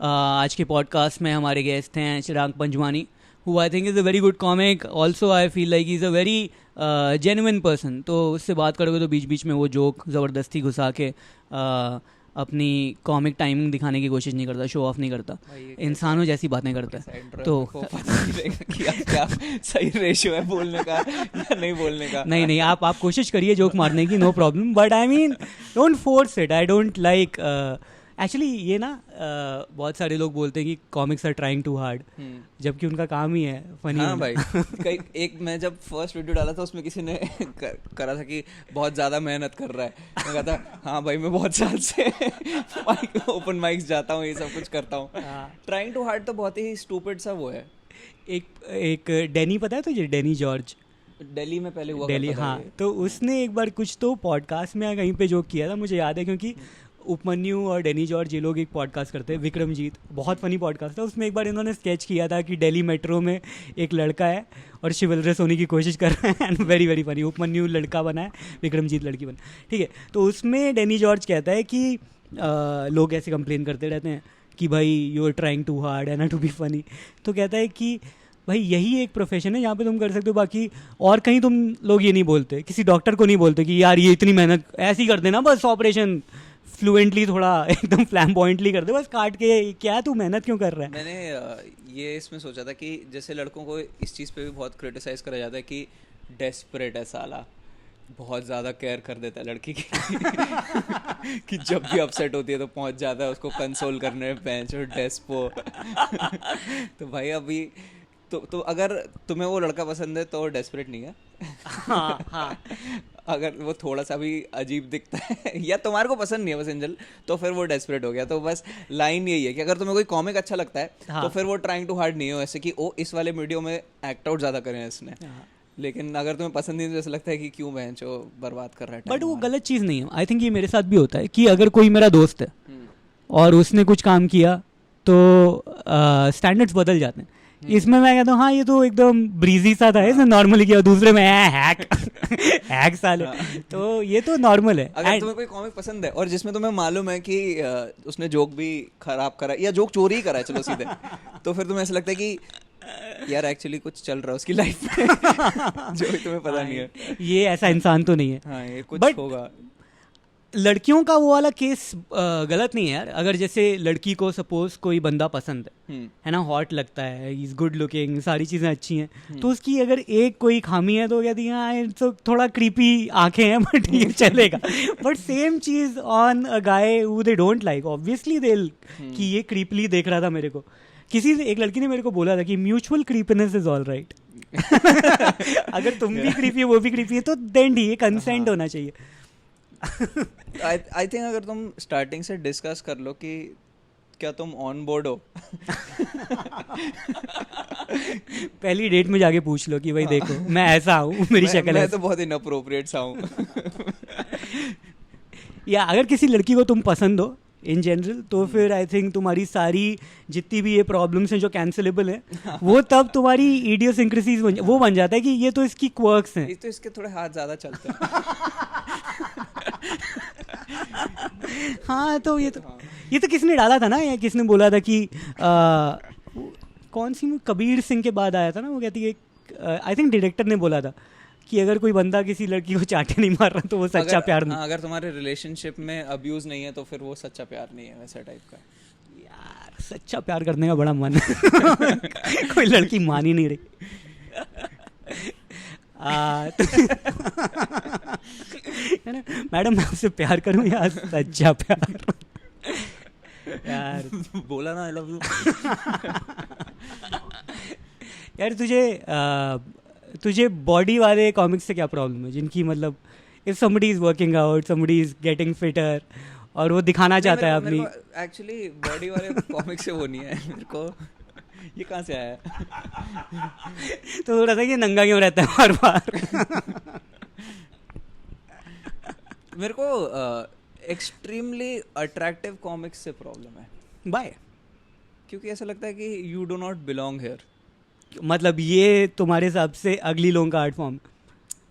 आज के पॉडकास्ट में हमारे गेस्ट हैं चिराग Panjwani, who I think is a very good comic. Also I feel like he's a very genuine person. तो उससे बात करोगे तो बीच बीच में वो जोक ज़बरदस्ती घुसा के अपनी कॉमिक टाइमिंग दिखाने की कोशिश नहीं करता, शो ऑफ नहीं करता, इंसानों जैसी बातें करता है. तो क्या सही रेशियो है बोलने का या नहीं बोलने का. नहीं आप कोशिश करिए जोक मारने की, no problem, but I mean don't force it. I don't like actually ये ना बहुत सारे लोग बोलते हैं कि comics are trying too hard, जबकि उनका काम ही है फनी. हाँ भाई एक मैं जब फर्स्ट वीडियो डाला था उसमें किसी ने करा था कि बहुत ज़्यादा मेहनत कर रहा है. मैं कहा था हाँ भाई मैं बहुत साल से ओपन माइक्स जाता हूँ, ये सब कुछ करता हूँ. ट्राइंग टू हार्ड तो बहुत ही स्टूपिड सा वो है. एक डैनी पता है तुझे, डैनी जॉर्ज, दिल्ली में पहले हुआ दिल्ली. हाँ, तो उसने एक बार कुछ तो पॉडकास्ट में कहीं पे जोक किया था, मुझे याद है, क्योंकि उपमन्यु और डैनी जॉर्ज ये लोग एक पॉडकास्ट करते हैं, विक्रमजीत, बहुत फनी पॉडकास्ट था. उसमें एक बार इन्होंने स्केच किया था कि दिल्ली मेट्रो में एक लड़का है और शिवलरस होने की कोशिश कर रहा है, and very very funny. Upamanyu लड़का बना है, विक्रमजीत लड़की बना, ठीक है. तो उसमें डैनी जॉर्ज कहता है कि लोग ऐसे कंप्लेन करते रहते हैं कि भाई you are trying too hard and to be funny. तो कहता है कि भाई यही एक प्रोफेशन है जहाँ पे तुम कर सकते हो, बाकी और कहीं तुम लोग ये नहीं बोलते, किसी डॉक्टर को नहीं बोलते कि यार ये इतनी मेहनत ऐसे ही कर देना, बस ऑपरेशन फ्लुएंटली थोड़ा एकदम फ्लैम्बॉइंटली कर दे, बस काट के, क्या तू मेहनत क्यों कर रहा है. मैंने ये इसमें सोचा था कि जैसे लड़कों को इस चीज़ पे भी बहुत क्रिटिसाइज करा जाता है कि डेस्परेट है साला, बहुत ज़्यादा केयर कर देता है लड़की की कि जब भी अपसेट होती है तो पहुंच जाता है उसको कंसोल करने में, बेंच और डेस्पो. तो भाई अभी तो अगर तुम्हें वो लड़का पसंद है तो डेस्परेट नहीं है. हाँ. अगर वो थोड़ा सा भी अजीब दिखता है या तुम्हारे को पसंद नहीं है बस एंजल, तो फिर वो डेस्परेट हो गया. तो बस लाइन यही है कि अगर तुम्हें कोई कॉमिक अच्छा लगता है तो फिर वो ट्राइंग टू हार्ड नहीं हो, ऐसे कि ओ इस वाले वीडियो में एक्ट आउट ज़्यादा करें इसने. लेकिन अगर तुम्हें पसंद नहीं तो ऐसा लगता है कि क्यों बहनचो बर्बाद कर रहा है. बट वो गलत चीज़ नहीं है. आई थिंक ये मेरे साथ भी होता है कि अगर कोई मेरा दोस्त है और उसने कुछ काम किया तो स्टैंडर्ड्स बदल जाते हैं. इसमें मैं कहता हूँ हाँ ये तो एकदम ब्रीजी सा था, इसने नॉर्मली किया, दूसरे में हैक साले. तो ये तो नॉर्मल है. अगर तुम्हें कोई कॉमिक पसंद है और जिसमें तुम्हें मालूम है कि उसने जोक भी खराब करा या जोक चोरी ही करा है, चलो सीधे, तो फिर तुम्हें ऐसा लगता है कि यार एक्चुअली कुछ चल रहा है उसकी लाइफ में जो तुम्हें पता नहीं है. ये ऐसा इंसान तो नहीं है. हाँ, ये कुछ होगा. लड़कियों का वो वाला केस गलत नहीं है यार. अगर जैसे लड़की को सपोज कोई बंदा पसंद है ना, हॉट लगता है, इज गुड लुकिंग, सारी चीज़ें अच्छी हैं, तो उसकी अगर एक कोई खामी है तो कहती है तो थोड़ा क्रीपी आंखें हैं बट ये चलेगा. But same cheese on a guy who they don't like, obviously they कि ये क्रीपली देख रहा था मेरे को. एक लड़की ने मेरे को बोला था कि mutual creepiness is all right. अगर तुम भी क्रीपी है वो भी क्रीपी है तो देन ये कंसेंट होना चाहिए. आई थिंक अगर तुम स्टार्टिंग से डिस्कस कर लो कि क्या तुम ऑन बोर्ड हो पहली डेट में जाके पूछ लो कि भाई देखो मैं ऐसा हूँ, मेरी शक्ल मैं तो बहुत इनअप्रोप्रिएट सा हूँ. या अगर किसी लड़की को तुम पसंद हो इन जनरल तो फिर आई थिंक तुम्हारी सारी जितनी भी ये प्रॉब्लम्स हैं जो कैंसिलेबल हैं वो तब तुम्हारी इडियोसिंक्रेसीज वो बन जाता है कि ये तो इसकी क्वर्क्स हैं, तो इसके थोड़े हाथ ज़्यादा चलते हैं. हाँ, तो ये तो किसने डाला था ना, या किसने बोला था कि कौन सी कबीर सिंह के बाद आया था ना, वो कहती है, आई थिंक डायरेक्टर ने बोला था कि अगर कोई बंदा किसी लड़की को चाटे नहीं मार रहा तो वो सच्चा प्यार नहीं. अगर तुम्हारे रिलेशनशिप में अब्यूज नहीं है तो फिर वो सच्चा प्यार नहीं है, वैसा टाइप का. यार सच्चा प्यार करने का बड़ा मन है कोई लड़की मान ही नहीं रही. मैडम मैं आपसे प्यार करूं या सच्चा प्यार. यार बोला ना आई लव यू. यार तुझे बॉडी वाले कॉमिक्स से क्या प्रॉब्लम है, जिनकी मतलब if somebody is working out, somebody is getting fitter और वो दिखाना चाहता है अपनी. एक्चुअली बॉडी वाले कॉमिक्स से वो नहीं है मेरे को. ये कहाँ से आया तो थोड़ा सा ये नंगा क्यों रहता है हर बार. मेरे को एक्सट्रीमली अट्रैक्टिव कॉमिक्स से प्रॉब्लम है. बाय, क्योंकि ऐसा लगता है कि you do not belong here. मतलब ये तुम्हारे हिसाब से अगली लोगों का आर्ट फॉर्म.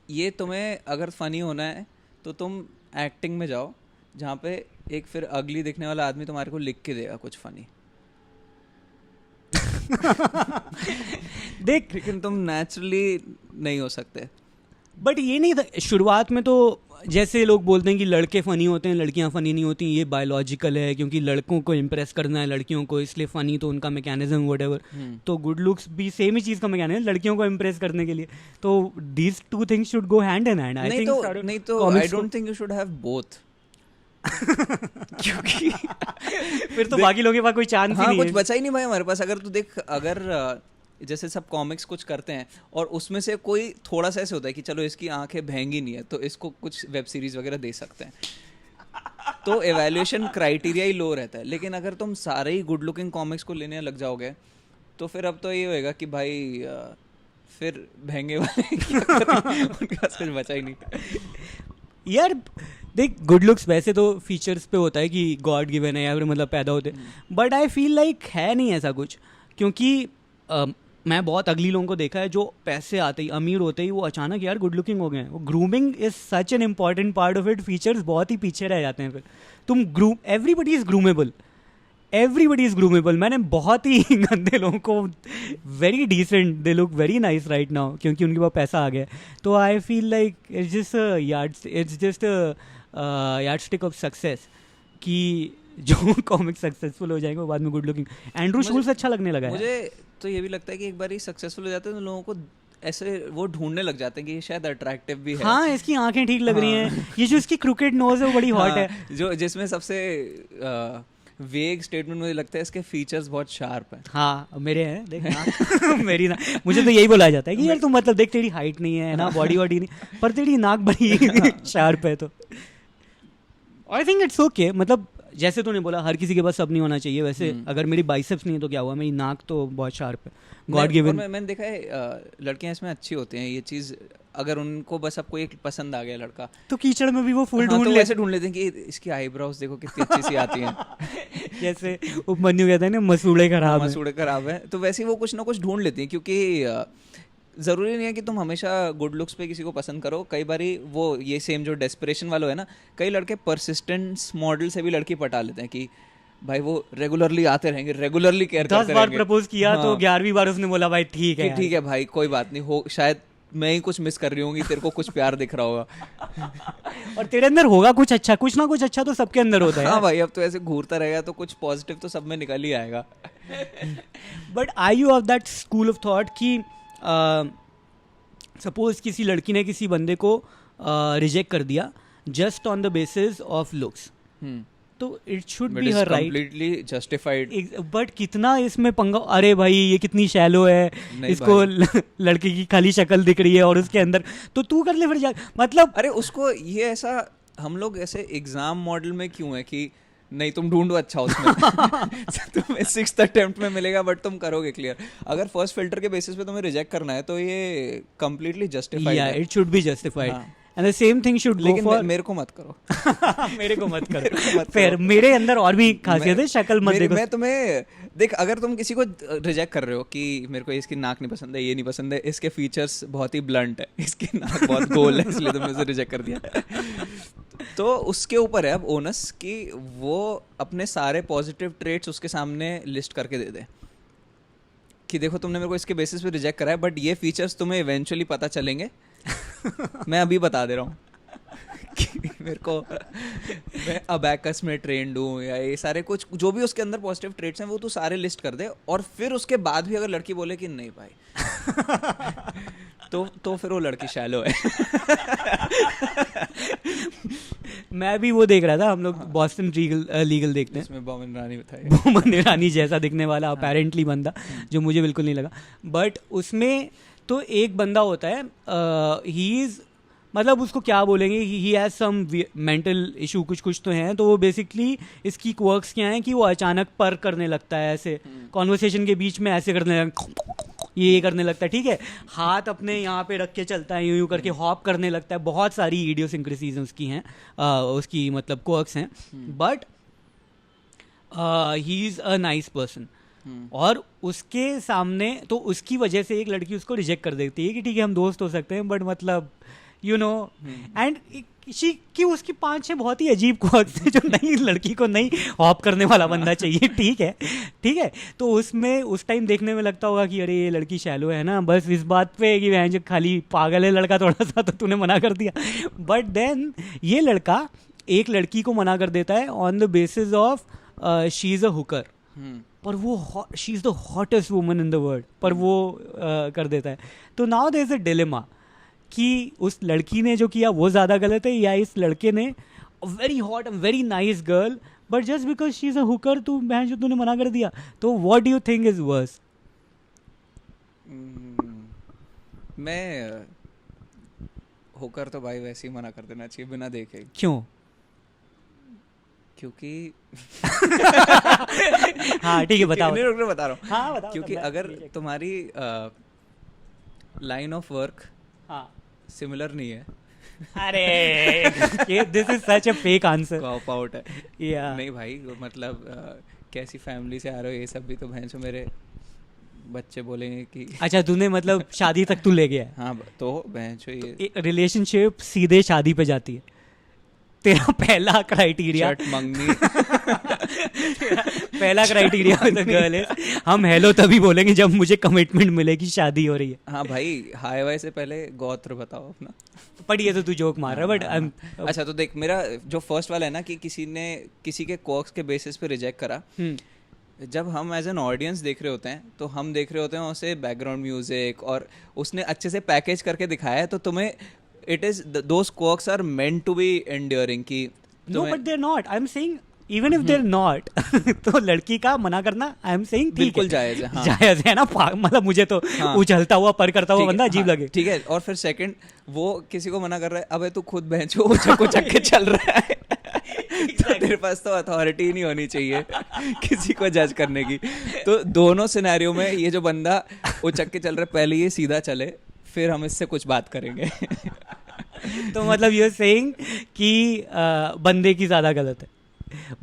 ये तुम्हें अगर फनी होना है तो तुम एक्टिंग में जाओ, जहाँ पे एक फिर अगली दिखने वाला आदमी तुम्हारे को लिख के देगा कुछ फनी. देख, लेकिन तुम नेचुरली नहीं हो सकते। बट ये नहीं था शुरुआत में। तो जैसे लोग बोलते हैं कि लड़के फ़नी होते हैं, लड़कियां फ़नी नहीं होती, ये बायोलॉजिकल है क्योंकि लड़कों को इम्प्रेस करना है लड़कियों को, इसलिए फ़नी तो उनका मैकेनिज्म व्हाटएवर। तो गुड लुक्स भी सेम ही चीज़ का मैकेनिज्म, लड़कियों को इम्प्रेस करने के लिए। तो these two things should go hand in hand. नहीं तो आई don't think you should have both. क्योंकि फिर तो बाकी लोगों के पास कोई चांस ही नहीं कुछ है। बचा ही नहीं भाई हमारे पास। अगर तू देख, अगर जैसे सब कॉमिक्स कुछ करते हैं और उसमें से कोई थोड़ा सा ऐसे होता है कि चलो इसकी आंखें भैंगी नहीं है तो इसको कुछ वेब सीरीज वगैरह दे सकते हैं, तो एवेल्यूएशन क्राइटेरिया ही लो रहता है। लेकिन अगर तुम सारे ही गुड लुकिंग कॉमिक्स को लेने लग जाओगे तो फिर अब तो ये होएगा कि भाई फिर भैंगे वाले क्या करें? उनके पास कुछ बचा ही नहीं। यार देख, गुड लुक्स वैसे तो फीचर्स पे होता है कि गॉड गिवन है या फिर मतलब पैदा होते, बट आई फील लाइक है नहीं ऐसा कुछ। क्योंकि मैं बहुत अगली लोगों को देखा है जो पैसे आते ही, अमीर होते ही वो अचानक यार गुड लुकिंग हो गए हैं। वो grooming is such an important part of it. Features बहुत ही पीछे रह जाते हैं फिर। तुम groom, everybody is groomable, everybody is groomable. मैंने बहुत ही गंदे लोगों को very decent, they look very nice right now क्योंकि उनके पास पैसा आ गया। तो I feel like it's just yardstick of success कि जो कॉमिक सक्सेसफुल हो जाएंगे वो बाद में गुड लुकिंग। एंड्रू शूल्स अच्छा लगने लगा है मुझे। तो ये भी लगता है कि एक बार ही सक्सेसफुल हो जाते हैं तो लोगों को ऐसे वो ढूंढने लग जाते हैं कि ये शायद अट्रैक्टिव भी है। हाँ, इसकी आंखें ठीक लग रही हैं, ये जो इसकी क्रिकेट नोज है वो बड़ी हॉट है। जो जिसमें सबसे वेग स्टेटमेंट मुझे लगता है इसके फीचर्स बहुत शार्प हैं। हाँ, मेरे हैं देख नाक मेरी ना, मुझे तो यही बोला जाता है कि यार तू मतलब देख, तेरी हाइट नहीं है ना, बॉडी वॉडी नहीं, पर तेरी नाक बड़ी शार्प है। तो आई थिंक इट्स ओके। मतलब जैसे तूने बोला हर किसी के पास सब नहीं होना चाहिए, वैसे अगर मेरी बाइसेप्स नहीं है तो क्या हुआ, मेरी नाक तो बहुत शार्प है, गॉड गिवन। मैंने देखा है लड़कियां इसमें अच्छी होती हैं, ये चीज़ अगर उनको बस आपको एक पसंद आ गया लड़का तो कीचड़ में भी वो फूल तो ढूंढ वैसे ढूंढ लेते हैं कि इसकी आईब्रोज देखो कितनी अच्छी सी आती हैं। जैसे उपमन्यु कहता है ना, मसूड़े खराब है, मसूड़े खराब है, तो वैसे वो कुछ ना कुछ ढूंढ लेती हैं। क्योंकि ज़रूरी नहीं है कि तुम हमेशा गुड लुक्स पे किसी को पसंद करो। कई बारी वो ये सेम जो डेस्परेशन वाला है ना, कई लड़के परसिस्टेंस मॉडल से भी लड़की पटा लेते हैं कि भाई वो रेगुलरली आते रहेंगे, रेगुलरली केयर करते रहेंगे। 10 बार प्रपोज किया तो 11वीं बार उसने बोला भाई ठीक है, ठीक है भाई कोई बात नहीं, हो शायद मैं ही कुछ मिस कर रही होंगी, तेरे को कुछ प्यार दिख रहा होगा। और तेरे अंदर होगा कुछ अच्छा, कुछ ना कुछ अच्छा तो सबके अंदर होता है। हाँ भाई, अब तो ऐसे घूरता रहेगा तो कुछ पॉजिटिव तो सब में निकल ही आएगा। But I you of that school of thought कि सपोज किसी लड़की ने किसी बंदे को रिजेक्ट कर दिया just on the basis of looks, तो it should be her right, completely justified. But कितना इसमें पंगा, अरे भाई ये कितनी शैलो है, इसको लड़के की खाली शक्ल दिख रही है और उसके अंदर, तो तू कर ले फिर जा। मतलब अरे उसको ये ऐसा, हम लोग ऐसे एग्जाम मॉडल में क्यों है कि नहीं तुम ढूंढो अच्छा उसमें तुम्हें 6th अटेम्प्ट में मिलेगा बट तुम करोगे क्लियर। अगर फर्स्ट फिल्टर के बेसिस पे तुम्हें रिजेक्ट करना है तो ये कंप्लीटली जस्टिफाइड है। It should be justified and the same thing should go for. मेरे को मत करो मेरे को मत करो फिर मेरे अंदर और भी खासियत है, शक्ल मत देखो। मैं तुम्हें देख, अगर तुम किसी को रिजेक्ट कर रहे हो कि मेरे को इसकी नाक नहीं पसंद है, ये नहीं पसंद है, इसके फीचर्स बहुत ही ब्लंट है, इसकी नाक बहुत गोल है, इसलिए तुमने उसे रिजेक्ट कर दिया, तो उसके ऊपर है अब ओनस कि वो अपने सारे पॉजिटिव ट्रेट्स उसके सामने लिस्ट करके दे दे कि देखो तुमने मेरे को इसके बेसिस पे रिजेक्ट करा है बट ये फीचर्स तुम्हें इवेंचुअली पता चलेंगे। मैं अभी बता दे रहा हूँ कि मेरे को, मैं अबैकस में ट्रेंड हूँ या ये सारे कुछ जो भी उसके अंदर पॉजिटिव ट्रेट्स हैं वो तू सारे लिस्ट कर दे, और फिर उसके बाद भी अगर लड़की बोले कि नहीं भाई तो फिर वो लड़की शैलो है। मैं भी वो देख रहा था, हम लोग बॉस्टन लीगल देखते हैं, इसमें बोमन ईरानी बताइए, बोमन ईरानी जैसा दिखने वाला अपेरेंटली बंदा, जो मुझे बिल्कुल नहीं लगा, बट उसमें तो एक बंदा होता है, ही इज़, मतलब उसको क्या बोलेंगे, he has some mental issue, कुछ तो हैं, तो वो बेसिकली इसकी क्वर्क्स क्या हैं कि वो अचानक पर करने लगता है, ऐसे कॉन्वर्सेशन के बीच में ऐसे करने लगता, ये करने लगता है, ठीक है, हाथ अपने यहाँ पे रख के चलता है, यूं करके हॉप करने लगता है, बहुत सारी इडियोसिंक्रेसीज उसकी हैं, उसकी मतलब क्वर्क्स हैं, but he is a nice person. और उसके सामने तो उसकी वजह से एक लड़की उसको रिजेक्ट कर देती है कि ठीक है हम दोस्त हो सकते हैं, बट मतलब यू नो, एंड कि उसकी 5-6 बहुत ही अजीब क्वर्क्स है जो नई लड़की को नहीं हॉप करने वाला बंदा चाहिए, ठीक है। तो उसमें उस टाइम देखने में लगता होगा कि अरे ये लड़की शैलो है ना, बस इस बात पे कि वह जो खाली पागल है लड़का थोड़ा सा, तो तूने मना कर दिया। बट देन ये लड़का एक लड़की को मना कर देता है on the basis of she is a hooker, पर वो she is the hottest woman in the world, पर वो कर देता है। तो now there is a dilemma कि उस लड़की ने जो किया वो ज़्यादा गलत है, या इस लड़के ने very hot very nice girl but just because she is a Hooker तू बहन जो तूने मना कर दिया। तो what do you think is verse? मैं होकर तो भाई वैसे ही मना कर देना चाहिए बिना देखे। क्यों? क्योंकि हाँ ठीक है, बताओ। नहीं, रुक रहा, बता रहा हूँ। हाँ बताओ। क्योंकि अगर तुम्हारी लाइन ऑफ वर्क सिमिलर नहीं है, अरे this is such a fake answer, cop out है। या नहीं भाई, मतलब कैसी फैमिली से आ रहे हो ये सब भी तो भैंसो मेरे बच्चे बोलेंगे कि अच्छा तूने मतलब शादी तक तू ले गया है। हाँ, तो भैंसो ये रिलेशनशिप सीधे शादी पे जाती है, तेरा पहला क्राइटेरिया शर्ट मंगनी पहला criteria with the girl is हम हेलो तभी बोलेंगे जब मुझे कमिटमेंट मिलेगी शादी हो रही है। हाँ भाई, हाय वाई से पहले गोत्र बताओ अपना। पर ये तो तू जोक मार रहा है, बट अच्छा तो देख, मेरा जो फर्स्ट वाला है ना कि किसी ने किसी के कॉक्स के बेसिस पे रिजेक्ट करा, जब हम एज एन ऑडियंस देख रहे होते हैं तो हम देख रहे होते हैं उसे बैकग्राउंड म्यूजिक और उसने अच्छे से पैकेज करके दिखाया है, तो तुम्हें it is those quirks are meant to be enduring कि no but they're not, I am saying even if they're not तो लड़की का मना करना आई एम सेइंग बिल्कुल जायज है। हाँ। जायज है ना, मतलब मुझे तो हाँ। उछलता हुआ पर करता हुआ बंदा अजीब लगे। ठीक है, और फिर सेकंड वो किसी को मना कर रहा है, अबे तू खुद भैंचो उचक के चल रहा है तो तेरे पास तो अथॉरिटी नहीं होनी चाहिए किसी को जज करने की। तो दोनों सिनेरियो में ये जो बंदा उचक के चल रहा है, पहले ये सीधा चले फिर हम इससे कुछ बात करेंगे। तो मतलब ये सेइंग कि बंदे की ज़्यादा गलत है,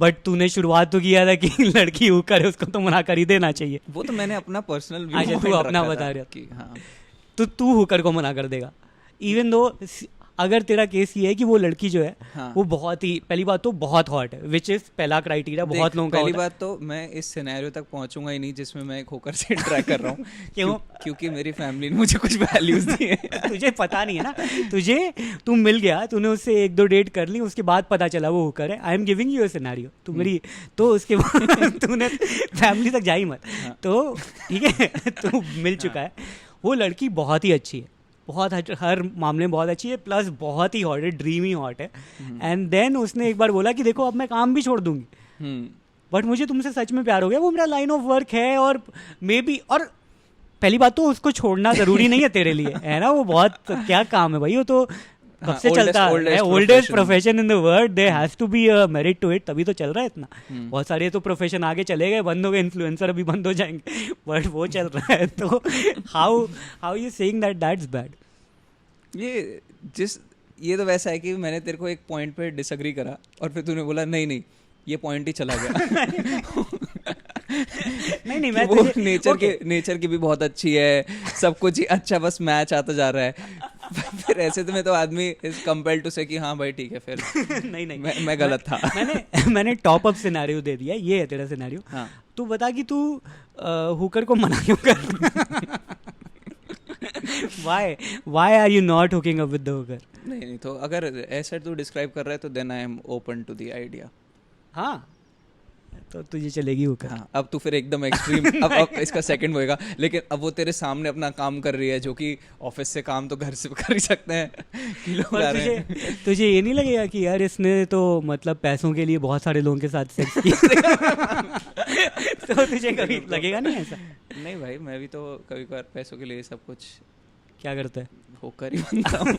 बट तूने शुरुआत तो किया था कि लड़की हु करे उसको तो मना कर ही देना चाहिए। वो तो मैंने अपना पर्सनल अच्छा तू अपना बता रहा कि हाँ, तो तू हुकर को मना कर देगा इवन दो अगर तेरा केस ये है कि वो लड़की जो है हाँ। वो बहुत ही, पहली बात तो बहुत हॉट है, विच इज पहला क्राइटेरिया बहुत लोगों का पहली होता है। बात तो मैं इस सिनेरियो तक पहुंचूंगा ही नहीं जिसमें मैं एक होकर से ट्राई कर रहा हूँ क्यों? क्योंकि मेरी फैमिली ने मुझे कुछ वैल्यूज दी है। तुझे पता नहीं है ना, तू मिल गया, तूने उससे 1-2 डेट कर ली, उसके बाद पता चला वो हुकर है। I am giving you a scenario, तू मेरी तो उसके बाद तूने फैमिली तक जा ही मत। तो ठीक है तू मिल चुका है, वो लड़की बहुत ही अच्छी है, बहुत हर मामले में बहुत अच्छी है, प्लस बहुत ही हॉट है, ड्रीमी हॉट है। एंड देन उसने एक बार बोला कि देखो अब मैं काम भी छोड़ दूंगी बट मुझे तुमसे सच में प्यार हो गया, वो मेरा लाइन ऑफ वर्क है और मे बी, और पहली बात तो उसको छोड़ना जरूरी नहीं है तेरे लिए, है ना, वो बहुत क्या काम है भाई, वो तो कब से चलता है, oldest profession in the world, there has to be a merit to it, तभी तो चल रहा है इतना। बहुत सारे तो प्रोफेशन आगे चले गए, बंद हो गए, इन्फ्लुएंसर अभी बंद हो जाएंगे, बट वो चल रहा है। तो how you saying that that's bad? ये तो वैसा है कि मैंने तेरे को एक पॉइंट पे डिसएग्री करा और फिर तूने बोला नहीं ये पॉइंट ही चला गया। नहीं मैं वो नेचर की भी बहुत अच्छी है, सब कुछ ही अच्छा, बस मैच आता जा रहा है। फिर ऐसे तो मैं तो आदमी इज कंपेल्ड टू से कि हाँ भाई ठीक है फिर नहीं मैं गलत था। मैंने टॉप अप सिनेरियो दे दिया, ये है तेरा सिनेरियो। हाँ। तू बता कि तू हुकर को मना क्यों कर? Why are you not hooking up with the hooker? नहीं तो अगर ऐसा तू डिस्क्राइब कर रहा है तो then I am open to the idea. हाँ तो तुझे चलेगी हुकर। हाँ, अब तू फिर एकदम एक्सट्रीम अब इसका सेकंड होएगा, लेकिन अब वो तेरे सामने अपना काम कर रही है, जो कि ऑफिस से काम तो घर से कर ही सकते हैं। तुझे ये नहीं लगेगा कि यार इसने तो मतलब पैसों के लिए बहुत सारे लोगों के साथ सेक्स किया? तो तुझे कभी लगेगा नहीं ऐसा? नहीं भाई, मैं भी तो कभी कभार पैसों के लिए सब कुछ क्या करता है, होकर ही बनता हूँ।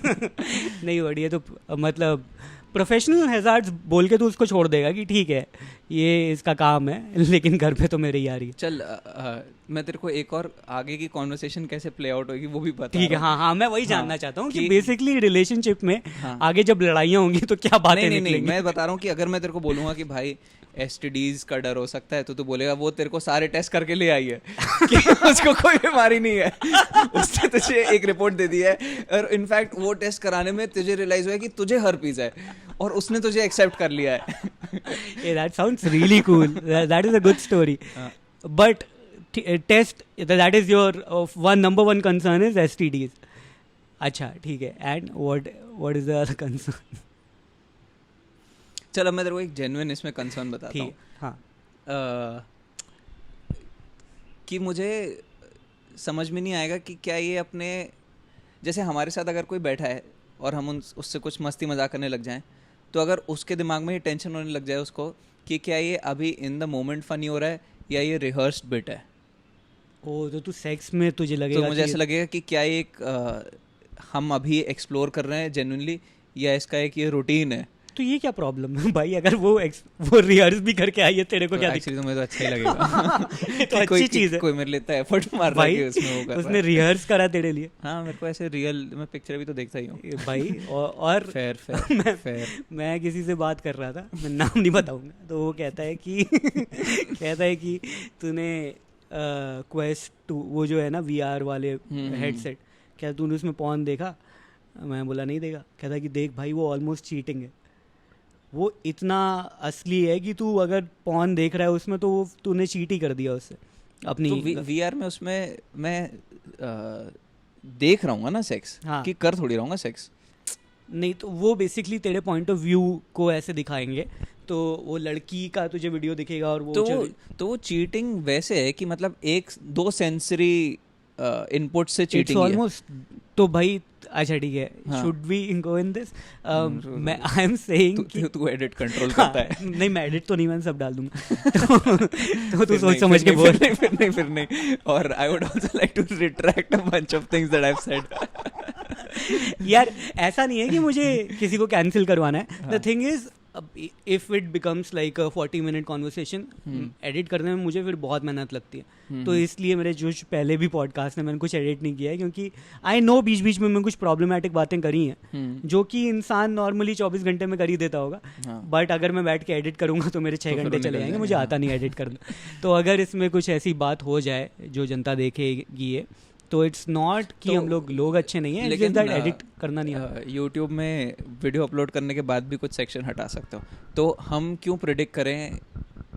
नहीं बढ़िया, तो मतलब प्रोफेशनल हैजार्ड्स बोल के तो उसको छोड़ देगा कि ठीक है ये इसका काम है, लेकिन घर पे तो मेरे ही आ रही है। चल मैं तेरे को एक और आगे की कॉन्वर्सेशन कैसे प्ले आउट होगी वो भी बता। ठीक है, हाँ मैं वही जानना चाहता हूँ कि बेसिकली रिलेशनशिप में आगे जब लड़ाइयाँ होंगी तो क्या बातें निकलेंगी। नहीं मैं बता रहा हूँ कि अगर मैं तेरे को बोलूँगा कि भाई STDs का डर हो सकता है, तो तू बोलेगा वो तेरे को सारे टेस्ट करके ले आई है कि उसको कोई बीमारी नहीं है, उसने तुझे एक रिपोर्ट दे दी है, और इनफैक्ट वो टेस्ट कराने में तुझे रियलाइज हुआ है कि तुझे हर्पीज है और उसने तुझे एक्सेप्ट कर लिया है. Yeah, that sounds really cool. That is a good story. But test, that is your number one concern is STDs. अच्छा ठीक है. And what is the other concern? चल अब मैं तेरे को एक जेन्युइन इसमें कंसर्न बताता हूँ. हाँ. कि मुझे समझ में नहीं आएगा कि क्या ये अपने, जैसे हमारे साथ अगर कोई बैठा है और हम उससे कुछ मस्ती मजाक करने लग जाएं, तो अगर उसके दिमाग में ये टेंशन होने लग जाए उसको कि क्या ये अभी इन द मोमेंट फनी हो रहा है या ये रिहर्स्ड बिट है. ओ, तो तू सेक्स में तुझे लगेगा, तो मुझे ऐसा लगेगा कि क्या ये एक हम अभी एक्सप्लोर कर रहे हैं जेन्युइनली, या इसका एक ये रूटीन है. तो ये क्या प्रॉब्लम है भाई? अगर वो रिहर्स भी करके आई है तेरे को, तो क्या एक्चुअली तो मुझे तो अच्छा ही लगेगा. तो अच्छी चीज है. कोई मेरे लिए इतना एफर्ट मार रहा है कि उसमें वो कर रहा है. उसने रिहर्स करा तेरे लिए. हाँ, मेरे को ऐसे रियल, मैं पिक्चर भी तो देखता ही हूँ भाई. और फेयर मैं किसी से बात कर रहा था, मैं नाम नहीं बताऊंगा, तो वो कहता है कि तूने क्वेस्ट 2 वो जो है ना VR वाले हेडसेट, क्या तूने उसमें पॉर्न देखा? मैं बोला नहीं देखा. कहता कि देख भाई, वो ऑलमोस्ट चीटिंग है. वो इतना असली है कि तू अगर पॉर्न देख रहा है उसमें, तो वो तूने चीट ही कर दिया उससे अपनी. तो VR में उसमें मैं देख रहा हूँ ना सेक्स. हाँ. कि कर थोड़ी रहूँगा सेक्स. नहीं, तो वो बेसिकली तेरे पॉइंट ऑफ व्यू को ऐसे दिखाएंगे, तो वो लड़की का तुझे वीडियो दिखेगा और वो तो वो चीटिंग वैसे है कि मतलब 1-2 सेंसरी इनपुट से चीटिंग है ऑलमोस्ट. तो भाई अच्छा ठीक है, should we go in this? मैं आई एम सेइंग कि तू एडिट कंट्रोल करता है. नहीं, मैं एडिट तो नहीं, मैं सब डाल दूंगा. तो तू सोच समझ के बोल. फिर नहीं. और I would also like to retract a bunch of things that I have said. यार ऐसा नहीं है कि मुझे किसी को कैंसिल करवाना है. The thing is, if it becomes like a 40-minute conversation, edit करने में मुझे फिर बहुत मेहनत लगती है. तो इसलिए मेरे जो पहले भी पॉडकास्ट में मैंने कुछ एडिट नहीं किया है, क्योंकि आई नो बीच बीच में मैं कुछ प्रॉब्लमैटिक बातें करी हैं जो कि इंसान नॉर्मली 24 घंटे में कर ही देता होगा. बट अगर मैं बैठ के एडिट करूंगा तो मेरे 6 घंटे चले जाएंगे. मुझे आता नहीं एडिट करना. तो अगर इसमें कुछ ऐसी बात हो जाए जो जनता देखेगी ये, तो इट्स नॉट कि हम लोग अच्छे नहीं हैं, लेकिन दैट एडिट करना नहीं आता. यूट्यूब में वीडियो अपलोड करने के बाद भी कुछ सेक्शन हटा सकते हो. तो हम क्यों प्रेडिक्ट करें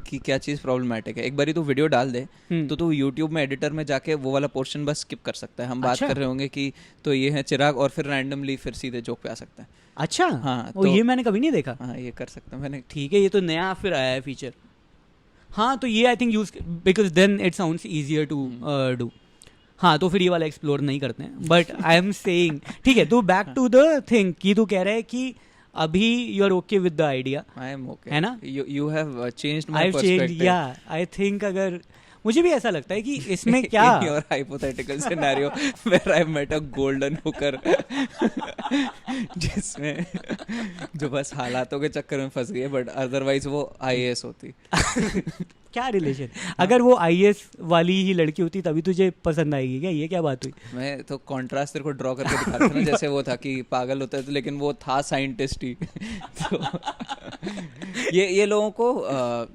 कि क्या चीज़ प्रॉब्लमैटिक है? एक बारी तो वीडियो डाल दे, तो तू यूट्यूब में एडिटर में जाके वो वाला पोर्शन बस स्किप कर सकता है. हम बात कर रहे होंगे कि तो ये है चिराग, और फिर रैंडमली फिर सीधे जोक पे आ सकता है. अच्छा. हाँ, तो ये मैंने कभी नहीं देखा. हाँ, ये कर सकता हूँ मैंने. ठीक है, ये तो नया फिर आया है फीचर. हाँ, तो ये I think use, because then it sounds easier to do. हाँ, तो फिर ये वाला एक्सप्लोर नहीं करते हैं. बट आई एम सेइंग, ठीक है, तो बैक टू द थिंग कि तू कह रहा है कि अभी you are okay with the idea. I am okay, है ना? You have changed my perspective. या आई थिंक, अगर मुझे भी ऐसा लगता है कि इसमें क्या in your hypothetical scenario where I met a golden hooker जिसमें जो बस हालातों के चक्कर में फंस गई है, बट अदरवाइज वो IAS होती. क्या रिलेशन? अगर वो IAS वाली ही लड़की होती तभी तुझे पसंद आएगी क्या? ये क्या बात हुई? मैं तो कॉन्ट्रास्ट तेरे को ड्रॉ करके दिखा रहा था ना. जैसे वो था कि पागल होता है तो, लेकिन वो था साइंटिस्ट ही. तो ये लोगों को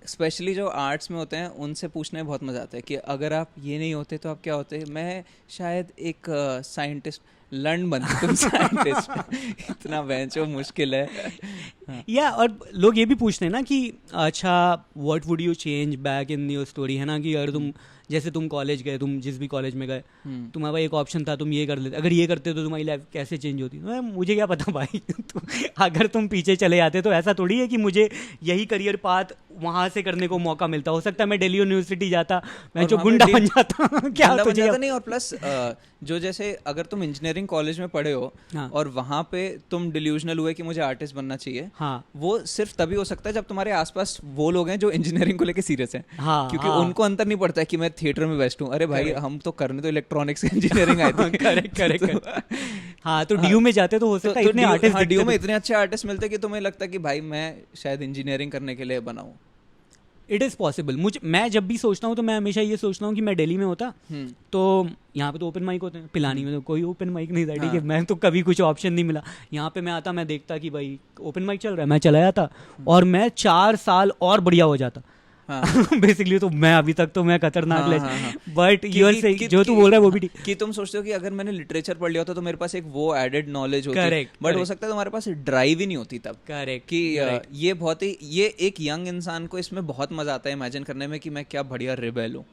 स्पेशली जो आर्ट्स में होते हैं उनसे पूछने में बहुत मज़ा आता है कि अगर आप ये नहीं होते तो आप क्या होते. मैं शायद एक साइंटिस्ट, लर्न बनते तुम साइंटिस्ट. इतना बेंचो मुश्किल है. या और लोग ये भी पूछते हैं ना कि अच्छा, what would you change back in your story, है ना? कि अगर तुम जैसे तुम कॉलेज गए, तुम जिस भी कॉलेज में गए, तुम्हारा एक ऑप्शन था, तुम ये कर लेते, अगर ये करते तो तुम्हारी लाइफ कैसे चेंज होती? मुझे क्या पता भाई. अगर तुम पीछे चले जाते तो ऐसा थोड़ी है कि मुझे यही करियर पाथ वहाँ से करने को मौका मिलता. हो सकता है मैं दिल्ली यूनिवर्सिटी जाता, मैं जो गुंडा बन जाता. क्या तुझे नहीं? और प्लस जो जैसे अगर तुम इंजीनियरिंग कॉलेज में पढ़े हो, हाँ, और वहाँ पे तुम डिल्यूजनल हुए कि मुझे आर्टिस्ट बनना चाहिए, हाँ, वो सिर्फ तभी हो सकता है जब तुम्हारे आसपास वो लोग हैं जो इंजीनियरिंग को लेके सीरियस हैं. हाँ, क्योंकि उनको अंतर नहीं पड़ता है कि मैं थिएटर में बेस्ट हूँ. अरे भाई, हम तो करने तो इलेक्ट्रॉनिक्स इंजीनियरिंग आए थे. करेक्ट. हाँ, तो DU में जाते तो हो सकता है इतने आर्टिस्ट, DU में इतने अच्छे आर्टिस्ट मिलते कि तुम्हें लगता है कि भाई मैं शायद इंजीनियरिंग करने के लिए बनाऊँ. It is possible. मैं जब भी सोचता हूँ तो मैं हमेशा ये सोचता हूँ कि मैं दिल्ली में होता तो यहाँ पे तो ओपन माइक होते हैं, पिलानी में तो कोई ओपन माइक नहीं था, ठीक है, मैं तो कभी कुछ ऑप्शन नहीं मिला। यहाँ पे मैं आता, मैं देखता कि भाई ओपन माइक चल रहा है, मैं चला जाता और मैं 4 साल और बढ़िया हो जाता। बेसिकली तो मैं अभी तक तो मैं खतरनाक बट यूर से जो तू बोल रहा है वो भी ठीक कि तुम सोचते हो कि अगर मैंने लिटरेचर पढ़ लिया होता तो मेरे पास एक वो एडेड नॉलेज होती, करेक्ट, बट हो सकता है तुम्हारे पास ड्राइव ही नहीं होती तब। करेक्ट कि ये बहुत ही, ये एक यंग इंसान को इसमें बहुत मजा आता है इमेजिन करने में कि मैं क्या बढ़िया रिबेल हूँ,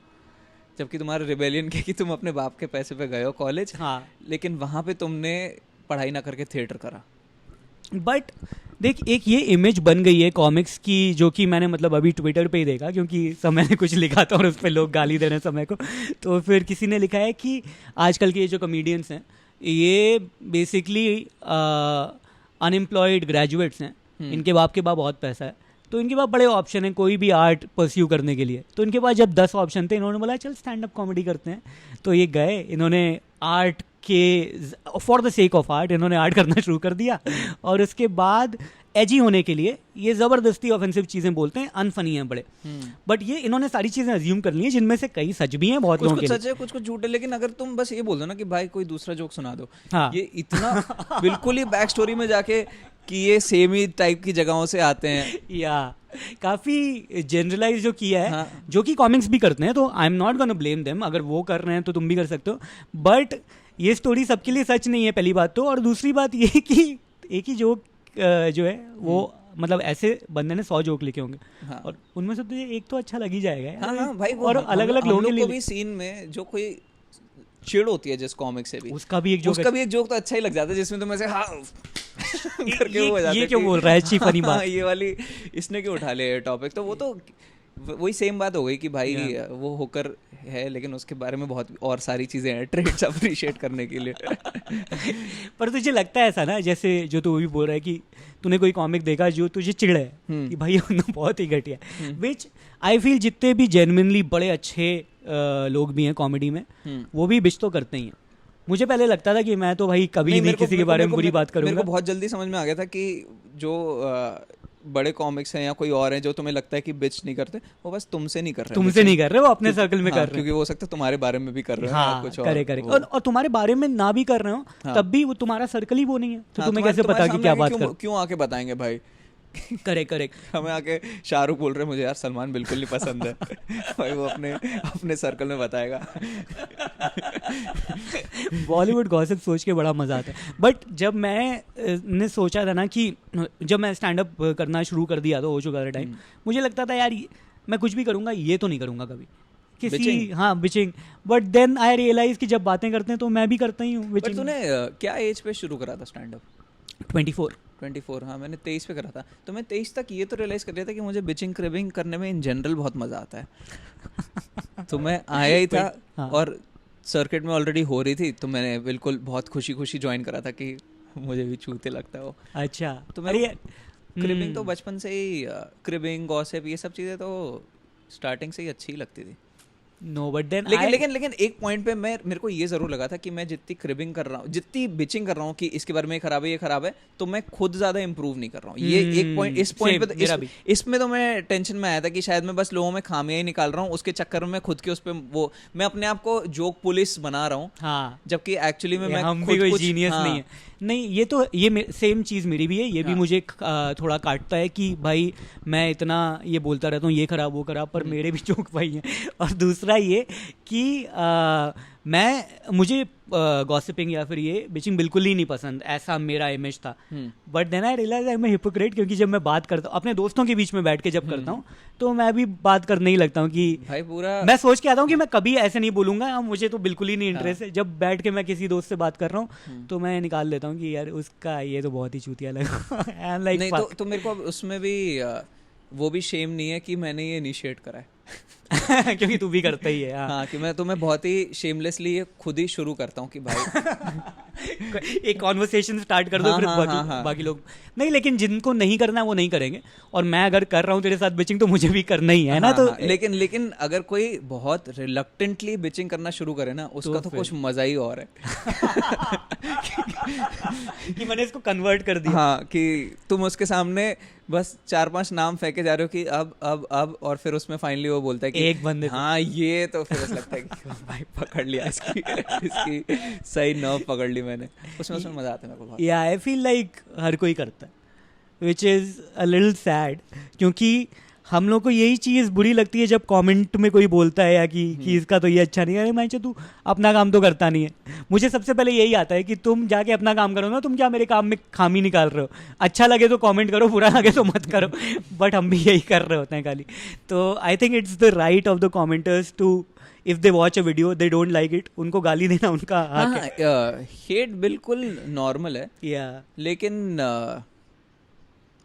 जबकि तुम्हारा रिबेलियन क्या कि तुम अपने बाप के पैसे पे गए हो कॉलेज, हाँ, लेकिन वहां पे तुमने पढ़ाई ना करके थिएटर करा। बट देख एक ये इमेज बन गई है कॉमिक्स की, जो कि मैंने मतलब अभी ट्विटर पे ही देखा, क्योंकि समय ने कुछ लिखा था और उस पर लोग गाली दे रहे हैं समय को, तो फिर किसी ने लिखा है कि आजकल के ये जो कॉमेडियंस हैं ये बेसिकली अनएम्प्लॉयड ग्रेजुएट्स हैं, इनके बाप के पास बहुत पैसा है तो इनके पास बड़े ऑप्शन हैं कोई भी आर्ट परस्यू करने के लिए। तो इनके पास जब 10 ऑप्शन थे, इन्होंने बोला चल स्टैंड अप कॉमेडी करते हैं, तो ये गए, इन्होंने आर्ट के for the sake of art इन्होंने आर्ट करना शुरू कर दिया और उसके बाद एजी होने के लिए ये ज़बरदस्ती ऑफेंसिव चीज़ें बोलते हैं, अनफनी हैं बड़े, बट ये इन्होंने सारी चीज़ें अज्यूम कर ली हैं जिनमें से कई सच भी हैं, बहुत लोगों के कुछ सच है कुछ झूठ है, लेकिन अगर तुम बस ये बोल दो ना कि भाई कोई दूसरा जोक सुना दो, हाँ। ये इतना बिल्कुल ही बैक स्टोरी में जाके कि ये सेम ही टाइप की जगहों से आते हैं, या काफ़ी जनरलाइज जो किया है, हाँ। जो कि कॉमिक्स भी करते हैं, तो I am not gonna blame them, अगर वो कर रहे हैं तो तुम भी कर सकते हो, बट ये स्टोरी सबके लिए सच नहीं है पहली बात तो, और दूसरी बात ये कि एक ही जोक जो है वो मतलब ऐसे बंदे ने 100 जोक लिखे होंगे, हाँ। और उनमें से तुझे एक तो अच्छा लग ही जाएगा यार। हाँ भाई, और अलग अलग लोगों के लिए भी सीन में जो कोई चिड़ होती है जिस कॉमिक से भी, उसका भी एक जोक तो अच्छा ही लग जाता है, जिसमें तुम ऐसे हाँ करके वो हो जाता है, ये क्यों बोल रहा है, अच्छी फनी बात, ये वाली इसने क्यों उठा लिया टॉपिक, तो वो तो वही सेम बात हो गई कि भाई वो होकर है, लेकिन उसके बारे में बहुत और सारी चीजें हैं ट्रेड्स अप्रिशिएट करने के लिए। पर तुझे लगता है ऐसा ना, जैसे जो तू भी बोल रहा है कि तूने कोई कॉमिक देखा जो तुझे चिढ़े कि भाई ये बहुत ही घटिया, विच आई फील जितने भी जेन्युइनली बड़े अच्छे लोग भी हैं कॉमेडी में वो भी बिच तो करते ही हैं। मुझे पहले लगता था कि मैं तो भाई कभी नहीं किसी के बारे में बुरी बात करूंगा, मेरे को बहुत जल्दी समझ में आ गया था कि जो बड़े कॉमिक्स हैं या कोई और हैं जो तुम्हें लगता है कि बिच नहीं करते, वो बस तुमसे नहीं कर रहे, तुमसे नहीं कर रहे, वो अपने सर्कल में कर रहे हैं, क्योंकि वो सकता है तुम्हारे बारे में भी कर रहे हो, हाँ, कुछ और तुम्हारे बारे में ना भी कर रहे हो, तब भी वो तुम्हारा सर्कल ही वो नहीं है, तो तुम्हें कैसे पता कि क्या बात कर, क्यों आके बताएंगे भाई। करेक्ट हमें आके शाहरुख बोल रहे हैं मुझे यार सलमान बिल्कुल नहीं पसंद है, भाई वो अपने सर्कल में बताएगा। बॉलीवुड गॉसिप सोच के बड़ा मजा आता है, बट जब मैंने सोचा था ना कि जब मैं स्टैंड अप करना शुरू कर दिया तो हो चुका था टाइम, मुझे लगता था यार मैं कुछ भी करूंगा ये तो नहीं करूंगा कभी किसी, हाँ bitching, but then I realise कि जब बातें करते हैं तो मैं भी करता ही हूँ। बट तूने क्या एज पे शुरू करा था स्टैंड अप? 24, हाँ मैंने 23 पे करा था, तो मैं 23 तक ये तो रियलाइज कर लिया था कि मुझे बिचिंग क्रिबिंग करने में इन जनरल बहुत मजा आता है। तो मैं आया ही था, हाँ। और सर्किट में ऑलरेडी हो रही थी, तो मैंने बिल्कुल बहुत खुशी ज्वाइन करा था कि मुझे भी चूते लगता है वो। अच्छा, तो मैं क्रिबिंग तो बचपन से ही, क्रिबिंग गॉसिप ये सब चीज़ें तो स्टार्टिंग से ही अच्छी लगती थी। नो बट देन लेकिन एक पॉइंट पे मेरे को ये जरूर लगा था कि मैं जितनी क्रिबिंग कर रहा हूँ, जितनी बिचिंग कर रहा हूँ कि इसके बारे में ये खराब है, तो मैं खुद ज्यादा इंप्रूव नहीं कर रहा हूँ। ये एक पॉइंट, इस पॉइंट पे तो इसमें तो मैं टेंशन में आया था कि शायद मैं बस लोगों में खामियां ही निकाल रहा हूँ, उसके चक्कर में खुद के उस पे वो मैं अपने आप को जोक पुलिस बना रहा हूँ, हाँ। जबकि एक्चुअली में मैं खुद कोई जीनियस नहीं है। नहीं, ये तो ये सेम चीज़ मेरी भी है, ये भी मुझे थोड़ा काटता है कि भाई मैं इतना ये बोलता रहता हूँ ये खराब वो खराब, पर मेरे भी जोक भाई हैं। और दूसरा ये कि मुझे गॉसिपिंग या फिर ये बिचिंग बिल्कुल ही नहीं पसंद, ऐसा मेरा इमेज था। But then I realise I am hypocrite, क्योंकि जब मैं बात करता हूँ अपने दोस्तों के बीच में बैठ के जब करता हूँ तो मैं भी बात करने ही लगता हूँ कि भाई पूरा मैं सोच के आता हूँ कि मैं कभी ऐसे नहीं बोलूंगा, मुझे तो बिल्कुल ही नहीं इंटरेस्ट है। जब बैठ के मैं किसी दोस्त से बात कर रहा हूँ तो मैं निकाल लेता हूँ कि यार उसका ये तो बहुत ही चूतिया लगा। नहीं तो मेरे को उसमें भी वो भी शेम नहीं है कि मैंने ये इनिशिएट करा है। क्योंकि तू भी करता ही है। हाँ, कि मैं तुम्हें बहुत ही शेमलेसली ये खुद ही शुरू करता हूँ कि भाई एक कॉन्वर्सेशन स्टार्ट कर दो, फिर बाकी लोग नहीं, लेकिन जिनको नहीं करना वो नहीं करेंगे, और मैं अगर कर रहा हूँ तेरे साथ बिचिंग तो मुझे भी करना ही है ना। तो लेकिन अगर कोई बहुत रिलक्टेंटली बिचिंग करना शुरू करे ना, उसका तो कुछ मजा ही और है कि मैंने इसको कन्वर्ट कर दिया। हाँ, कि तुम उसके सामने बस 4-5 नाम फेंके जा रहे हो कि अब और फिर उसमें फाइनली वो बोलता है कि एक बंदे हाँ ये, तो फिर ऐसा लगता है कि भाई पकड़ लिया इसकी सही नर्व पकड़ ली मैंने। उसमें मजा आता है मेरे को बहुत। या आई फील लाइक हर कोई करता है, which is a little sad, क्योंकि हम लोग को यही चीज़ बुरी लगती है जब कमेंट में कोई बोलता है या कि इसका तो ये अच्छा नहीं है। अरे मैं तू अपना काम तो करता नहीं है। मुझे सबसे पहले यही आता है कि तुम जाके अपना काम करो ना, तुम क्या मेरे काम में खामी निकाल रहे हो? अच्छा लगे तो कमेंट करो, बुरा लगे तो मत करो। बट हम भी यही कर रहे होते हैं खाली। तो I think it's the right of the commenters to, if they watch a video they don't like it, उनको गाली देना उनका हक है। हेट बिल्कुल नॉर्मल है, या लेकिन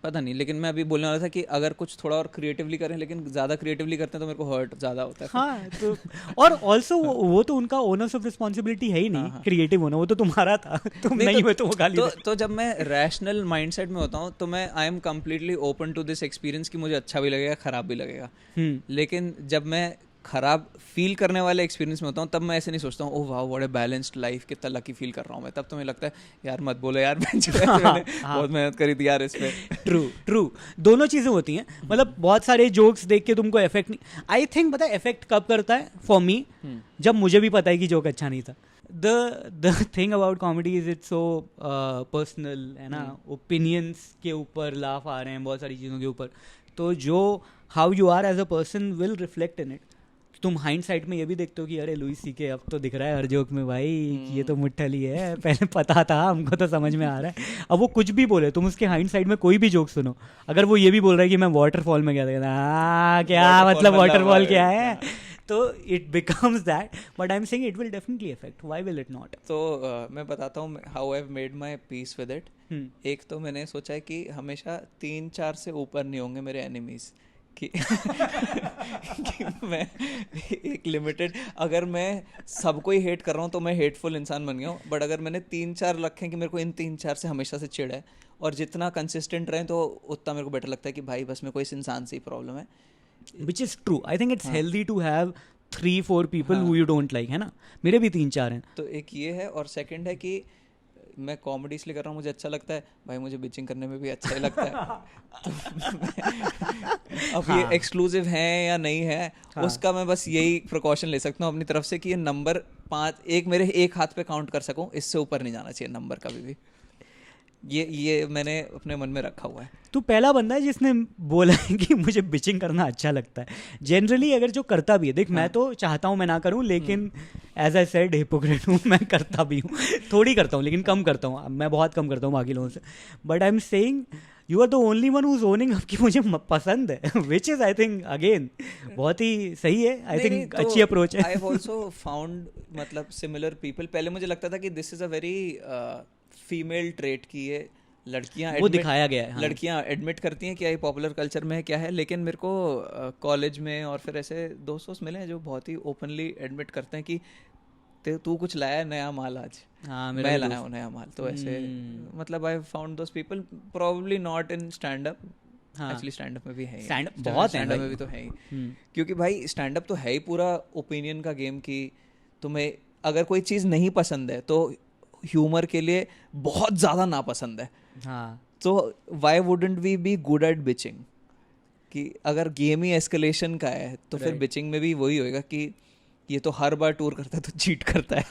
पता नहीं, लेकिन मैं अभी बोलने वाला था कि अगर कुछ थोड़ा और क्रिएटिवली करें, लेकिन ज़्यादा क्रिएटिवली करते हैं तो मेरे को हर्ट ज़्यादा होता है। हाँ, तो और ऑल्सो वो तो उनका ओनर्स ऑफ रिस्पॉन्सिबिलिटी है ही नहीं। क्रिएटिव होना वो तो तुम्हारा था, तुम नहीं हुए तो वो गाली तो जब मैं रैशनल माइंडसेट में होता हूँ तो मैं I am completely open to this experience कि मुझे अच्छा भी लगेगा, ख़राब भी लगेगा। लेकिन जब मैं खराब फील करने वाले एक्सपीरियंस में होता हूँ तब मैं ऐसे नहीं सोचता हूँ ओह वाह व्हाट अ बैलेंस्ड लाइफ, कितना लकी फील कर रहा हूँ मैं। तब तो मुझे लगता है यार मत बोलो यार, मैंने बहुत मेहनत करी थी यार इस पे। ट्रू दोनों चीज़ें होती हैं। मतलब बहुत सारे जोक्स देख के तुमको इफेक्ट नहीं, आई थिंक पता है इफेक्ट कब करता है फॉर मी, जब मुझे भी पता है कि जोक अच्छा नहीं था। The thing about comedy is it's so personal, है ना, ओपिनियंस के ऊपर लाफ आ रहे हैं बहुत सारी चीज़ों के ऊपर, तो जो how you are as a person will reflect in it. तुम हाइंडसाइट में ये भी देखते हो कि अरे लुइस सीके अब तो दिख रहा है हर जोक में भाई कि ये तो मुट्ठल ही है, पहले पता था हमको तो समझ में आ रहा है। अब वो कुछ भी बोले, तुम उसके हाइंडसाइट में कोई भी जोक सुनो, अगर वो ये भी बोल रहा है कि मैं वाटरफॉल में गया था, क्या मतलब वाटरफॉल क्या है, तो it becomes that. But I am saying it will definitely affect, why will it not? तो मैं बताता हूँ how I have made my peace with it. एक तो मैंने सोचा है कि हमेशा 3-4 से ऊपर नहीं होंगे मेरे एनिमीज, कि मैं एक लिमिटेड, अगर मैं सबको ही हेट कर रहा हूँ तो मैं हेटफुल इंसान बन गया हूँ। बट अगर मैंने 3-4 रखे कि मेरे को इन 3-4 से हमेशा से चिढ़ है, और जितना कंसिस्टेंट रहे तो उतना मेरे को बेटर लगता है कि भाई बस मेरे को इस इंसान से ही प्रॉब्लम है। Which is true. I think it's healthy to have 3-4 people who you don't like, है ना। मेरे भी 3-4 हैं। तो एक ये है, और सेकंड है कि मैं कॉमेडी इसलिए कर रहा हूँ, मुझे अच्छा लगता है भाई, मुझे बिचिंग करने में भी अच्छा ही लगता है। तो अब ये एक्सक्लूसिव है या नहीं है, उसका मैं बस यही प्रिकॉशन ले सकता हूँ अपनी तरफ से कि ये नंबर 5 एक मेरे एक हाथ पे काउंट कर सकूँ, इससे ऊपर नहीं जाना चाहिए नंबर कभी भी। ये मैंने अपने मन में रखा हुआ है। तू पहला बंदा है जिसने बोला है कि मुझे बिचिंग करना अच्छा लगता है। जनरली अगर जो करता भी है, देख मैं तो चाहता हूँ मैं ना करूँ, लेकिन एज आई सेड हिपोक्रेट हूँ, मैं करता भी हूँ, थोड़ी करता हूँ लेकिन कम करता हूँ, मैं बहुत कम करता हूँ बाकी लोगों से। But I am saying you are the only one who is owning कि मुझे पसंद है, which is I think again बहुत ही सही है। आई थिंक अच्छी अप्रोच है। आई हैव आल्सो फाउंड मतलब सिमिलर पीपल। पहले मुझे लगता था कि this is a very female trait की ये लड़कियां वो दिखाया गया है। हाँ। लड़कियां एडमिट करती हैं कि ये पॉपुलर कल्चर में है क्या है, लेकिन मेरे को कॉलेज में और फिर ऐसे दोस्त मिले हैं जो बहुत ही ओपनली एडमिट करते हैं कि तू कुछ लाया है नया माल आज। हाँ, मैं लाया हूँ नया माल। तो ऐसे मतलब I found those people, probably not in stand up. Actually stand up में भी है, स्टैंड अप में भी तो है ही, क्योंकि भाई स्टैंड अप तो है ही पूरा ओपिनियन का गेम कि तुम्हें अगर कोई चीज़ नहीं पसंद है तो ह्यूमर के लिए बहुत ज़्यादा नापसंद है। हाँ, तो why wouldn't we be good at bitching, कि अगर गेम ही एस्केलेशन का है तो फिर बिचिंग में भी वही होएगा कि ये तो हर बार टूर करता है तो चीट करता है।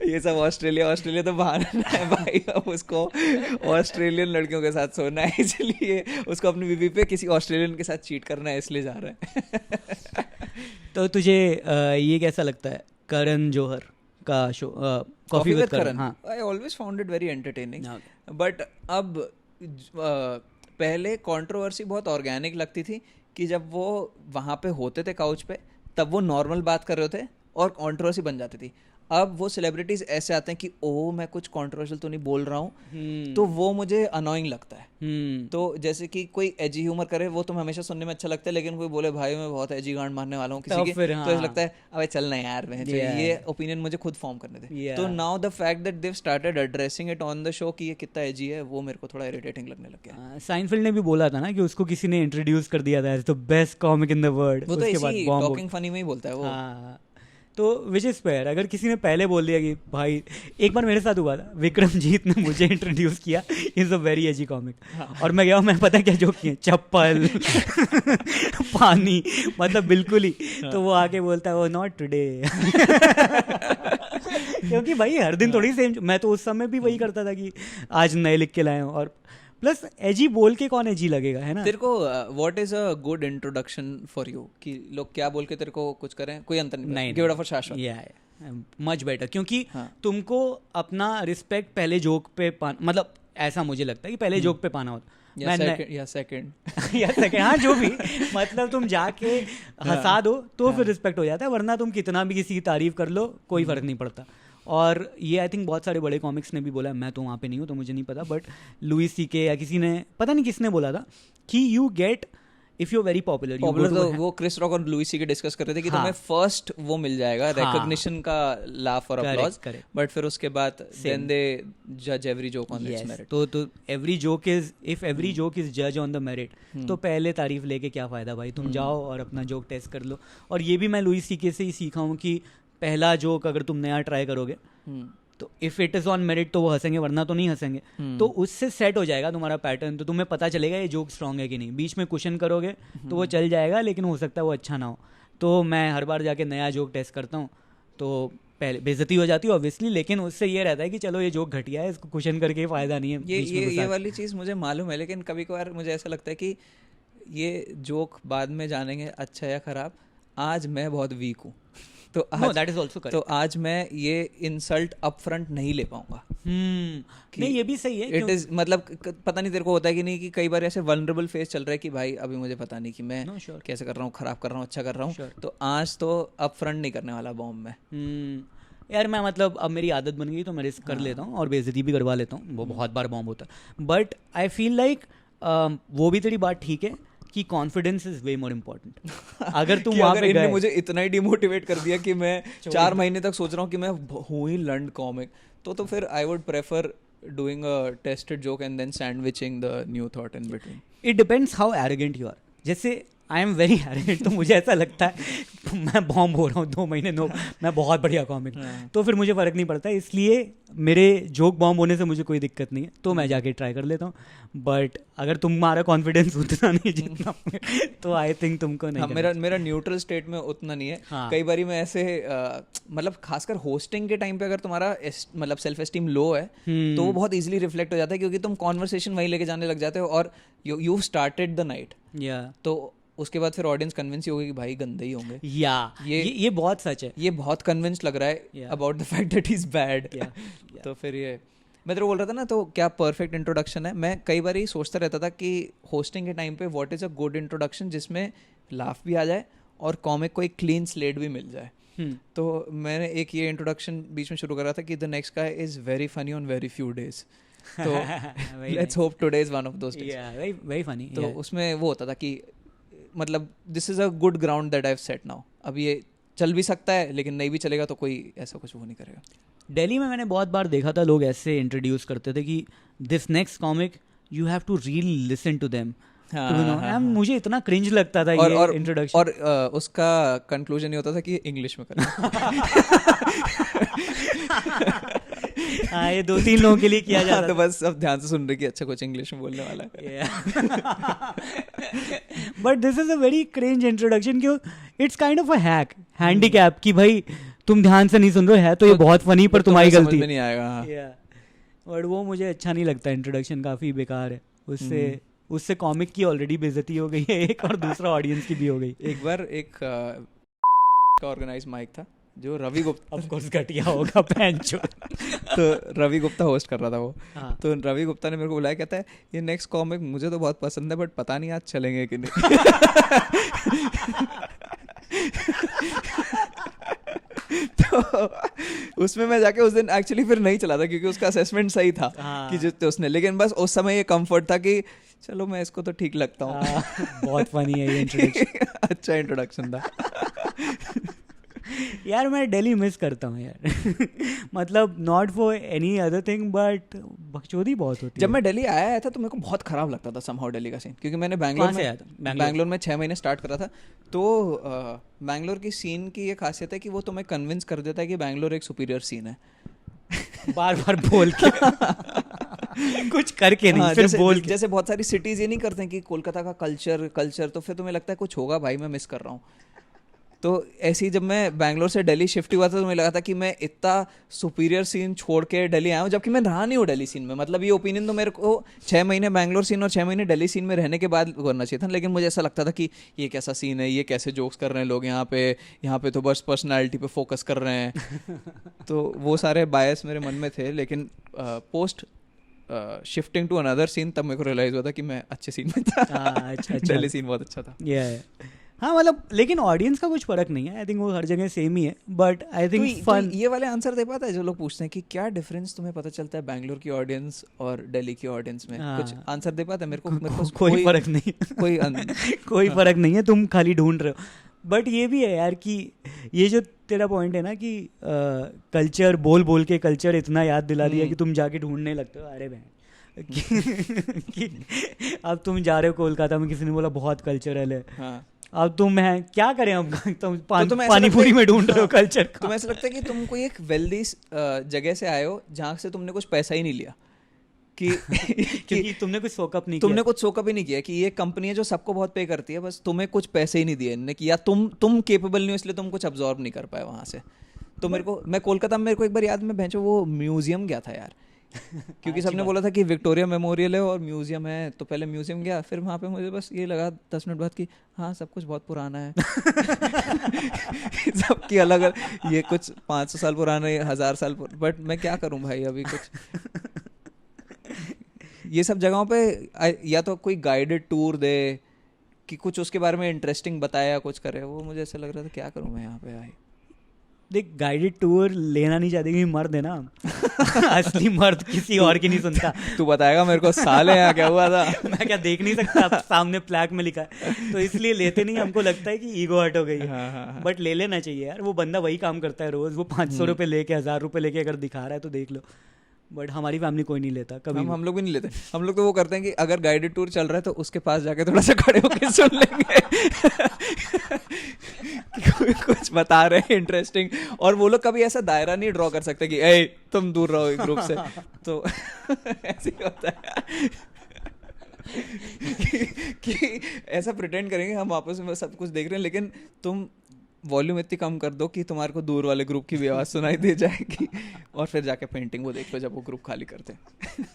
ये सब ऑस्ट्रेलिया तो बहाना है भाई, अब उसको ऑस्ट्रेलियन लड़कियों के साथ सोना है, इसलिए उसको अपनी बीवी पे किसी ऑस्ट्रेलियन के साथ चीट करना है, इसलिए जा रहा है। तो तुझे ये कैसा लगता है करण जौहर का show coffee with Karan? I always found it very entertaining, but अब पहले कंट्रोवर्सी बहुत ऑर्गेनिक लगती थी कि जब वो वहाँ पे होते थे काउच पे तब वो नॉर्मल बात कर रहे थे और कंट्रोवर्सी बन जाती थी। अब वो सेलिब्रिटीज ऐसे आते हैं कि ओह मैं कुछ कंट्रोवर्शियल तो नहीं बोल रहा हूँ, तो वो मुझे अनोइंग लगता है। तो जैसे कि कोई एजी ह्यूमर करे वो तो हमेशा सुनने में अच्छा लगता है, लेकिन कोई बोले भाई मैं बहुत एजी गांड मारने वाला हूँ किसी की, तो ऐसा लगता है अबे चल ना यार, ये ओपिनियन मुझे खुद फॉर्म करने दे। तो now the fact that Dev started addressing it on the show कि ये कितना एजी है, वो मेरे को थोड़ा इरिटेटिंग लगने लग गया। साइनफील्ड ने भी बोला था ना कि उसको किसी ने इंट्रोड्यूस कर दिया था as the best comic in the world. वो तो इसी टॉकिंग फनी में ही बोलता है वो। तो विच इज़ फेयर। अगर किसी ने पहले बोल दिया कि भाई, एक बार मेरे साथ हुआ था, विक्रमजीत ने मुझे इंट्रोड्यूस किया, is a very AG comic, और मैं गया, मैं पता क्या जोक किए, चप्पल पानी, मतलब बिल्कुल ही। तो वो आके बोलता है वो नॉट टुडे क्योंकि भाई हर दिन थोड़ी सेम, मैं तो उस समय भी वही करता था कि आज नए लिख के लाए हूँ। और प्लस एजी बोल के कौन एजी लगेगा, है ना? तेरे को what is a good introduction for you, कि लोग क्या बोल के तेरे को कुछ करें, कोई अंतर नहीं, गिव इट अप फॉर शाश्वत। या मच बेटर, क्योंकि हाँ. तुमको अपना रिस्पेक्ट पहले जोक पे मतलब ऐसा मुझे लगता है कि पहले जोक पे पाना होता या सेकंड हाँ, जो भी, मतलब तुम जाके हंसा दो तो फिर रिस्पेक्ट हो जाता है, वरना तुम कितना भी किसी की तारीफ कर लो कोई फर्क नहीं पड़ता। और ये आई थिंक बहुत सारे बड़े कॉमिक्स ने भी बोला, मैं तो वहाँ पे नहीं हूँ तो मुझे नहीं पता, बट लुई सीके या किसी ने, पता नहीं किसने बोला था कि you get, if you very popular तो वो क्रिस रॉक और लुई सीके डिस्कस कर रहे थे कि तुम्हें फर्स्ट वो मिल जाएगा रिकॉग्निशन का, लाफ और अपलॉज, बट फिर उसके बाद देन दे जज every joke on its merit. तो every joke is, if every joke is जज ऑन द मेरिट, तो पहले तारीफ लेके क्या फायदा भाई, तुम जाओ और अपना जोक टेस्ट कर लो। और ये भी मैं लुई सीके से ही सीखा हूँ कि पहला जोक अगर तुम नया ट्राई करोगे तो if it is on merit तो वो हंसेंगे, वरना तो नहीं हंसेंगे। तो उससे सेट हो जाएगा तुम्हारा पैटर्न, तो तुम्हें पता चलेगा ये जोक स्ट्रांग है कि नहीं। बीच में क्वेश्चन करोगे तो वो चल जाएगा, लेकिन हो सकता है वो अच्छा ना हो। तो मैं हर बार जाके नया जोक टेस्ट करता हूँ, तो पहले बेइज्जती हो जाती है ऑब्वियसली, लेकिन उससे ये रहता है कि चलो ये जोक घटिया है, इसको क्वेश्चन करके फ़ायदा नहीं है। ये वाली चीज़ मुझे मालूम है, लेकिन कभी कभार मुझे ऐसा लगता है कि ये जोक बाद में जानेंगे अच्छा या ख़राब। आज मैं बहुत वीक हूँ, तो that is also correct. तो आज मैं ये इंसल्ट अप फ्रंट नहीं ले पाऊंगा। नहीं, ये भी सही है। इट इज, मतलब पता नहीं तेरे को होता है कि नहीं, कि कई बार ऐसे वल्नरेबल फेस चल रहा है कि भाई अभी मुझे पता नहीं कि मैं कैसे कर रहा हूँ, खराब कर रहा हूँ, अच्छा कर रहा हूँ, तो आज तो अप फ्रंट नहीं करने वाला बॉम्ब में। यार मैं, मतलब अब मेरी आदत बन गई तो मैं रिस्क कर लेता हूँ और बेइज्जती भी करवा लेता हूँ, वो बहुत बार बॉम्ब होता है। बट आई फील लाइक वो भी तेरी बात ठीक है कि confidence is way more important. अगर तुम वहाँ पे गए, मुझे इतना ही डिमोटिवेट कर दिया कि मैं 4 महीने तक सोच रहा हूँ कि मैं हूँ ही लर्न कॉमिक, तो फिर I would prefer doing a tested joke and then sandwiching the new thought in between. It depends how arrogant you are. जैसे आई एम वेरी एरोगेंट, तो मुझे ऐसा लगता है मैं बॉम्ब हो रहा हूँ 2 महीने, मैं बहुत बढ़िया कॉमिक, तो फिर मुझे फ़र्क नहीं पड़ता। इसलिए मेरे जोक बॉम्ब होने से मुझे कोई दिक्कत नहीं है, तो मैं जाके ट्राई कर लेता हूँ। बट अगर तुम्हारा कॉन्फिडेंस उतना नहीं जितना तो आई थिंक तुमको नहीं। मेरा न्यूट्रल स्टेट में उतना नहीं है। कई बार मैं ऐसे मतलब खासकर होस्टिंग के टाइम पे अगर तुम्हारा मतलब सेल्फ एस्टीम लो है तो वो बहुत इजीली रिफ्लेक्ट हो जाता है, क्योंकि तुम कॉन्वर्सेशन वहीं लेके जाने लग जाते हो और यू स्टार्टेड द नाइट। तो उसके बाद फिर ऑडियंस कन्विंस ही होगी कि भाई गंदे ही होंगे। ये बहुत सच है, ये बहुत कन्विंस लग रहा है about the fact that he is bad. तो फिर ये मैं तेरे को बोल रहा था ना, तो क्या परफेक्ट इंट्रोडक्शन है। मैं कई बार ही सोचता रहता था कि होस्टिंग के टाइम पे what is a good introduction जिसमें लाफ भी आ जाए और कॉमिक को एक क्लीन स्लेट भी मिल जाए। तो मैंने एक ये इंट्रोडक्शन बीच में शुरू करा था कि the next guy is very funny on very few days, तो let's hope today is one of those days. Very funny. तो उसमें वो होता था कि मतलब this is a good ground that I have set now. अब ये चल भी सकता है, लेकिन नहीं भी चलेगा तो कोई ऐसा कुछ वो नहीं करेगा। दिल्ली में मैंने बहुत बार देखा था लोग ऐसे इंट्रोड्यूस करते थे कि this next comic you have to really listen to them. मुझे इतना क्रिंज लगता था ये इंट्रोडक्शन। और उसका कंक्लूजन ये होता था कि इंग्लिश में करना। हाँ, ये 2-3 लोगों के लिए किया जाता तो बस अब ध्यान से सुन रहे कि अच्छा कुछ इंग्लिश में बोलने वाला है। But this is a very cringe introduction, क्यों it's kind of a hack, handicap कि भाई तुम ध्यान से नहीं सुन रहे हो, तो ये बहुत फनी पर तुम्हारी गलती नहीं आएगा। बट वो मुझे अच्छा नहीं लगता, इंट्रोडक्शन काफ़ी बेकार है। उससे कॉमिक की ऑलरेडी बेइज्जती हो गई है एक, और दूसरा ऑडियंस की भी हो गई। एक बार एक का ऑर्गेनाइज माइक था जो रवि गुप्ता, ऑफ कोर्स घटिया होगा पैंचो। तो रवि गुप्ता होस्ट कर रहा था वो। तो रवि गुप्ता ने मेरे को बुलाया, कहता है ये नेक्स्ट कॉमिक मुझे तो बहुत पसंद है बट पता नहीं आज चलेंगे कि नहीं। तो उसमें मैं जाके उस दिन एक्चुअली फिर नहीं चला था, क्योंकि उसका असेसमेंट सही था कि जितने उसने, लेकिन बस उस समय ये कंफर्ट था कि चलो मैं इसको तो ठीक लगता हूँ। बहुत फनी है ये इंट्रोडक्शन। अच्छा इंट्रोडक्शन था। यार मैं दिल्ली मिस करता हूँ यार। मतलब not for any other thing, but बकचोदी बहुत होती जब है। मैं दिल्ली आया था तो मेरे को बहुत खराब लगता था समहाउ दिल्ली का सीन, क्योंकि मैंने कहाँ से आया था? बैंगलोर में 6 महीने स्टार्ट करा था। तो बैंगलोर की सीन की ये खासियत है कि वो तुम्हें कन्विंस कर देता है कि बैंगलोर एक सुपीरियर सीन है। बार बार बोल के कुछ करके नहीं, हाँ, फिर जैसे बोल के। जैसे बहुत सारी सिटीज ये नहीं करते हैं कि कोलकाता का कल्चर, तो फिर तुम्हें लगता है कुछ होगा भाई, मैं मिस कर रहा हूँ। तो ऐसे ही जब मैं बैंगलोर से दिल्ली शिफ्ट हुआ था तो मुझे लगा था कि मैं इतना सुपीरियर सीन छोड़ के दिल्ली आया हूँ, जबकि मैं रहा नहीं हूँ दिल्ली सीन में। मतलब ये ओपिनियन तो मेरे को 6 महीने बैंगलोर सीन और 6 महीने दिल्ली सीन में रहने के बाद करना चाहिए था, लेकिन मुझे ऐसा लगता था कि ये कैसा सीन है, ये कैसे जोक्स कर रहे हैं लोग यहाँ पे तो बस पर्सनैलिटी पे फोकस कर रहे हैं। तो वो सारे बायस मेरे मन में थे, लेकिन post shifting to another scene तब मेरे को रियलाइज हुआ था कि मैं अच्छे सीन में था। अच्छा दिल्ली सीन बहुत अच्छा था। हाँ मतलब लेकिन ऑडियंस का कुछ फर्क नहीं है, आई थिंक वो हर जगह सेम ही है, बट आई थिंक फन। ये वाले आंसर दे पाता है जो लोग पूछते हैं कि क्या डिफरेंस तुम्हें पता चलता है बैंगलोर की ऑडियंस और दिल्ली की ऑडियंस में? कुछ आंसर दे पाता है? मेरे को कोई फर्क नहीं, कोई फर्क नहीं है, तुम खाली ढूंढ रहे हो। बट ये भी है यार कि ये जो तेरा पॉइंट है ना कि कल्चर बोल बोल के कल्चर इतना याद दिला दिया कि तुम जाके ढूंढने लगते हो। अरे बहन कि अब तुम जा रहे हो कोलकाता में, किसी ने बोला बहुत कल्चरल है। हाँ। अब तुम है क्या करें, अब तुम तुम्हें पानीपुरी में ढूंढ रहे हो कल्चर को। तुम्हें ऐसा लगता है कि तुम कोई एक वेल्दी जगह से आए हो जहाँ से तुमने कुछ पैसा ही नहीं लिया कि क्योंकि तुमने कुछ सोकअप नहीं तुमने कुछ सोकअप ही नहीं किया, कि ये कंपनी है जो सबको बहुत पे करती है, बस तुम्हें कुछ पैसे ही नहीं दिए इनने, कि या तुम केपेबल नहीं हो इसलिए तुम कुछ अब्जॉर्ब नहीं कर पाए वहाँ से। तो मैं कोलकाता में मेरे को एक बार याद में भेजो वो म्यूजियम गया था यार, क्योंकि सबने बोला था कि विक्टोरिया मेमोरियल है और म्यूजियम है, तो पहले म्यूजियम गया, फिर वहाँ पे मुझे बस ये लगा 10 मिनट बाद कि हाँ सब कुछ बहुत पुराना है। सबकी अलग, ये कुछ 500 साल पुराना है, 1000 साल, बट मैं क्या करूँ भाई अभी कुछ। ये सब जगहों पे या तो कोई गाइडेड टूर दे कि कुछ उसके बारे में इंटरेस्टिंग बताया, कुछ करे, वो मुझे ऐसा लग रहा था क्या करूँ मैं यहाँ पे। आई देख गाइडेड टूर लेना नहीं चाहते क्योंकि मर्द है ना। असली मर्द किसी और की नहीं सुनता। तू बताएगा मेरे को साले यहाँ क्या हुआ था? मैं क्या देख नहीं सकता, सामने प्लैक में लिखा है, तो इसलिए लेते नहीं। हमको लगता है कि ईगो हर्ट हो गई है। बट ले लेना चाहिए यार, वो बंदा वही काम करता है रोज, वो 500 रुपये लेके 1000 रुपये लेके अगर दिखा रहा है तो देख लो। बट हमारी फैमिली कोई नहीं लेता कभी। हम लोग भी नहीं लेते। हम लोग तो वो करते हैं कि अगर गाइडेड टूर चल रहा है तो उसके पास जाके थोड़ा सा खड़े होकर सुन लेंगे कुछ बता रहे हैं इंटरेस्टिंग, और वो लोग कभी ऐसा दायरा नहीं ड्रॉ कर सकते कि ए तुम दूर रहो ग्रुप से। तो ऐसे ही होता है कि ऐसा प्रिटेंड करेंगे हम आपस में सब कुछ देख रहे हैं, लेकिन तुम वॉल्यूम इतनी कम कर दो कि तुम्हारे को दूर वाले ग्रुप की भी आवाज़ सुनाई दे जाएगी, और फिर जाके पेंटिंग वो देख लो जब वो ग्रुप खाली करते हैं।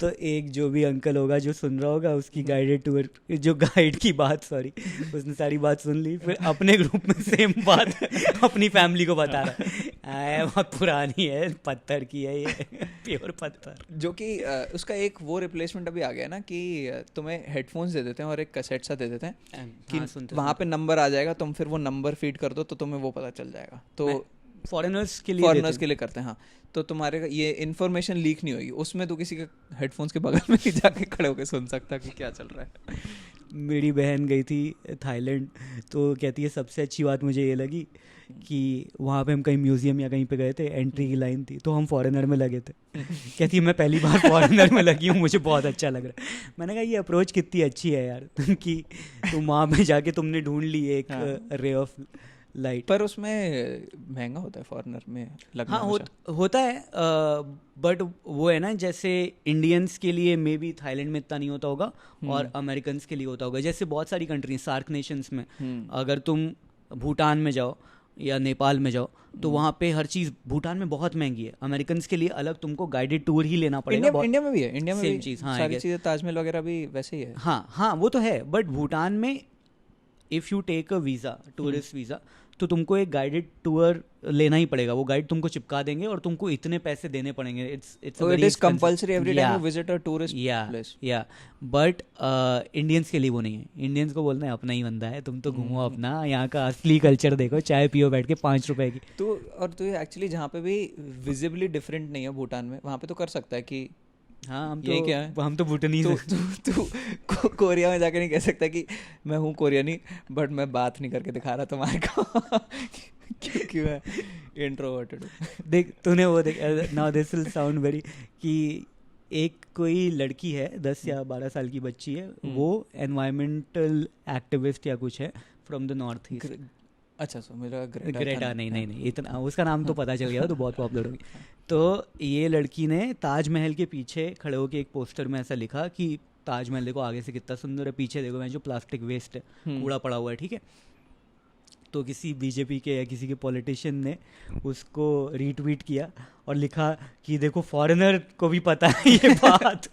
तो एक जो भी अंकल होगा जो सुन रहा होगा, उसकी गाइडेड टूर जो गाइड की बात, सॉरी, उसने सारी बात सुन ली, फिर अपने ग्रुप में सेम बात अपनी फैमिली को बता रहा है। बहुत पुरानी है, पत्थर की है ये, प्योर पत्थर। जो कि उसका एक वो रिप्लेसमेंट अभी आ गया ना कि तुम्हें हेडफोन्स दे देते हैं और एक कैसेट सा दे देते हैं कि वहाँ पे नंबर आ जाएगा, तुम फिर वो नंबर फीड कर दो तो तुम्हें वो पता चल जाएगा। तो फॉरेनर्स के लिए करते हैं। हाँ, तो तुम्हारे ये इन्फॉर्मेशन लीक नहीं होगी उसमें, तो किसी के हेडफोन्स के बगल में नहीं जाके खड़े होकर सुन सकता कि क्या चल रहा है। मेरी बहन गई थी थाईलैंड, तो कहती है सबसे अच्छी बात मुझे ये लगी कि वहाँ पे हम कहीं म्यूजियम या कहीं पे गए थे, एंट्री की लाइन थी तो हम फॉरेनर में लगे थे। कहती है मैं पहली बार फॉरेनर में लगी हूँ, मुझे बहुत अच्छा लग रहा है। मैंने कहा ये अप्रोच कितनी अच्छी है यार कि तुम वहाँ पे जाके तुमने ढूंढ ली एक रे ऑफ लाइट। पर उसमें महंगा होता है फॉरेनर में लगना। हाँ होता है, बट वो है ना, जैसे इंडियंस के लिए मे बी थाईलैंड में इतना नहीं होता होगा और अमेरिकन्स के लिए होता होगा। जैसे बहुत सारी कंट्री सार्क नेशंस में, अगर तुम भूटान में जाओ या नेपाल में जाओ तो वहाँ पे हर चीज़ भूटान में बहुत महंगी है। अमेरिकन्स के लिए अलग तुमको गाइडेड टूर ही लेना पड़ेगा। इंडिया में भी है, इंडिया में सेम चीज़। हाँ, सारी चीज़ें ताजमहल वगैरह भी वैसे ही है। हाँ वो तो है, बट भूटान में if you take a visa, tourist visa, तो तुमको एक गाइडेड टूर लेना ही पड़ेगा। वो गाइड तुमको चिपका देंगे और तुमको इतने पैसे देने पड़ेंगे। It is compulsory every time you visit a tourist place. या बट इंडियंस के लिए वो नहीं है। इंडियंस को बोलना है अपना ही बंदा है, तुम तो घूमो अपना, यहाँ का असली कल्चर देखो, चाय पियो बैठ के 5 रुपए की। तो और तो एक्चुअली जहाँ पे भी विजिबली डिफरेंट नहीं है भूटान में, वहाँ पे तो कर सकता है कि हाँ हम तो भूटानीज हैं। तू कोरिया में जाके नहीं कह सकता कि मैं हूँ कोरियनी बट मैं बात नहीं करके दिखा रहा तुम्हारे को क्योंकि मैं इंट्रोवर्टेड हूँ। देख तूने वो देख, now this will sound very, कि एक कोई लड़की है 10 या 12 साल की बच्ची है, वो एनवायरमेंटल एक्टिविस्ट या कुछ है फ्रॉम द नॉर्थ ईस्ट। अच्छा सो मेरा ग्रेटा नहीं इतना उसका नाम तो पता चल गया, तो बहुत पॉपुलर होगी। तो ये लड़की ने ताजमहल के पीछे खड़े होकर एक पोस्टर में ऐसा लिखा कि ताजमहल देखो आगे से कितना सुंदर है, पीछे देखो मैं जो प्लास्टिक वेस्ट है, कूड़ा पड़ा हुआ है, ठीक है। तो किसी बीजेपी के या किसी के पॉलिटिशियन ने उसको रीट्वीट किया और लिखा कि देखो फॉरेनर को भी पता है ये बात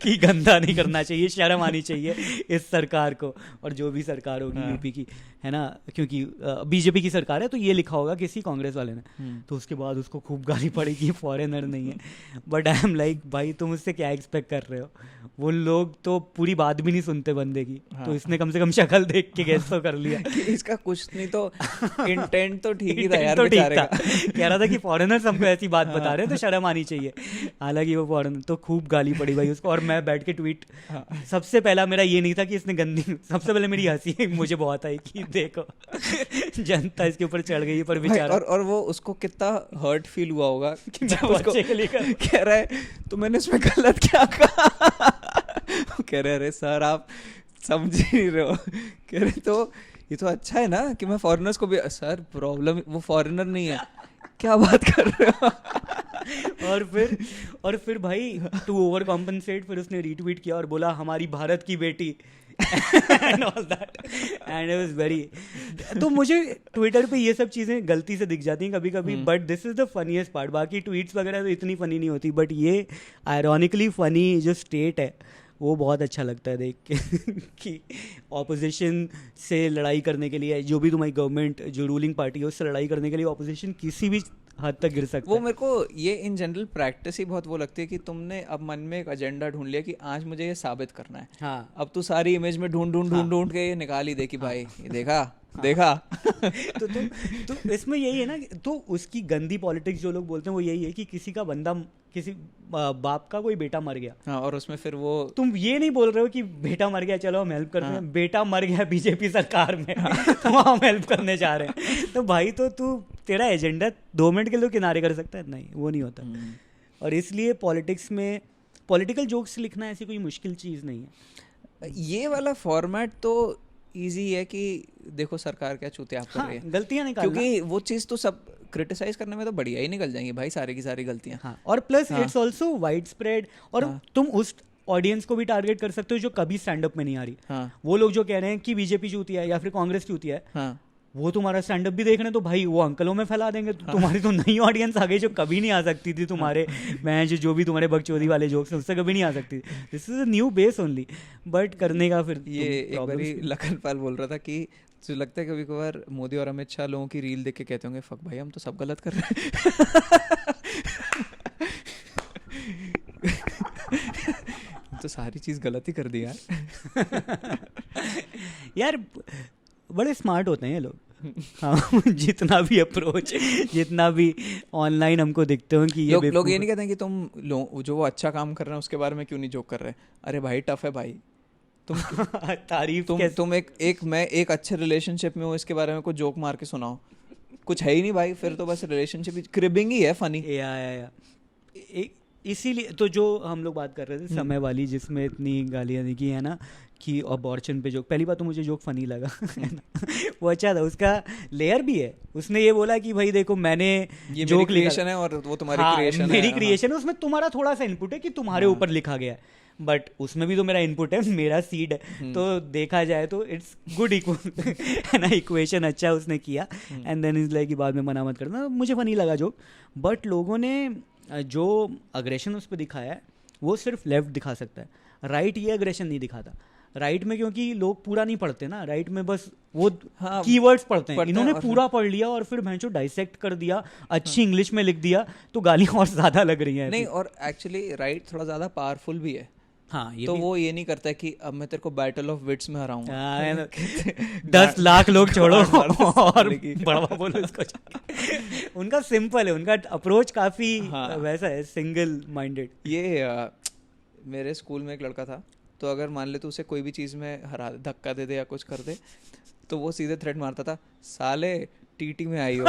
कि गंदा नहीं करना चाहिए, शर्म आनी चाहिए इस सरकार को, और जो भी सरकार होगी यूपी की, है ना, क्योंकि बीजेपी की सरकार है, तो ये लिखा होगा किसी कांग्रेस वाले ने। तो उसके बाद उसको खूब गाली पड़ी कि फॉरेनर नहीं है। बट आई एम लाइक भाई तुम उससे क्या एक्सपेक्ट कर रहे हो, वो लोग तो पूरी बात भी नहीं सुनते बंदे की। तो इसने कम से कम शक्ल देख के गेस तो कर लिया कि इसका कुछ नहीं तो इंटेंट तो ठीक ही था यार, तो बेचारे का। कह रहा था कि फॉरेनर्स हमको ऐसी बात बता रहे हैं तो शर्म आनी चाहिए। हालांकि वो फॉरेनर, तो खूब गाली पड़ी भाई उसको। और मैं बैठ के ट्वीट, सबसे पहला मेरा ये नहीं था कि इसने गंदी, सबसे पहले मेरी हंसी मुझे बहुत आई कि देखो जनता इसके ऊपर चढ़ गई पर बेचारा। और वो उसको कितना हर्ट फील हुआ होगा कि जब उसको बच्चे के लिए कह रहा है तो मैंने इसमें गलत क्या कहा। वो कह रहे अरे सर आप समझ ही नहीं रहे हो। कह रहे तो ये तो अच्छा है ना कि मैं फॉरेनर्स को भी, सर प्रॉब्लम वो फॉरेनर नहीं है, क्या बात कर रहे हो। और फिर भाई टू ओवर कॉम्पनसेट फिर उसने रीट्वीट किया और बोला हमारी भारत की बेटी and all that, and it was very, तो मुझे ट्विटर पे ये सब चीज़ें गलती से दिख जाती हैं कभी कभी, but this is the funniest part. बाकी ट्वीट्स वगैरह तो इतनी फ़नी नहीं होती, बट ये आयरॉनिकली फ़नी जो स्टेट है वो बहुत अच्छा लगता है देख के कि ऑपोजिशन से लड़ाई करने के लिए, जो भी तुम्हारी गवर्नमेंट जो रूलिंग पार्टी है उससे लड़ाई करने के लिए ऑपोजिशन किसी भी हद तक गिर सकता वो है। मेरे को ये इन जनरल प्रैक्टिस ही बहुत वो लगती है कि तुमने अब मन में एक एजेंडा ढूंढ लिया कि आज मुझे ये साबित करना है। हाँ, अब तू सारी इमेज में ढूंढ के ये निकाल ही दे कि भाई ये देखा तो इसमें यही है ना, तो उसकी गंदी पॉलिटिक्स जो लोग बोलते हैं वो यही है कि किसी का बंदा, किसी बाप का कोई बेटा मर गया, हाँ, और उसमें फिर वो तुम ये नहीं बोल रहे हो कि बेटा मर गया चलो हम हेल्प करते हैं, बेटा मर गया बीजेपी सरकार में तो हम हेल्प करने जा रहे हैं। तो भाई तो तू तेरा एजेंडा 2 मिनट के लिए किनारे कर सकता है, नहीं वो नहीं होता। और इसलिए पॉलिटिक्स में पॉलिटिकल जोक्स लिखना ऐसी कोई मुश्किल चीज़ नहीं है। ये वाला फॉर्मेट तो इजी है कि देखो सरकार क्या चूतियाप कर रही है, गलतियां निकालना, क्योंकि वो चीज़ तो सब क्रिटिसाइज करने में तो बढ़िया ही निकल जाएंगी भाई, सारी की सारी गलतियां। हाँ, और plus it's also wide spread, और तुम उस ऑडियंस को भी टारगेट कर सकते हो जो कभी स्टैंड अप में नहीं आ रही। वो लोग जो कह रहे हैं कि बीजेपी चूतिया है या फिर कांग्रेस चूतिया है, वो तुम्हारा स्टैंड अप भी देख रहे हैं तो भाई वो अंकलों में फैला देंगे। तुम्हारी तो नई ऑडियंस आ गई जो कभी नहीं आ सकती थी तुम्हारे, मैं जो भी तुम्हारे बकचोदी वाले जोक्स हैं उससे कभी नहीं आ सकती। This is a new base only, but करने का फिर ये एक बारी लखन पाल बोल रहा था कि जो लगता है कभी कभार मोदी और अमित शाह लोगों की रील देख के कहते होंगे फक भाई हम तो सब गलत कर रहे हैं। तो सारी चीज़ गलत ही कर दी यार बड़े स्मार्ट होते हैं ये लोग। हाँ, जितना भी अप्रोच, जितना भी ऑनलाइन हमको दिखते हो कि ये लोग ये नहीं कहते हैं कि तुम जो वो अच्छा काम कर रहे हैं उसके बारे में क्यों नहीं जोक कर रहे। अरे भाई टफ है भाई, तुम तारीफ तुम मैं एक अच्छे रिलेशनशिप में हूँ इसके बारे में कुछ जोक मार के सुनाओ, कुछ है ही नहीं भाई, फिर तो बस रिलेशनशिप क्रिबिंग ही है, फनी। इसीलिए तो जो हम लोग बात कर रहे थे समय वाली जिसमें इतनी गालियाँ दी है ना कि अबॉर्शन पे जोक, पहली बात तो मुझे जोक फनी लगा वो अच्छा था, उसका लेयर भी है। उसने ये बोला कि भाई देखो मैंने ये जोक क्रिएशन है और वो तुम्हारी क्रिएशन है, मेरी क्रिएशन है, उसमें तुम्हारा थोड़ा सा इनपुट है कि तुम्हारे ऊपर लिखा गया है, बट उसमें भी तो मेरा इनपुट है, मेरा सीड है। तो देखा जाए तो इट्स गुड है ना, इक्वेशन अच्छा उसने किया। एंड देन इज लाइक बाद में मना मत करना, मुझे फनी लगा जोक। बट लोगों ने जो अग्रेशन उस पर दिखाया है वो सिर्फ लेफ्ट दिखा सकता है, राइट ये अग्रेशन नहीं दिखाता। राइट में क्योंकि लोग पूरा नहीं पढ़ते ना, राइट में बस वो कीवर्ड्स पढ़ते हैं, इन्होंने पूरा पढ़ लिया और फिर भैंचो डाइसेक्ट कर दिया, अच्छी इंग्लिश में लिख दिया, तो गाली और ज्यादा लग रही है। नहीं, और एक्चुअली राइट थोड़ा ज्यादा पावरफुल भी है। हाँ, ये तो वो ये नहीं करता है कि अब मैं तेरे को बैटल ऑफ विट्स में हराऊंगा 10 लाख लोग छोड़ो और बड़वा बोलो इसको। उनका सिंपल है, उनका अप्रोच काफी वैसा है, सिंगल माइंडेड। ये मेरे स्कूल में एक लड़का था, तो अगर मान ले तो उसे कोई भी चीज़ में हरा धक्का दे दे या कुछ कर दे तो वो सीधे थ्रेट मारता था, साले टीटी में आई हो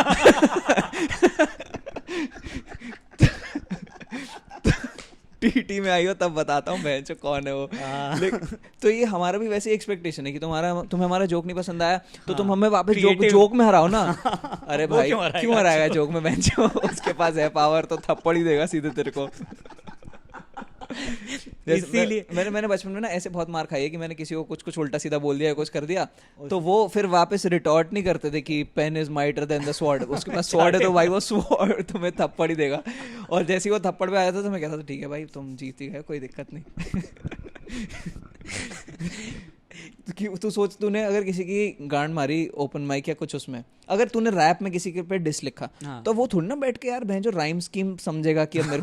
टीटी में आई हो तब बताता हूँ बहन चो कौन है वो। तो ये हमारा भी वैसे एक्सपेक्टेशन है कि तुम्हें हमारा जोक नहीं पसंद आया तो तुम हमें वापस जोक में हराओ ना। अरे भाई क्यों हराएगा जोक में बहन चो, उसके पास है पावर तो थप्पड़ ही देगा सीधे तेरे को। इसीलिए मैंने बचपन में ना ऐसे बहुत मार खाई है कि मैंने किसी को कुछ उल्टा सीधा बोल दिया, कुछ कर दिया तो वो फिर वापस रिटॉर्ट नहीं करते थे कि pen is mightier than the sword, उसके पास स्वॉर्ड है तो भाई वो स्वॉर्ड तुम्हें थप्पड़ ही देगा। और जैसे ही वो थप्पड़ पे आया था तो मैं कहता था ठीक है भाई तुम जीत ही गए, कोई दिक्कत नहीं। तू सोच, तूने अगर किसी की गांड मारी ओपन माइक या कुछ उसमें, अगर तूने रैप में किसी के पे डिस लिखा तो वो थोड़ी ना बैठ के यार बहनचो राइम स्कीम समझेगा कि अब मेरे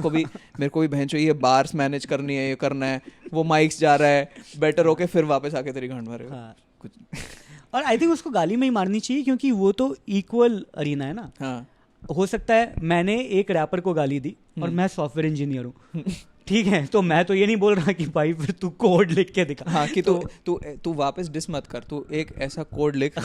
को भी बहनचो ये बार्स मैनेज करनी है, ये करना है, वो माइक्स जा रहा है, बेटर होके फिर वापस आके तेरी गांड मारेगा कुछ। और आई थिंक उसको गाली में ही मारनी चाहिए क्योंकि वो तो इक्वल अरीना है ना। हाँ हो सकता है मैंने एक रैपर को गाली दी और मैं सॉफ्टवेयर इंजीनियर हूँ, ठीक है, तो मैं तो ये नहीं बोल रहा कि भाई फिर तू कोड लिख के दिखा। हाँ कि तू वापस डिस मत कर, तू एक ऐसा कोड लिख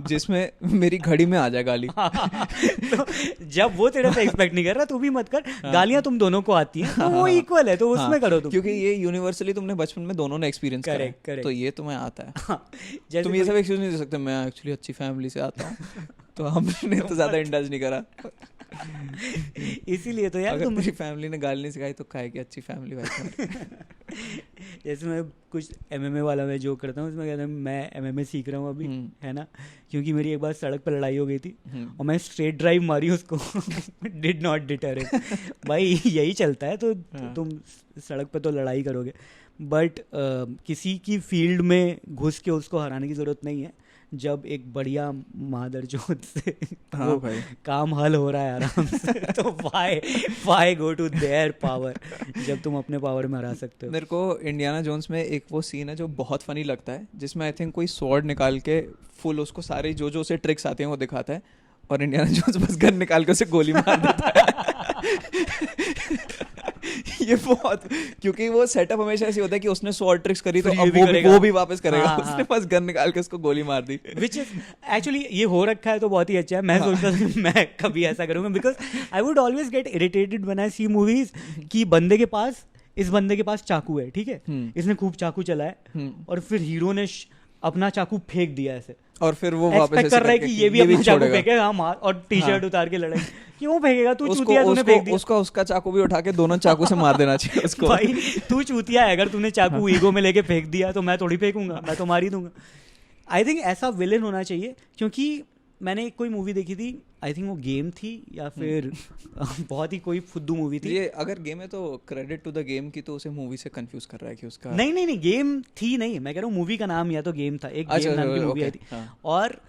जिसमें मेरी घड़ी में आ जाए गाली। तो जब वो तेरे से एक्सपेक्ट नहीं कर रहा तू भी मत कर। गालियां तुम दोनों को आती हैं तो वो इक्वल है तो उसमें करो तुम, क्योंकि ये यूनिवर्सली तुमने बचपन में दोनों ने एक्सपीरियंस करा है तो ये तुम्हें आता है। तुम ये सब एक्सक्यूज नहीं दे सकते मैं एक्चुअली अच्छी फैमिली से आता हूँ तो हमने तो ज्यादा इंडल्ज नहीं करा। इसीलिए तो यार अगर मेरी फैमिली ने गाली नहीं सिखाई तो काहे की अच्छी फैमिली भाई। जैसे मैं कुछ MMA वाला मैं जो करता हूँ उसमें कहता हूँ मैं MMA सीख रहा हूँ अभी, है ना, क्योंकि मेरी एक बार सड़क पर लड़ाई हो गई थी और मैं स्ट्रेट ड्राइव मारी उसको, डिड नॉट डिटर इट। भाई यही चलता है तो तुम सड़क पर तो लड़ाई करोगे, बट किसी की फील्ड में घुस के उसको हराने की ज़रूरत नहीं है। जब एक बढ़िया मादरचोद से वो भाई काम हल हो रहा है आराम से तो why go to their power जब तुम अपने पावर में हरा सकते हो। मेरे को इंडियाना जोन्स में एक वो सीन है जो बहुत फनी लगता है जिसमें आई थिंक कोई स्वॉर्ड निकाल के फुल उसको सारे जो उसे ट्रिक्स आते हैं वो दिखाता है और इंडियाना जोन्स बस गन निकाल के उसे गोली मार देता है। ये बहुत, क्योंकि वो सेटअप हमेशा ऐसे होता है कि उसने स्वॉर्ड ट्रिक्स करी तो अब वो भी वापस करेगा। उसने बस गन निकाल के उसको गोली मार दी, विच इज एक्चुअली ये हो रखा है तो बहुत ही अच्छा है। मैं सोचता था कि मैं कभी ऐसा करूंगा because I would always get irritated when I see movies कि इस बंदे के पास चाकू है, ठीक है, इसने खूब चाकू चलाया और फिर हीरो ने अपना चाकू फेंक दिया ऐसे और फिर वो वापस कर रहा है कि ये भी अपना चाकू फेंके, हाँ मार, और टी-शर्ट उतार के लड़ाई क्यों फेंकेगा तू? चूतिया, तूने फेंक दिया। उसका चाकू भी उठा के दोनों चाकू से मार देना चाहिए उसको। भाई तू चूतिया है, अगर तूने चाकू ईगो में लेके फेंक दिया तो मैं थोड़ी फेंकूंगा, मैं तो मार ही दूंगा। आई थिंक ऐसा विलेन होना चाहिए, क्योंकि मैंने एक कोई मूवी देखी थी, आई थिंक वो गेम थी या फिर बहुत ही कोई फुद्दू मूवी थी। ये अगर गेम है तो क्रेडिट टू द गेम की, तो उसे मूवी से कंफ्यूज कर रहा है कि उसका नहीं गेम थी नहीं, मैं कह रहा हूँ मूवी का नाम या तो गेम था, एक गेम नाम की मूवी आई थी। और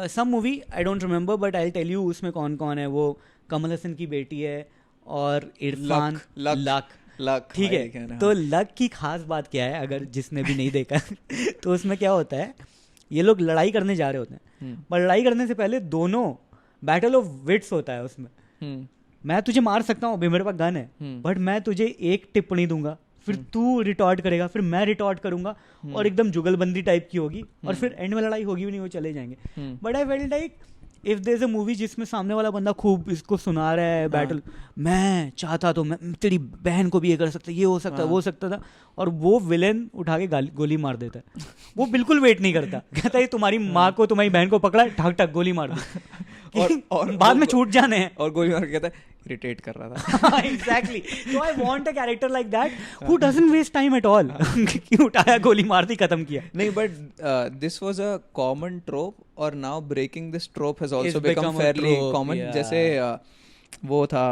some movie I don't remember but I tell you उसमें कौन कौन है। वो कमल हसन की बेटी है और इरफान, लक, ठीक है। तो लक की खास बात क्या है, अगर जिसने भी नहीं देखा तो उसमें क्या होता है, ये लोग लड़ाई करने जा रहे होते हैं, पर लड़ाई करने से पहले दोनों बैटल ऑफ विट्स होता है उसमें। मैं तुझे मार सकता हूँ, अभी मेरे पास गन है, बट मैं तुझे एक टिप्पणी दूंगा, फिर तू रिटॉर्ट करेगा, फिर मैं रिटॉर्ट करूंगा, और एकदम जुगलबंदी टाइप की होगी, और फिर एंड में लड़ाई होगी भी नहीं, वो चले जाएंगे। But I felt like if there is a movie जिसमें सामने वाला बंदा खूब इसको सुना रहा है बैटल, मैं चाहता तो मैं तेरी बहन को भी ये कर सकता, ये हो सकता, वो हो सकता था, और वो विलेन उठा के गोली मार देता है। वो बिल्कुल वेट नहीं करता, कहता है तुम्हारी माँ को तुम्हारी बहन को पकड़ा, ठक ठक गोली मार दी, और बाद में छूट जाने हैं, और गोली मार के कहता है इरिटेट कर रहा था। एग्जैक्टली, तो I want a character like that who doesn't waste time at all, कि उठाया गोली मार दी, खत्म किया। नहीं, but this was a common trope, और now breaking this trope has also become fairly common. जैसे वो था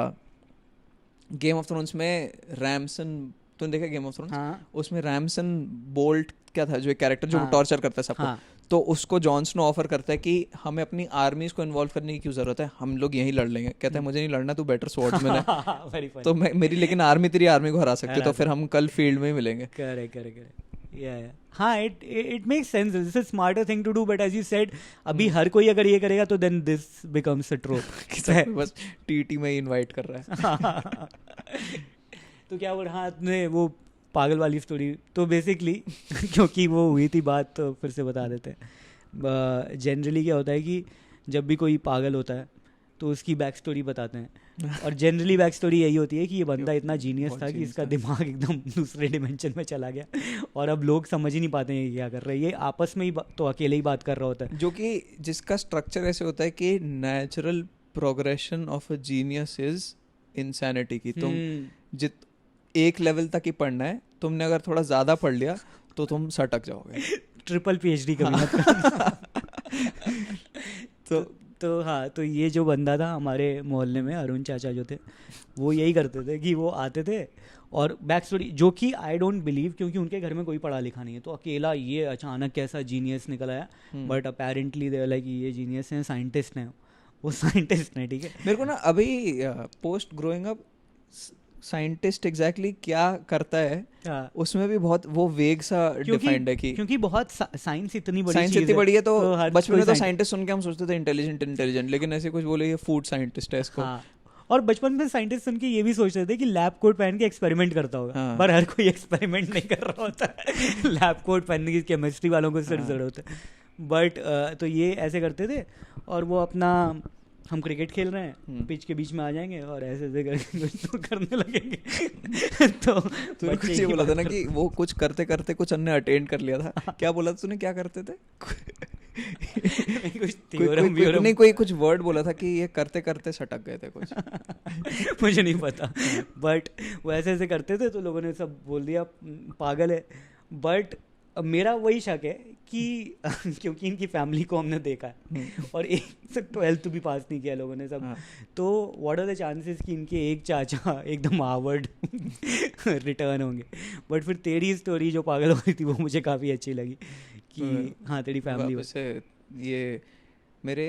गेम ऑफ थ्रोन्स में रैमसन, तूने देखा गेम ऑफ थ्रोन्स? हाँ। उसमें रैमसन बोल्ट क्या था, जो एक कैरेक्टर जो टॉर्चर करता है सबको, हाँ। तो उसको जॉन स्नो ऑफर करता है कि हमें अपनी आर्मीज को इन्वॉल्व करने की क्यों जरूरत है, हम लोग यहीं लड़ लेंगे। कहता है मुझे नहीं लड़ना, तू बेटर स्वॉर्ड्समैन है, तो मेरी लेकिन आर्मी तेरी आर्मी को हरा सकती है, तो फिर हम कल फील्ड में ही मिलेंगे। करेक्ट। हाँ, it makes sense, this is smarter thing to do, but as you said अभी हर कोई अगर ये करेगा तो then this becomes a trope. बस टीटी में ही इनवाइट कर रहा है। तो क्या बोल रहा है वो पागल वाली स्टोरी, तो बेसिकली क्योंकि वो हुई थी बात तो फिर से बता देते हैं। जनरली क्या होता है कि जब भी कोई पागल होता है तो उसकी बैक स्टोरी बताते हैं और जनरली बैक स्टोरी यही होती है कि ये बंदा इतना जीनियस था कि इसका दिमाग एकदम दूसरे डिमेंशन में चला गया और अब लोग समझ ही नहीं पाते हैं क्या कर रहे हैं, ये आपस में ही तो अकेले ही बात कर रहा होता है, जो कि जिसका स्ट्रक्चर ऐसे होता है कि natural progression of a genius is insanity की तुम एक लेवल तक ही पढ़ना है, तुमने अगर थोड़ा ज़्यादा पढ़ लिया तो तुम सटक जाओगे। ट्रिपल PhD कभी मत करना। तो हाँ, तो ये जो बंदा था हमारे मोहल्ले में, अरुण चाचा जो थे, वो यही करते थे कि वो आते थे और बैक स्टोरी, जो कि आई डोंट बिलीव, क्योंकि उनके घर में कोई पढ़ा लिखा नहीं है, तो अकेला ये अचानक कैसा जीनियस निकल आया, बट अपेरेंटली दे लाइक ये जीनियस हैं, साइंटिस्ट हैं, वो साइंटिस्ट हैं, ठीक है। मेरे को ना अभी post growing up scientist exactly क्या करता है उसमें भी बहुत वो वेग सा डिफाइंड है कि क्योंकि बहुत साइंस इतनी बड़ी साइंस इतनी बड़ी है तो बचपन में तो साइंटिस्ट सुन के हम सोचते थे इंटेलिजेंट, लेकिन ऐसे कुछ बोले ये फूड साइंटिस्ट है इसको। और बचपन में साइंटिस्ट सुन के ये भी सोचते थे कि लैब कोट पहन के एक्सपेरिमेंट करता होगा, पर हर कोई एक्सपेरिमेंट नहीं कर रहा होता है। लैब कोट पहनने की केमिस्ट्री वालों को सिर्फ जरूरत है, बट तो ये ऐसे करते थे और वो अपना, हम क्रिकेट खेल रहे हैं, पिच के बीच में आ जाएंगे और ऐसे ऐसे करके कुछ तो करने लगेंगे। तो कुछ ये बोला था ना कि वो कुछ करते करते कुछ अन्य अटेंड कर लिया था। क्या बोला था तूने, क्या करते थे? कोई कुछ वर्ड बोला था कि ये करते करते सटक गए थे कुछ। मुझे नहीं पता, बट वो ऐसे ऐसे करते थे तो लोगों ने सब बोल दिया पागल है। बट मेरा वही शक है कि क्योंकि इनकी फैमिली को हमने देखा है और एक से 12th भी पास नहीं किया लोगों ने सब, तो व्हाट आर द चांसेस कि इनके एक चाचा एकदम हार्वर्ड रिटर्न होंगे। बट फिर तेरी स्टोरी जो पागल हो रही थी वो मुझे काफ़ी अच्छी लगी कि हाँ तेरी फैमिली से ये मेरे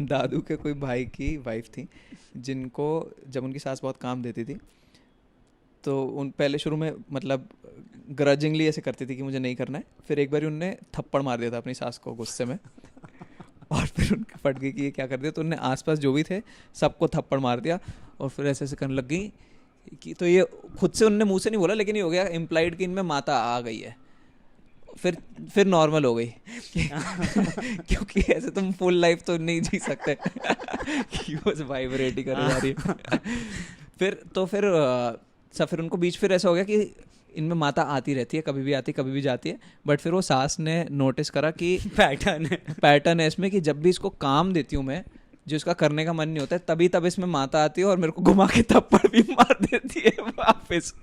दादू के कोई भाई की वाइफ थी जिनको जब उनकी सास बहुत काम देती थी तो उन पहले शुरू में मतलब ग्रजिंगली ऐसे करती थी कि मुझे नहीं करना है, फिर एक बार उनने थप्पड़ मार दिया था अपनी सास को गुस्से में और फिर उनके फट गई कि ये क्या कर दिया, तो उनने आसपास जो भी थे सबको थप्पड़ मार दिया और फिर ऐसे ऐसे करने लग गई कि, तो ये खुद से उनने मुंह से नहीं बोला लेकिन ये हो गया इम्प्लाइड कि इनमें माता आ गई है। फिर नॉर्मल हो गई क्योंकि ऐसे तुम फुल लाइफ तो नहीं जी सकते कि बस वाइब्रेट ही करे जा रही है। फिर उनको बीच फिर ऐसा हो गया कि इनमें माता आती रहती है, कभी भी आती है कभी भी जाती है, बट फिर वो सास ने नोटिस करा कि पैटर्न है इसमें कि जब भी इसको काम देती हूँ मैं, जो इसका करने का मन नहीं होता है, तभी तब इसमें माता आती है और मेरे को घुमा के थप्पड़ भी मार देती है वापस।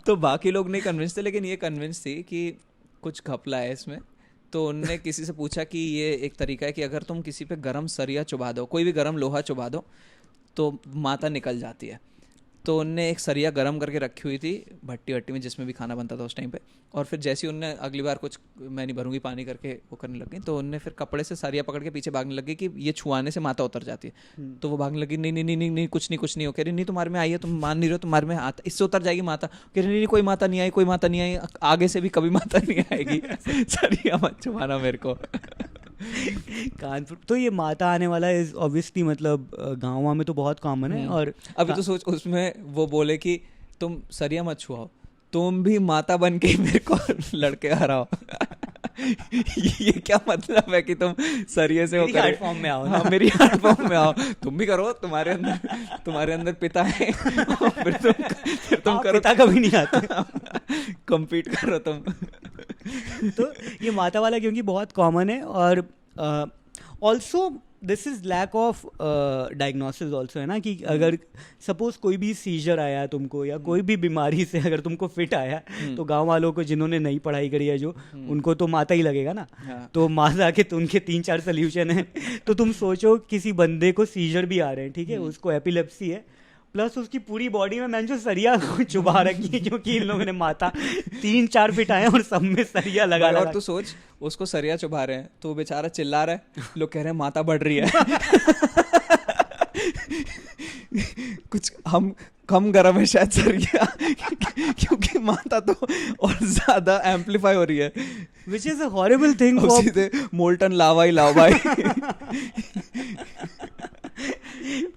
तो बाकी लोग नहीं कन्विंस थे लेकिन ये कन्विंस थी कि कुछ घपला है इसमें। तो उनने किसी से पूछा कि ये एक तरीका है कि अगर तुम किसी पे गरम सरिया चुभा दो, कोई भी गरम लोहा चुभा दो तो माता निकल जाती है। तो उनने एक सरिया गरम करके रखी हुई थी भट्टी वट्टी में जिसमें भी खाना बनता था उस टाइम पे, और फिर जैसे ही उनने अगली बार कुछ मैं नहीं भरूंगी पानी करके वो करने लग गई, तो उनने फिर कपड़े से सरिया पकड़ के पीछे भागने लग गई कि ये छुआने से माता उतर जाती है। तो वो भागने लगी, नहीं नहीं नहीं नहीं कुछ नहीं हो, कह रही नहीं तुम्हारे में आई है, तुम मान नहीं रहे हो, तुम्हारे में आता इससे उतर जाएगी माता। कह रही नहीं कोई माता नहीं आई, कोई माता नहीं आई, आगे से भी कभी माता नहीं आएगी, सरिया मत छुआना मेरे को। कानपुर तो ये माता आने वाला इज ऑब्वियसली मतलब गाँव में तो बहुत कॉमन है। और अभी तो सोच उसमें वो बोले कि तुम सरिया मत छुआओ, तुम भी माता बन के मेरे को लड़के हराओ। ये क्या मतलब है कि तुम सरिये से होकर आर्ट फॉर्म में आओ। हाँ, मेरी आर्ट फॉर्म में आओ, तुम भी करो, तुम्हारे अंदर पिता है, फिर तुम करो। पिता कभी नहीं आते, compete करो तुम। तो ये माता वाला क्योंकि बहुत कॉमन है और also this is lack of diagnosis also है ना, कि अगर सपोज कोई भी सीजर आया है तुमको या कोई भी बीमारी से अगर तुमको फिट आया तो गांव वालों को जिन्होंने नई पढ़ाई करी है जो उनको तो माता ही लगेगा ना। तो माता के तो उनके 3-4 सोल्यूशन है। तो तुम सोचो किसी बंदे को सीजर भी आ रहे हैं, ठीक है, उसको एपिलेप्सी है, प्लस उसकी पूरी बॉडी में मैंने जो सरिया चुभा रखी है, जो कि इन लोगों ने माता 3-4 फिट आए और सब में सरिया लगा। और तू सोच उसको सरिया चुभा रहे हैं तो बेचारा चिल्ला रहा है, लोग कह रहे हैं माता बढ़ रही है। कुछ हम कम गर्म है शायद सरिया, क्योंकि माता तो और ज्यादा एम्पलीफाई हो रही है, which is a horrible thing. सीधे मोल्टन लावा ही लावा।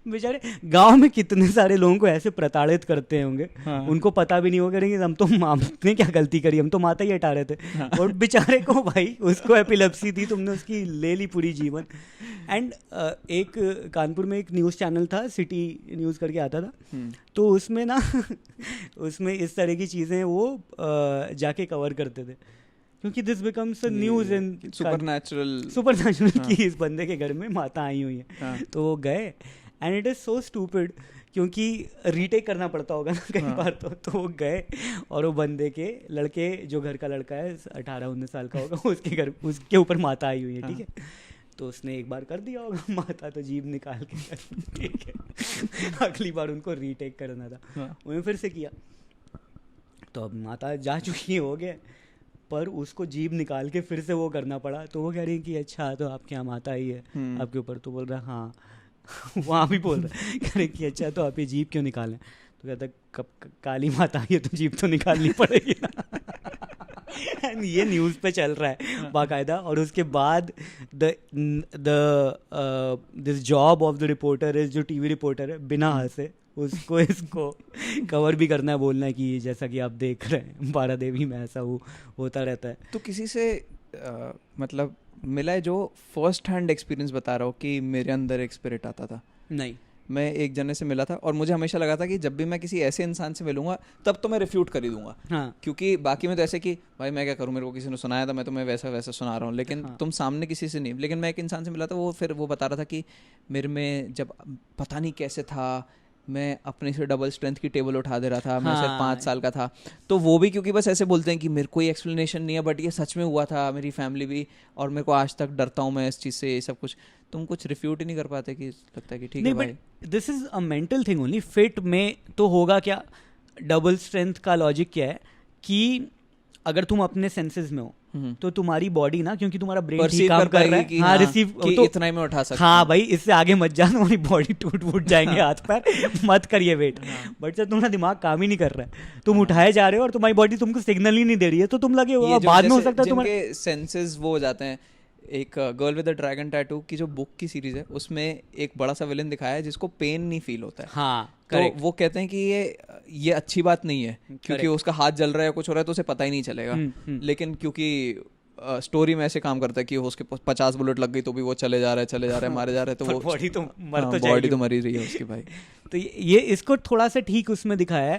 बेचारे गांव में कितने सारे लोगों को ऐसे प्रताड़ित करते होंगे, हाँ। उनको पता भी नहीं होगा कि हम तो हमने क्या गलती करी, हम तो माता ही हटा रहे थे। हाँ। और बेचारे को भाई उसको एपिलेप्सी थी, तुमने उसकी ले ली पूरी जीवन। एंड एक कानपुर में एक न्यूज़ चैनल था, सिटी न्यूज़ करके आता था, तो उसमें ना उसमें इस तरह की चीज़ें वो जाके कवर करते थे, क्योंकि this becomes a news in supernatural कि इस बंदे के घर में माता आई हुई है। तो वो गए and it is so stupid, क्योंकि रीटेक करना पड़ता होगा ना कई बार, तो वो गए और वो बंदे के लड़के, जो घर का लड़का है 18-19 साल का होगा, उसके घर उसके ऊपर माता आई हुई है, ठीक है। तो उसने एक बार कर दिया होगा माता, तो जीभ निकाल के ठीक है। अगली बार उनको रीटेक करना था, उन्होंने फिर से किया, तो अब माता जा चुकी है, हो गया, पर उसको जीभ निकाल के फिर से वो करना पड़ा। तो वो कह रही है कि अच्छा तो आपके यहाँ माता आई है आपके ऊपर, तो बोल रहा है हाँ। वहाँ भी बोल रहा है, कह रहे कि अच्छा तो आप ये जीभ क्यों निकालें, तो कहता कब काली माता आई है तो जीभ तो निकालनी पड़ेगी ना। ये न्यूज़ पे चल रहा है बाकायदा। और उसके बाद this job of the reporter is, जो टीवी रिपोर्टर है, बिना हंसे उसको इसको कवर भी करना है, बोलना है कि जैसा कि आप देख रहे हैं बारादेवी में ऐसा होता रहता है। तो किसी से मतलब मिला है जो फर्स्ट हैंड एक्सपीरियंस बता रहा हो कि मेरे अंदर एक स्पिरिट आता था? नहीं, मैं एक जने से मिला था और मुझे हमेशा लगा था कि जब भी मैं किसी ऐसे इंसान से मिलूंगा तब तो मैं रिफ्यूट कर ही दूंगा। हाँ। क्योंकि बाकी में तो ऐसे कि भाई मैं क्या करूं, मेरे को किसी ने सुनाया था, मैं तुम्हें वैसा वैसा सुना रहा हूँ, लेकिन तुम सामने किसी से नहीं। लेकिन मैं एक इंसान से मिला था, वो बता रहा था कि मेरे में जब पता नहीं कैसे था, मैं अपने से डबल स्ट्रेंथ की टेबल उठा दे रहा था, मैं सिर्फ 5 साल का था। तो वो भी क्योंकि बस ऐसे बोलते हैं कि मेरे कोई एक्सप्लेनेशन नहीं है, बट ये सच में हुआ था, मेरी फैमिली भी, और मेरे को आज तक डरता हूँ मैं इस चीज़ से, ये सब कुछ। तुम कुछ रिफ्यूट ही नहीं कर पाते कि लगता है कि ठीक है भाई, this is a mental thing only. Fit में तो होगा क्या, डबल स्ट्रेंथ का लॉजिक क्या है कि अगर तुम अपने सेंसेस में हो तो तुम्हारी बॉडी ना, क्योंकि तुम्हारा ब्रेन ठीक काम कर रहा है, हाँ रिसीव तो इतना ही मैं उठा सकता हाँ भाई इससे आगे मत जा, तुम्हारी बॉडी टूट जाएंगे हाथ पैर, मत करिए वेट। बट जब तुम्हारा दिमाग काम ही नहीं कर रहा है, तुम उठाए जा रहे हो और तुम्हारी बॉडी तुमको सिग्नल ही नहीं दे रही है, तो तुम लगे हो बाद में हो सकता है तुम्हारे सेंसेस वो हो जाते हैं। एक girl with a dragon tattoo की जो बुक की सीरीज है, उसमें एक बड़ा सा विलन दिखाया है जिसको पेन नहीं फील होता है। हाँ, तो वो कहते हैं कि ये अच्छी बात नहीं है, क्योंकि उसका हाथ जल रहा है, कुछ हो रहा है तो उसे पता ही नहीं चलेगा। लेकिन क्योंकि स्टोरी में ऐसे काम करता है कि उसके 50 बुलेट लग गई तो भी वो चले जा रहा है मारे जा रहा है, तो वो बॉडी तो मर ही रही है उसकी भाई। तो ये इसको थोड़ा सा ठीक उसमें दिखाया है,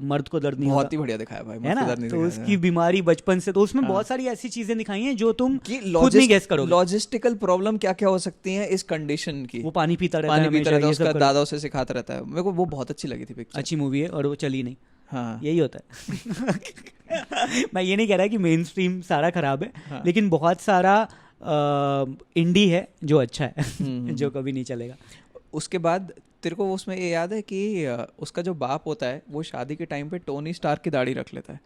मर्द को दर्द नहीं होता, बहुत ही बढ़िया दिखाया भाई, है ना। तो उसकी बीमारी बचपन से, तो उसमें बहुत सारी ऐसी चीजें दिखाई हैं जो तुम खुद नहीं गेस करोगे। लॉजिस्टिकल प्रॉब्लम क्या क्या हो सकती है इस कंडीशन की। वो पानी पीता रहता है, उसका दादा उसे सिखाता रहता है। मेरे को वो बहुत अच्छी लगी थी पिक्चर, अच्छी मूवी है और वो चली नहीं। हाँ, यही होता है। मैं ये नहीं कह रहा कि मेन स्ट्रीम सारा खराब है, हाँ। लेकिन बहुत सारा इंडी है जो अच्छा है, जो कभी नहीं चलेगा। उसके बाद तेरे को उसमें ये याद है कि उसका जो बाप होता है वो शादी के टाइम पे टोनी स्टार्क की दाढ़ी रख लेता है।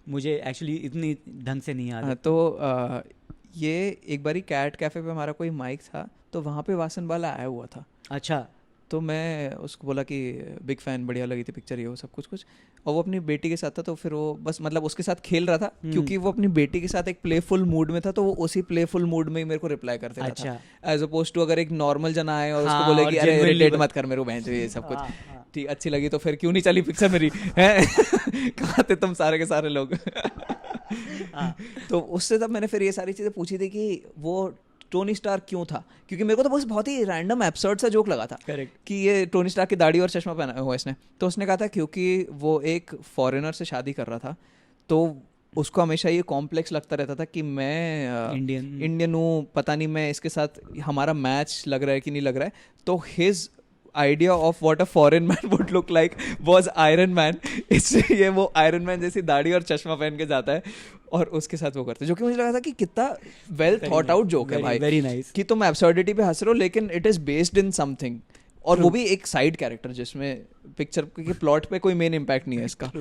मुझे एक्चुअली इतनी ढंग से नहीं याद है। तो ये एक बारी कैट कैफे पे हमारा कोई माइक था, तो वहाँ पे वासन बाला आया हुआ था। अच्छा। तो मैं उसको बोला कि बिग फैन, बढ़िया लगी थी पिक्चर, ये वो सब कुछ। और वो अपनी बेटी के साथ था, तो फिर वो बस मतलब उसके साथ खेल रहा था, क्योंकि वो अपनी बेटी के साथ एक प्लेफुल मूड में था, तो वो उसी प्लेफुल मूड में ही मेरे को रिप्लाई करते था। अच्छा। एज अपोज टू अगर एक नॉर्मल जना आए और उसको बोले कि अरे इरिटेट मत कर मेरे को बहन, ये सब कुछ ठीक अच्छी लगी, तो फिर क्यों नहीं चली पिक्चर मेरी है। कहाँ थे तुम सारे के सारे लोग। तो उससे तब मैंने फिर ये सारी चीज़ें पूछी थी कि वो टोनी स्टार्क क्यों था, क्योंकि मेरे को तो बस बहुत ही रैंडम एब्सर्ड सा जोक लगा था। Correct. कि ये टोनी स्टार्क की दाढ़ी और चश्मा पहना हुआ इसने। तो उसने कहा था क्योंकि वो एक फॉरेनर से शादी कर रहा था, तो उसको हमेशा ये कॉम्प्लेक्स लगता रहता था कि मैं इंडियन हूँ, पता नहीं मैं इसके साथ हमारा मैच लग रहा है कि नहीं लग रहा है। तो his idea of what a foreign man would look like was iron man. इसलिए वो आयरन मैन जैसी दाढ़ी और चश्मा पहन के जाता है और उसके साथ वो करते हैं, जो कि मुझे लगा था कि कितना वेल थॉट आउट जोक है भाई। वेरी नाइस कि तुम एब्सर्डिटी पे हंस रहे हो, लेकिन it is based in something, और वो भी एक साइड कैरेक्टर जिसमें पिक्चर के प्लॉट पे कोई मेन इम्पैक्ट नहीं है इसका।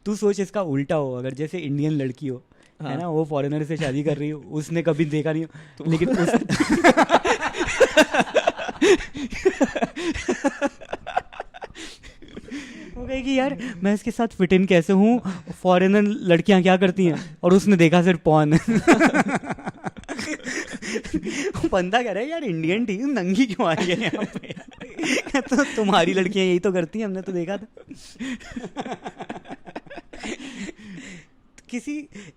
तू सोच इसका उल्टा हो, अगर जैसे इंडियन लड़की हो, है ना, वो फॉरेनर से शादी कर रही हो, उसने कभी देखा नहीं हो, लेकिन वो कहेगी यार मैं इसके साथ फिट इन कैसे हूँ, फॉरेनर लड़कियां क्या करती हैं, और उसने देखा सिर्फ पॉर्न। बंदा कह रहा है यार इंडियन टीम नंगी क्यों आ रही है यहाँ पे? तो तुम्हारी लड़कियां यही तो करती हैं, हमने तो देखा था।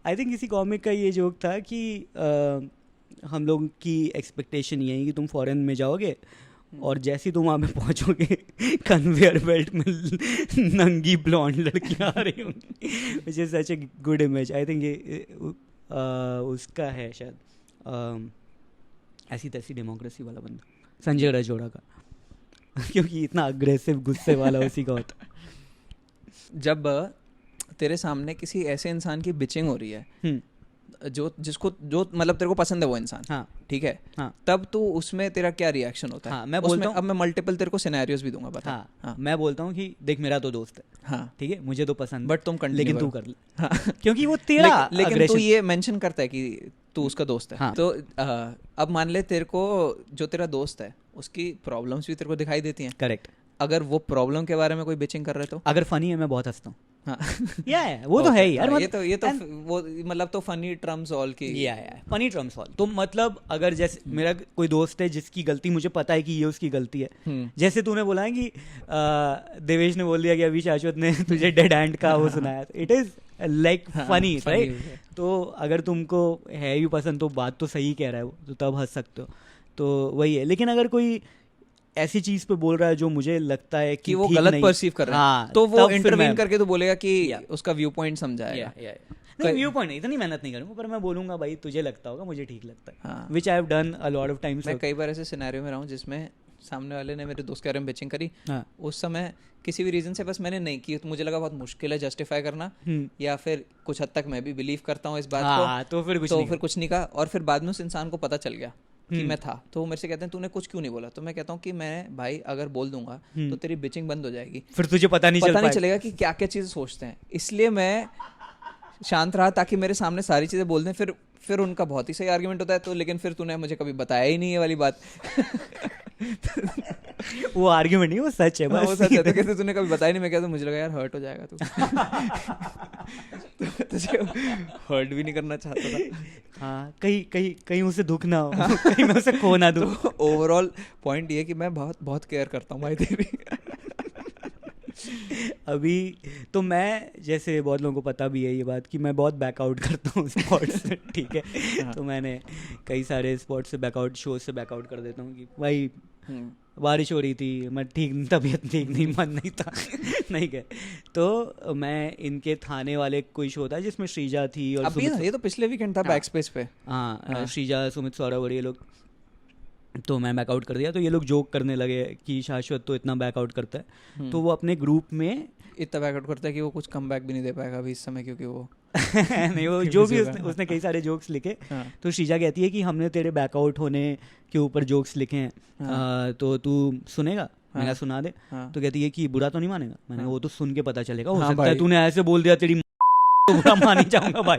आई थिंक किसी कॉमिक का ये जोक था कि हम लोग की एक्सपेक्टेशन ये है कि तुम फॉरेन में जाओगे और जैसे ही तुम वहाँ पे पहुँचोगे कन्वेयर बेल्ट में नंगी ब्लॉन्ड लड़कियाँ आ रही होंगी, which is such a good image. I think ये उसका है शायद ऐसी तैसी डेमोक्रेसी वाला बंदा, संजय राजौड़ा का, क्योंकि इतना अग्रेसिव गुस्से वाला उसी का होता। जब तेरे सामने किसी ऐसे इंसान की बिचिंग हो रही है जो मतलब तेरे को पसंद है वो इंसान, हाँ ठीक है, हाँ, तब तो उसमें तेरा क्या रिएक्शन होता है? हाँ, मैं बोलता हूँ, अब मैं मल्टीपल तेरे को सिनेरियोज भी दूंगा, बता। हाँ, हाँ, मैं बोलता हूँ कि देख मेरा तो दोस्त है, हाँ, ठीक है, मुझे तो पसंद, बट तुम कंटिन्यू लेकिन करो। तू कर ले, हाँ, क्योंकि वो तेरा लेकिन तू ये मेंशन करता है कि तू उसका दोस्त है, हाँ। तो अब मान ले तेरे को जो तेरा दोस्त है उसकी प्रॉब्लम्स भी तेरे को दिखाई देती हैं। करेक्ट। अगर वो प्रॉब्लम के बारे में कोई बिचिंग कर रहे तो अगर फनी है मैं बहुत हंसता हूँ। हाँ, या वो तो है ही यार, ये तो वो मतलब तो फनी ट्रम्स ऑल की, या फनी ट्रम्स ऑल। तो मतलब अगर जैसे मेरा कोई दोस्त है जिसकी गलती मुझे पता है कि ये उसकी गलती है, जैसे तूने बोला है कि देवेश ने बोल दिया कि अभी शाश्वत ने तुझे डेड हैंड का वो सुनाया, it is like funny, right? तो अगर तुमको है भी पसंद तो बात तो सही कह रहा है वो, तो तब हंस सकते हो, तो वही है। लेकिन अगर कोई ऐसी चीज पे बोल रहा है जो मुझे लगता है कि वो गलत परसीव कर रहा है, हाँ, तो वो इंटरवीन करके तो बोलेगा कि उसका व्यू पॉइंट समझाएगा। नहीं, व्यू पॉइंट नहीं, इतनी मेहनत नहीं करूंगा, पर मैं बोलूंगा भाई तुझे लगता होगा, मुझे ठीक लगता है, हाँ, which I have done a lot of times. मैं कई बार ऐसे सिनेरियो में रहा हूँ जिसमें सामने वाले ने मेरे दोस्त के बारे में बिचिंग करी, हाँ, उस समय किसी भी रीजन से बस मैंने नहीं की, तो मुझे लगा बहुत मुश्किल है जस्टिफाई करना, या फिर कुछ हद तक मैं भी बिलीव करता हूँ इस बात को, तो फिर कुछ नहीं कहा। और फिर बाद में उस इंसान को पता चल गया कि मैं था, तो वो मेरे से कहते हैं तूने कुछ क्यों नहीं बोला? तो मैं कहता हूँ कि मैं भाई अगर बोल दूंगा तो तेरी बिचिंग बंद हो जाएगी, फिर तुझे पता नहीं चलेगा कि क्या क्या चीज़ें सोचते हैं, इसलिए मैं शांत रहा ताकि मेरे सामने सारी चीज़ें बोल दें। फिर उनका बहुत ही सही आर्गुमेंट होता है, तो लेकिन फिर तूने मुझे कभी बताया ही नहीं ये वाली बात। वो आर्गुमेंट नहीं, वो सच है, वो सच है, तो कहते तूने कभी बताया नहीं। मैं कहता मुझे लगा यार हर्ट हो जाएगा तू, तुझे हर्ट भी नहीं करना चाहता था। हाँ, कहीं उसे दुख ना हो, कहीं मैं उसे खो ना दूं। तो ओवरऑल पॉइंट ये कि मैं बहुत बहुत केयर करता हूँ भाई तेरी। अभी तो मैं, जैसे बहुत लोगों को पता भी है ये बात कि मैं बहुत बैकआउट करता हूँ स्पोर्ट्स से, ठीक है। हाँ। तो मैंने कई सारे स्पोर्ट्स से बैकआउट, शोज से बैकआउट कर देता हूँ कि भाई बारिश हो रही थी, मैं ठीक, तबीयत ठीक नहीं, मन नहीं था, नहीं गए। तो मैं इनके थाने वाले कोई शो था जिसमें श्रीजा थी और ये तो पिछले वीकेंड था बैकस्पेस पे। हाँ, श्रीजा, सुमित सौरभ और ये लोग, तो मैं बैकआउट कर दिया। तो ये लोग जोक करने लगे कि शाश्वत तो इतना बैकआउट करता है, तो वो अपने ग्रुप में इतना बैकआउट करता है कि वो कुछ कम बैक भी नहीं दे पाएगा अभी इस समय, क्योंकि वो नहीं, वो जो भी उसने कई सारे जोक्स लिखे। हाँ। तो श्रीजा कहती है कि हमने तेरे बैकआउट होने के ऊपर जोक्स लिखे हैं, हाँ। तो तू सुनेगा? हाँ। मैंने सुना दे। हाँ। तो कहती है कि बुरा तो नहीं मानेगा? मैंने हाँ। वो तो सुन के पता चलेगा, हो हाँ सकता है भाई। तूने ऐसे बोल दिया तेरी तो बुरा मान ही जाऊंगा भाई,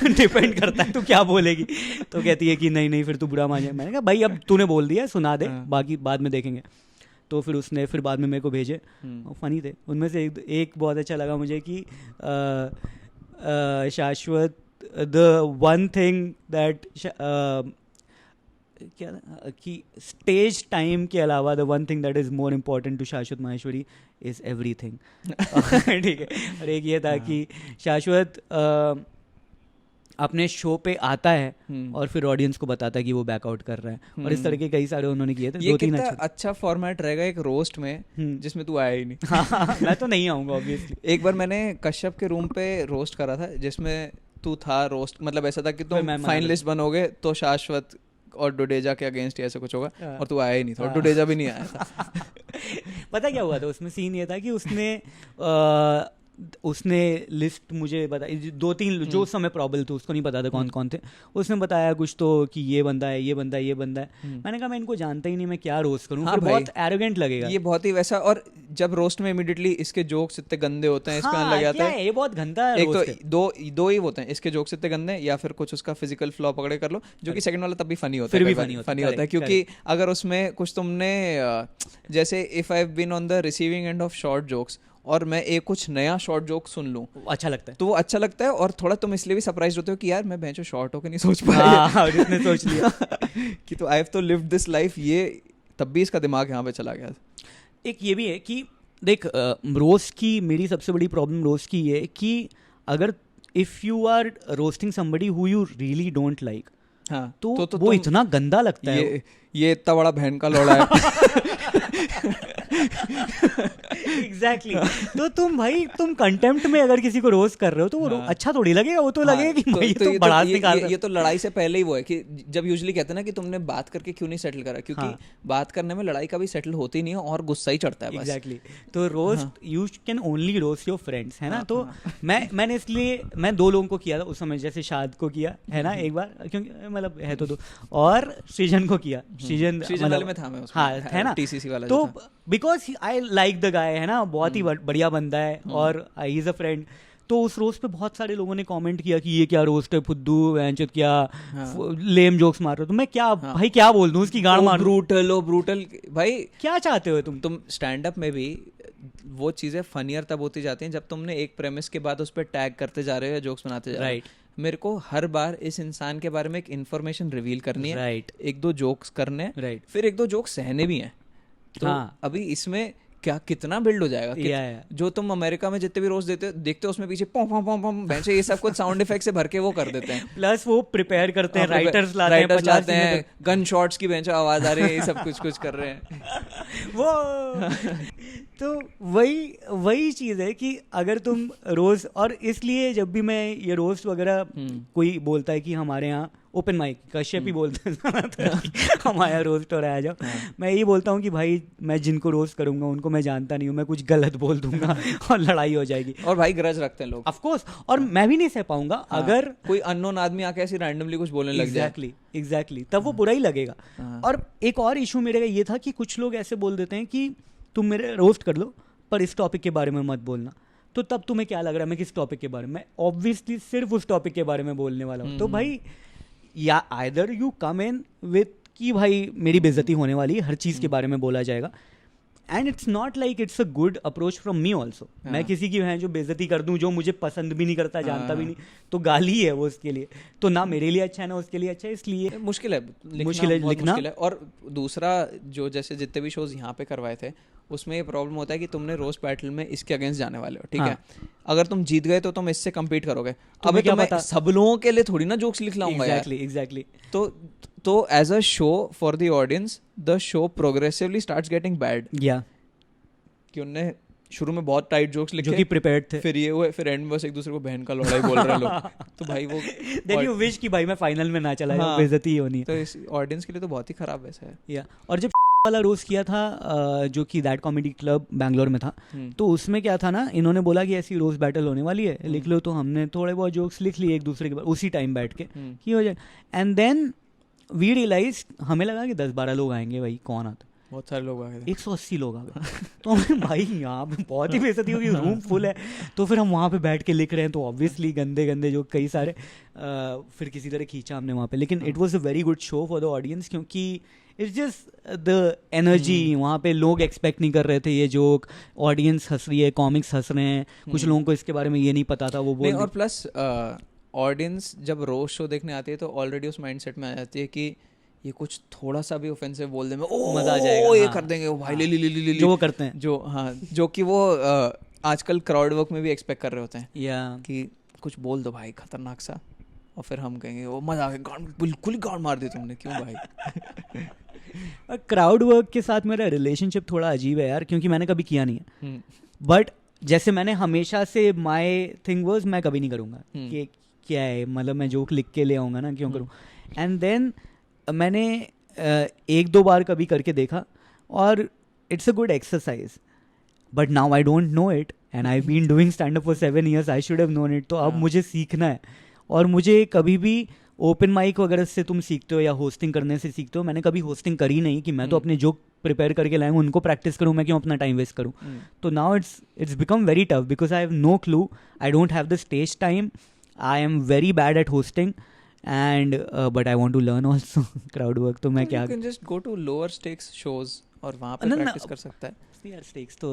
डिपेंड करता है तू क्या बोलेगी। तो कहती है कि नहीं फिर तू बुरा मान जाए। मैंने कहा भाई अब तूने बोल दिया, सुना दे, बाकी बाद में देखेंगे। तो फिर उसने फिर बाद में मेरे को भेजे, फनी थे उनमें से एक बहुत अच्छा लगा मुझे कि शाश्वत, द वन थिंग दैट क्या कि स्टेज टाइम के अलावा the one thing that is more important to Shashwat Maheshwari is everything, ठीक है। और एक ये था कि शाश्वत अपने शो पे आता है और फिर ऑडियंस को बताता है कि वो बैकआउट कर रहा है, और इस तरह के कई सारे उन्होंने किए थे। ये कितना अच्छा फॉर्मेट रहेगा एक रोस्ट में जिसमें तू आया ही नहीं। हाँ, मैं तो नहीं आऊंगा ऑब्वियसली। एक बार मैंने कश्यप के रूम पे रोस्ट करा था जिसमें तू था रोस्ट, मतलब ऐसा था कि तुम फाइनलिस्ट बनोगे तो शाश्वत और डोडेजा के अगेंस्ट ऐसा कुछ होगा, और तू आया ही नहीं था, और डोडेजा भी नहीं आया था। पता क्या हुआ था उसमें? सीन ये था कि उसने लिस्ट मुझे बताई, 2-3 जो समय प्रॉबल थे उसको नहीं पता था कौन कौन थे। उसने बताया कुछ तो कि ये बंदा है, ये बंदा है, ये बंदा है। मैंने कहा मैं इनको जानता ही नहीं, मैं क्या रोस्ट करूं? हाँ, फिर बहुत एरोगेंट लगेगा ये, बहुत ही वैसा। और जब रोस्ट में इमीडिएटली इसके जोक्स इतने गंदे होते हैं, इसको लग जाता है ये बहुत गंदा एक तो दो ही होते हैं, इसके जोक्स इतने गंदे, या फिर कुछ उसका फिजिकल फ्लॉ पकड़े कर लो, जो कि सेकंड वाला तब भी फनी होता है, फनी होता है क्योंकि अगर उसमें कुछ तुमने जैसे if I have been on the receiving end of short jokes, और मैं एक कुछ नया शॉर्ट जोक सुन लूं अच्छा लगता है। तो वो अच्छा लगता है, और थोड़ा तुम इसलिए भी सरप्राइज होते हो कि यार मैं भैंचो शॉर्ट होके नहीं सोच पाया हाँ, और इसने सोच लिया कि तो आई हैव तो लिव्ड दिस लाइफ, ये तब भी इसका दिमाग यहाँ पे चला गया। एक ये भी है कि देख रोस्ट की मेरी सबसे बड़ी प्रॉब्लम रोस्ट की ये है कि अगर if you are roasting somebody who you really don't like, हाँ तो वो तुम इतना गंदा लगता है। ये इतना बड़ा बहन का लौड़ा है एग्जैक्टली तो तुम कंटेम्प्ट में अगर किसी को रोस्ट कर रहे हो तो वो हाँ। अच्छा थोड़ी लगेगा, वो तो लगेगा कि भाई ये तो बड़ा निकाल रहा है। ये तो लड़ाई से पहले ही वो है कि जब यूजुअली कहते हैं ना कि तुमने बात करके क्यों नहीं सेटल करा, क्योंकि हाँ। बात करने में लड़ाई कभी सेटल होती नहीं है और गुस्सा ही चढ़ता है बस। एग्जैक्टली तो roast you can only roast your friends, है ना। तो मैंने इसलिए मैं 2 लोगों को किया था उस समय, जैसे शाद को किया है ना एक बार, क्योंकि मतलब है तो 2, और सृजन को किया। सृजन वाले में था मैं उसमें, हाँ है ना, टीसीसी वाला तो जो था। Because I like the guy, है ना, बहुत ही बढ़िया बंदा है और ही इज अ फ्रेंड। तो उस रोस्ट पे बहुत सारे लोगों ने कमेंट किया कि ये क्या रोस्ट है, फुद्दू वैंचत क्या लेम जोक्स मार रहे हो। तो मैं क्या भाई क्या बोल दूं, उसकी गाड़ मार ब्रूटल भाई, क्या चाहते हो तुम स्टैंड अप में भी वो चीजें फनियर तब होती जाती हैं जब तुमने एक प्रेमिस के बाद उस पर टैग करते जा रहे हो या जोक्स बनाते जा रहे हो। राइट, मेरे को हर बार इस इंसान के बारे में एक इन्फॉर्मेशन रिवील करनी है, राइट, 1-2 जोक्स करने हैं, राइट, फिर 1-2 जोक्स सहने भी हैं। तो हाँ। अभी इसमें क्या कितना बिल्ड हो जाएगा जो तुम अमेरिका में जितने भी रोज देखते हो उसमें पीछे पॉम पॉम पॉम पॉम बेंचे ये सब कुछ साउंड इफेक्ट से भर के वो कर देते हैं। प्लस वो प्रिपेयर करते हैं, राइटर्स लाते हैं, गन शॉट्स की बेंच आवाज आ रही है, ये सब कुछ कर रहे हैं वो तो वही चीज़ है कि अगर तुम रोज, और इसलिए जब भी मैं ये रोस्ट वगैरह कोई बोलता है कि हमारे यहाँ ओपन माइक कश्यप ही बोलते हैं हमारा रोस्ट हो रहा है, आ जाओ, मैं यही बोलता हूँ कि भाई मैं जिनको रोस्ट करूंगा उनको मैं जानता नहीं हूँ, मैं कुछ गलत बोल दूंगा और लड़ाई हो जाएगी। और भाई ग्रज रखते हैं लोग ऑफ कोर्स, और मैं भी नहीं सह पाऊंगा अगर कोई अननोन आदमी आके ऐसे रैंडमली कुछ बोलने लग जाए। एग्जैक्टली तब वो बुरा ही लगेगा। और एक और इशू मेरे का ये था कि कुछ लोग ऐसे बोल देते हैं कि तुम मेरे रोस्ट कर लो पर इस टॉपिक के बारे में मत बोलना। तो तब तुम्हें क्या लग रहा है मैं किस टॉपिक के बारे में, ऑब्वियसली सिर्फ उस टॉपिक के बारे में बोलने वाला हूँ। तो भाई या either you come in with कि भाई मेरी बेइज्जती होने वाली है, हर चीज़ के बारे में बोला जाएगा, and it's not like it's a good approach from me also. मैं किसी की है जो बेइज्जती कर दूं, जो मुझे पसंद भी नहीं करता, जानता भी नहीं, तो गाली है वो उसके लिए, तो ना मेरे लिए अच्छा है ना उसके लिए अच्छा है, इसलिए मुश्किल है लिखना। और दूसरा जो जैसे जितने भी शोज यहाँ पे करवाए थे उसमें ये प्रॉब्लम होता है कि तुमने रोस्ट बैटल में इसके अगेंस्ट जाने वाले हो, ठीक है, अगर तुम जीत गए तो तुम इससे कम्पीट करोगे। अब क्या पता, सब लोगों के लिए थोड़ी ना जोक्स लिख लाऊंगा। एग्जैक्टली तो as a show for the audience the show progressively starts getting bad. या कि उन्होंने शुरू में बहुत टाइट जोक्स लिखे जो कि प्रिपेयर्ड थे, फिर ये हुए, फिर एंड में बस एक दूसरे को बहन का लड़ाई बोल रहे लोग। तो भाई वो देन यू विश कि भाई मैं फाइनल में ना चला जाऊं, बेइज्जती ही होनी है। तो इस ऑडियंस के लिए तो बहुत ही खराब वैसा है। या और जब वाला रोस्ट किया था जो कि दैट कॉमेडी क्लब बैंगलोर में था, तो उसमें क्या था ना, इन्होंने बोला कि ऐसी रोस्ट बैटल होने वाली है, लिख लो, तो हमने थोड़े बहुत जोक्स लिख लिए एक दूसरे के बाद उसी टाइम बैठ के कि हो जाए, एंड देन वी रियलाइज, हमें लगा कि 10-12 लोग आएंगे, भाई कौन आता, बहुत सारे लोग आ गए, 180 लोग आ गए। तो हमें भाई यहाँ पे बहुत ही बेइज्जती होगी, रूम फुल है, तो फिर हम वहाँ पे बैठ के लिख रहे हैं, तो ऑब्वियसली गंदे गंदे जो कई सारे फिर किसी तरह खींचा हमने वहाँ पे, लेकिन it was a very good show for the audience, क्योंकि इट्स जस्ट द एनर्जी, वहाँ पे लोग एक्सपेक्ट नहीं कर रहे थे ये जोक, ऑडियंस हंस रही है, कॉमिक्स हंस रहे हैं, कुछ लोगों को इसके बारे में ये नहीं पता था, वो बोल, और प्लस ऑडियंस जब रोस्ट शो देखने आती है तो ऑलरेडी उस माइंडसेट में आ जाती है कि ये कुछ थोड़ा सा भी ऑफेंसिव बोल दे में मजा आ जाएगा, ये कर देंगे, भाई ले जो वो करते हैं, जो कि वो आजकल क्राउड वर्क में भी एक्सपेक्ट कर रहे होते हैं, या कि कुछ बोल दो भाई खतरनाक सा, और फिर हम कहेंगे वो मजा आ गया, बिल्कुल ही गांड मार दी तुमने, क्यों भाई। क्राउड वर्क के साथ मेरा रिलेशनशिप थोड़ा अजीब है यार, क्योंकि मैंने कभी किया नहीं है, बट जैसे मैंने हमेशा से माय थिंग वाज मैं कभी नहीं करूँगा कि क्या है, मतलब मैं जोक लिख के ले आऊँगा ना, क्यों करूँ। एंड देन मैंने 1-2 बार कभी करके देखा और it's a good exercise, but now I don't know it and I been doing stand up for 7 years, I should have known it. तो अब मुझे सीखना है, और मुझे कभी भी ओपन माइक वगैरह से तुम सीखते हो या होस्टिंग करने से सीखते हो, मैंने कभी होस्टिंग करी नहीं कि मैं तो अपने जोक प्रिपेयर करके लाऊं, उनको प्रैक्टिस करूं, मैं क्यों अपना टाइम वेस्ट करूं। तो now it's become very tough because I have no clue, I don't have the stage time, I am very bad at hosting and but I want to learn also crowd work, तो मैं क्या, you can just go to lower stakes shows और वहाँ पे ना, ना, practice कर सकता है। यार स्टेक्स तो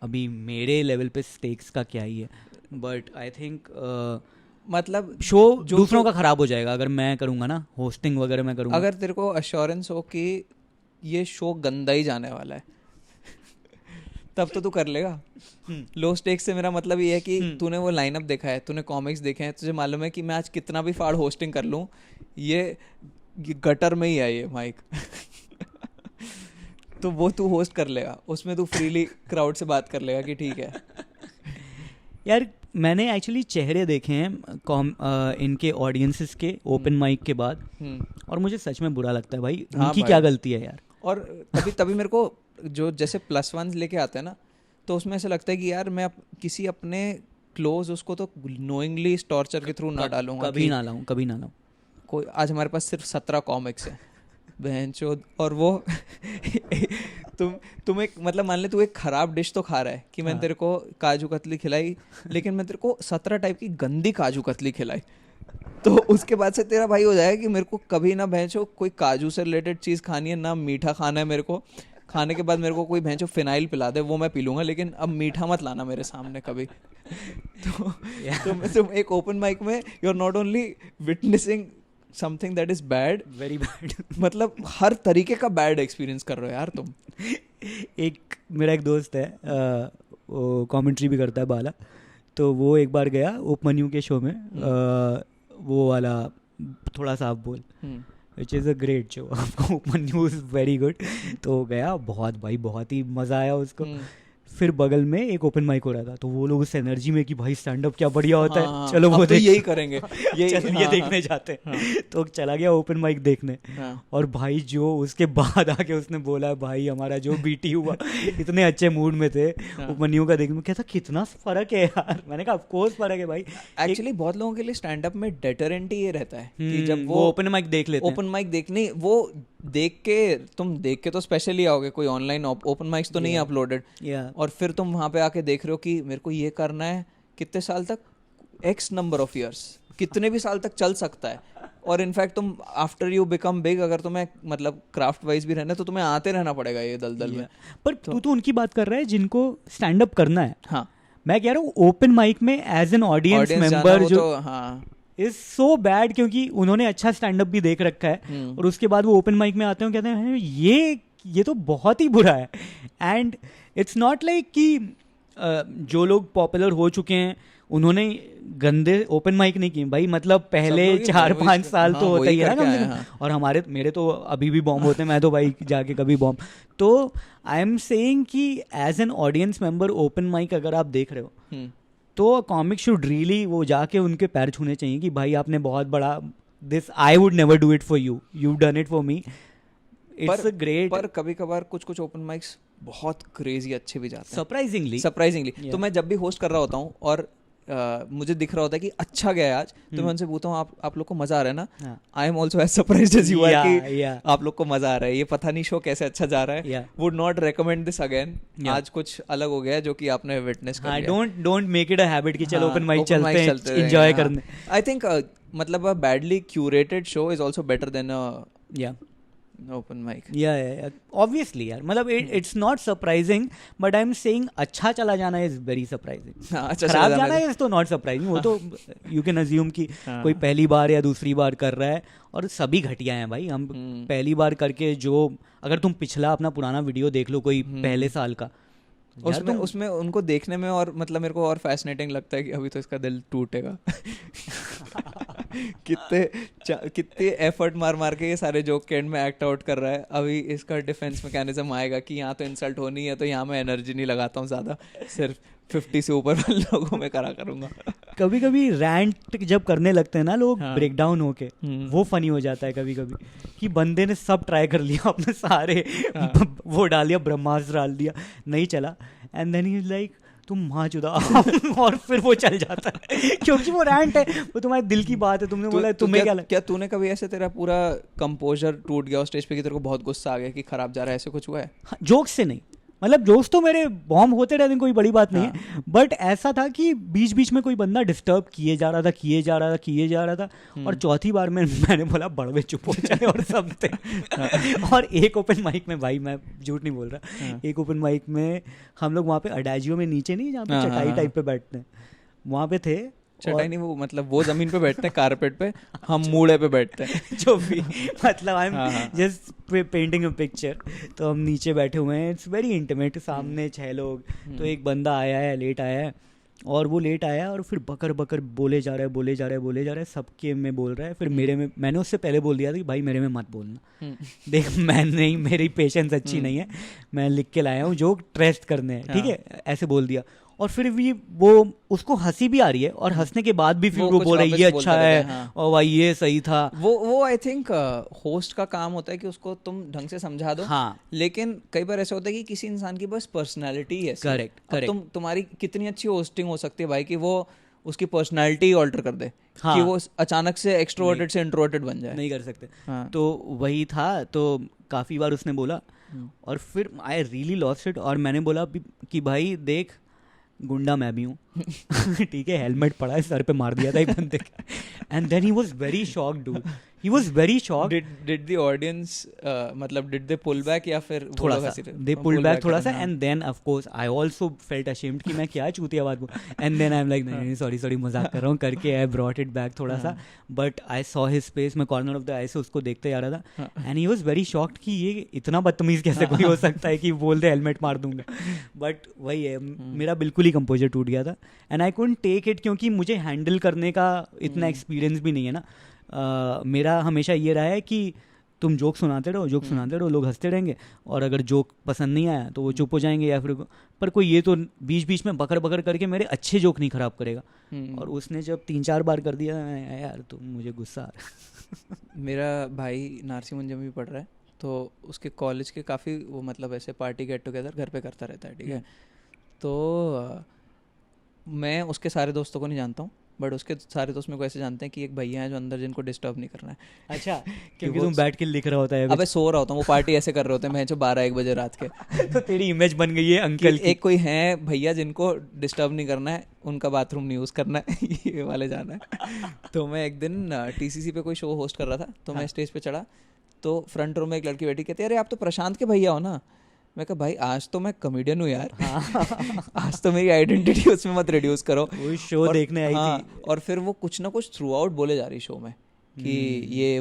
अभी मेरे लेवल पे स्टेक्स का क्या ही है, बट आई थिंक मतलब शो जो दूसरों तो- का खराब हो जाएगा अगर मैं करूँगा ना, होस्टिंग वगैरह मैं करूँगा। अगर तेरे को अश्योरेंस हो कि ये शो गंदा ही जाने वाला है तब तो तू कर लेगा। लो स्टेक्स से मेरा मतलब ये है कि तूने वो लाइनअप देखा है, तूने कॉमिक्स देखे हैं, तुझे मालूम है कि मैं आज कितना भी फाड़ होस्टिंग कर लूँ ये गटर में ही है ये माइक तो वो तू होस्ट कर लेगा, उसमें तू फ्रीली क्राउड से बात कर लेगा कि ठीक है। यार मैंने एक्चुअली चेहरे देखे हैं इनके ऑडियंसेस के ओपन माइक के बाद, और मुझे सच में बुरा लगता है भाई, हाँ उनकी भाई। क्या गलती है यार। और तभी मेरे को जो जैसे +1 लेके आते हैं ना, तो उसमें ऐसा लगता है कि यार मैं किसी अपने क्लोज उसको तो नोइंगली इस टॉर्चर के थ्रू ना डालूंगा, कभी ना लाऊं, कभी ना लाऊं। कोई आज हमारे पास सिर्फ 17 कॉमिक्स हैं बहनचोद, और वो तुम एक मतलब मान ले तू एक खराब डिश तो खा रहा है कि मैंने तेरे को काजू कतली खिलाई, लेकिन मैं तेरे को 17 टाइप की गंदी काजू कतली खिलाई, तो उसके बाद से तेरा भाई हो जाएगा कि मेरे को कभी ना भैंसो कोई काजू से रिलेटेड चीज़ खानी है, ना मीठा खाना है मेरे को। खाने के बाद मेरे को कोई भैंसो फिनाइल पिला दे वो मैं पी लूँगा, लेकिन अब मीठा मत लाना मेरे सामने कभी। तो तुम एक ओपन माइक में you are not only witnessing something that is bad, very bad मतलब हर तरीके का बैड एक्सपीरियंस कर रहे हो यार तुम। एक मेरा एक दोस्त है, वो कमेंट्री भी करता है बाला, तो वो एक बार गया उपमन्यु के शो में, वो वाला थोड़ा सा आप बोल, which is a great show, आपको उपमन्यु इज़ वेरी गुड, तो गया, बहुत भाई बहुत ही मज़ा आया उसको। फिर बगल में एक ओपन माइक हो रहा था, तो वो लोग उस एनर्जी में कि भाई स्टैंड अप क्या बढ़िया होता है, चलो वो तो यही करेंगे, ये देखने जाते हैं। तो चला गया ओपन माइक देखने, और भाई जो उसके बाद आके उसने बोला भाई हमारा जो बीटी हुआ, इतने अच्छे मूड में थे उपमन्यु का देखने में, कहता कितना फर्क है यार। मैंने कहा ऑफ कोर्स फर्क है भाई। एक्चुअली बहुत लोगों के लिए स्टैंड अप में डेटरेंट ही ये रहता है कि जब वो ओपन माइक देख लेते हैं, ओपन माइक देखने वो देख के तो स्पेशली आओगे, कोई ऑनलाइन ओपन माइक्स तो नहीं है अपलोडेड, और फिर तुम वहाँ पे आके देख रहे हो कि मेरे को ये करना है कितने साल तक, एक्स नंबर ऑफ ईयर्स, कितने भी साल तक चल सकता है। और इनफैक्ट तुम आफ्टर यू बिकम बिग, अगर तुम्हें मतलब क्राफ्ट वाइज भी रहना है तो तुम्हें आते रहना पड़ेगा ये दलदल में। पर तू तो उनकी बात कर रहा है जिनको स्टैंड अप करना है। हाँ, मैं कह रहा हूँ ओपन माइक में एज एन ऑडियंस मेंबर जो तो, हाँ इज सो बैड, क्योंकि उन्होंने अच्छा स्टैंड अप भी देख रखा है, और उसके बाद वो ओपन माइक में आते हैं, कहते हैं ये तो बहुत ही बुरा है। एंड इट्स नॉट लाइक कि जो लोग पॉपुलर हो चुके हैं उन्होंने गंदे ओपन माइक नहीं किए भाई, मतलब पहले 4-5 साल तो होता ही है ना कम से कम। और मेरे तो अभी भी बॉम्ब होते हैं, मैं तो भाई जाके कभी बॉम्ब। तो आई एम सेइंग कि as an audience member open mic अगर आप देख रहे हो तो कॉमिक शुड रियली वो जाके उनके पैर छूने चाहिए कि भाई आपने बहुत बड़ा, this I would never do it for you, you done it for me, it's a great. पर कभी कभार कुछ ओपन माइक्स बहुत क्रेजी अच्छे भी जाते हैं, सरप्राइजिंगली। तो मैं जब भी होस्ट कर रहा होता हूँ और मुझे दिख रहा होता है कि अच्छा गया आज, तो मैं उनसे पूछता हूँ आप लोग को मजा आ रहा है ना? I am also as surprised as you are कि आप लोग को मजा आ रहा है, ये पता नहीं शो कैसे अच्छा जा रहा है, would not recommend this again. आज कुछ अलग हो गया जो कि आपने विटनेस कर लिया। Don't make it a habit कि चलो ओपन माइक चलते हैं एंजॉय करने। आई थिंक मतलब a badly curated show is also better than a open mic. Obviously यार, मतलब it's not surprising, but I am saying अच्छा चला जाना इज वेरी सरप्राइजिंग। खराब जाना इज तो नॉट सरप्राइजिंग, वो तो यू कैन अज्यूम कि कोई पहली बार या दूसरी बार कर रहा है, और सभी घटिया हैं भाई। हम पहली बार करके जो, अगर तुम पिछला अपना पुराना वीडियो देख लो कोई पहले साल का, उसमें उनको देखने में और मतलब मेरे को और फैसिनेटिंग लगता है कि अभी तो इसका दिल टूटेगा कितने एफर्ट मार के ये सारे जोक के एंड में एक्ट आउट कर रहा है, अभी इसका डिफेंस मैकेनिज्म आएगा कि यहाँ तो इंसल्ट होनी है, तो यहाँ मैं एनर्जी नहीं लगाता हूँ ज़्यादा, सिर्फ 50 से ऊपर वाले लोगों में करा करूँगा। कभी कभी रैंट जब करने लगते हैं ना लोग, ब्रेक डाउन होके, वो फनी हो जाता है कभी कभी कि बंदे ने सब ट्राई कर लिया, अपने सारे वो डाल दिया, ब्रह्मास्त्र डाल दिया, नहीं चला, and then he is like तुम माँ चुदा और फिर वो चल जाता है क्योंकि वो रैंट है, वो तुम्हारे दिल की बात है, तुमने बोला तुम्हें क्या तूने कभी ऐसे तेरा पूरा कंपोजर टूट गया स्टेज पे कि तेरे को बहुत गुस्सा आ गया कि खराब जा रहा है, ऐसे कुछ हुआ है? जोक्स से नहीं, मतलब जोक्स तो मेरे बॉम्ब होते रहते हैं, कोई बड़ी बात नहीं है, बट ऐसा था कि बीच बीच में कोई बंदा डिस्टर्ब किए जा रहा था और चौथी बार में मैंने बोला बड़वे चुप हो जाए और सब थे। और एक ओपन माइक में, भाई मैं झूठ नहीं बोल रहा, एक ओपन माइक में हम लोग वहाँ पे अडाजियो में नीचे नहीं, जहाँ पे चटाई टाइप पे बैठते हैं, वहाँ पे थे। चटाई नहीं, वो मतलब वो जमीन पे बैठते हैं कारपेट पे, हम मूड़े पे बैठते हैं। जो भी मतलब I am just painting a picture. तो हम नीचे बैठे हुए हैं, इट्स वेरी इंटीमेट, सामने 6 लोग। तो एक बंदा आया है, लेट आया है, और वो लेट आया और फिर बकर बकर बोले जा रहा है सबके में बोल रहा है। फिर मेरे में, मैंने उससे पहले बोल दिया था कि भाई मेरे में मत बोलना, देख मैं नहीं, मेरी पेशेंस अच्छी नहीं है, मैं लिख के लाया हूँ जो ट्रेस्ट करने हैं, ठीक है, ऐसे बोल दिया। और फिर भी वो, उसको हंसी भी आ रही है और हंसने के बाद भी फिर वो बोल रही है ये अच्छा है और भाई ये सही था। वो आई थिंक होस्ट का काम होता है कि उसको तुम ढंग से समझा दो। हाँ, लेकिन कई बार ऐसा होता है कि किसी इंसान की बस पर्सनालिटी है। करेक्ट। तुम्हारी कितनी अच्छी होस्टिंग हो सकती है भाई कि वो उसकी पर्सनालिटी ऑल्टर कर दे, कि वो अचानक से एक्सट्रोवर्टेड से इंट्रोवर्टेड बन जाए। नहीं कर सकते। तो वही था, तो काफी बार उसने बोला और फिर आई रियली लॉस्ट इट। और मैंने बोला कि भाई देख, गुंडा मैं भी हूँ, ठीक है, हेलमेट पड़ा है, सर पे मार दिया था एक बंदे का। And then he was very shocked dude, he was very shocked. Did the audience मतलब डिड दे पुल बैक या फिर थोड़ा सा दे पुल बैक थोड़ा सा। And then of course I also felt ashamed कि मैं क्या चूतिया बात बोल। And then I am like नहीं सॉरी मजाक कर रहा हूँ करके आई ब्रॉट इट बैक थोड़ा सा। But I saw his face, मैं कॉर्नर ऑफ द आई से उसको देखते जा रहा था। And he was very shocked कि ये इतना बदतमीज कैसे कोई हो सकता है कि बोल दे हेलमेट मार दूंगा। बट वही है, मेरा बिल्कुल ही कंपोजर टूट गया था। And I couldn't take it, क्योंकि मुझे हैंडल करने का इतना एक्सपीरियंस भी नहीं है ना। मेरा हमेशा ये रहा है कि तुम जोक सुनाते रहो, लोग हंसते रहेंगे, और अगर जोक पसंद नहीं आया तो वो चुप हो जाएंगे, या फिर पर कोई ये तो बीच बीच में बकर बकर करके मेरे अच्छे जोक नहीं खराब करेगा। और उसने जब 3-4 बार कर दिया, यार तो मुझे गुस्सा आ रहा है। मेरा भाई नारसी मंजम भी पढ़ रहा है, तो उसके कॉलेज के काफ़ी वो मतलब ऐसे पार्टी गेट टुगेदर घर पे करता रहता है, ठीक है। तो मैं उसके सारे दोस्तों को नहीं जानता हूँ, बट उसके सारे दोस्त मेरे को ऐसे जानते हैं कि एक भैया है जो अंदर जिनको डिस्टर्ब नहीं करना है। अच्छा, क्योंकि तुम बैठ के लिख रहा होता है। अबे सो रहा होता हूँ, वो पार्टी ऐसे कर रहे होते हैं मैं जो 12-1 बजे रात के। तो तेरी इमेज बन गई है अंकल की। एक कोई है भैया जिनको डिस्टर्ब नहीं करना है, उनका बाथरूम नहीं यूज़ करना है, ये वाले जाना है। तो मैं एक दिन TCC पे कोई शो होस्ट कर रहा था, तो मैं स्टेज पे चढ़ा, तो फ्रंट रो में एक लड़की बैठी, कहती है अरे आप तो प्रशांत के भैया हो ना। मैं कहा भाई आज तो मैं कॉमेडियन हूँ यार। आज तो मेरी आइडेंटिटी उसमें मत रिड्यूस करो। वो शो देखने आई थी। और फिर वो कुछ ना कुछ थ्रू आउट बोले जा रही शो में कि ये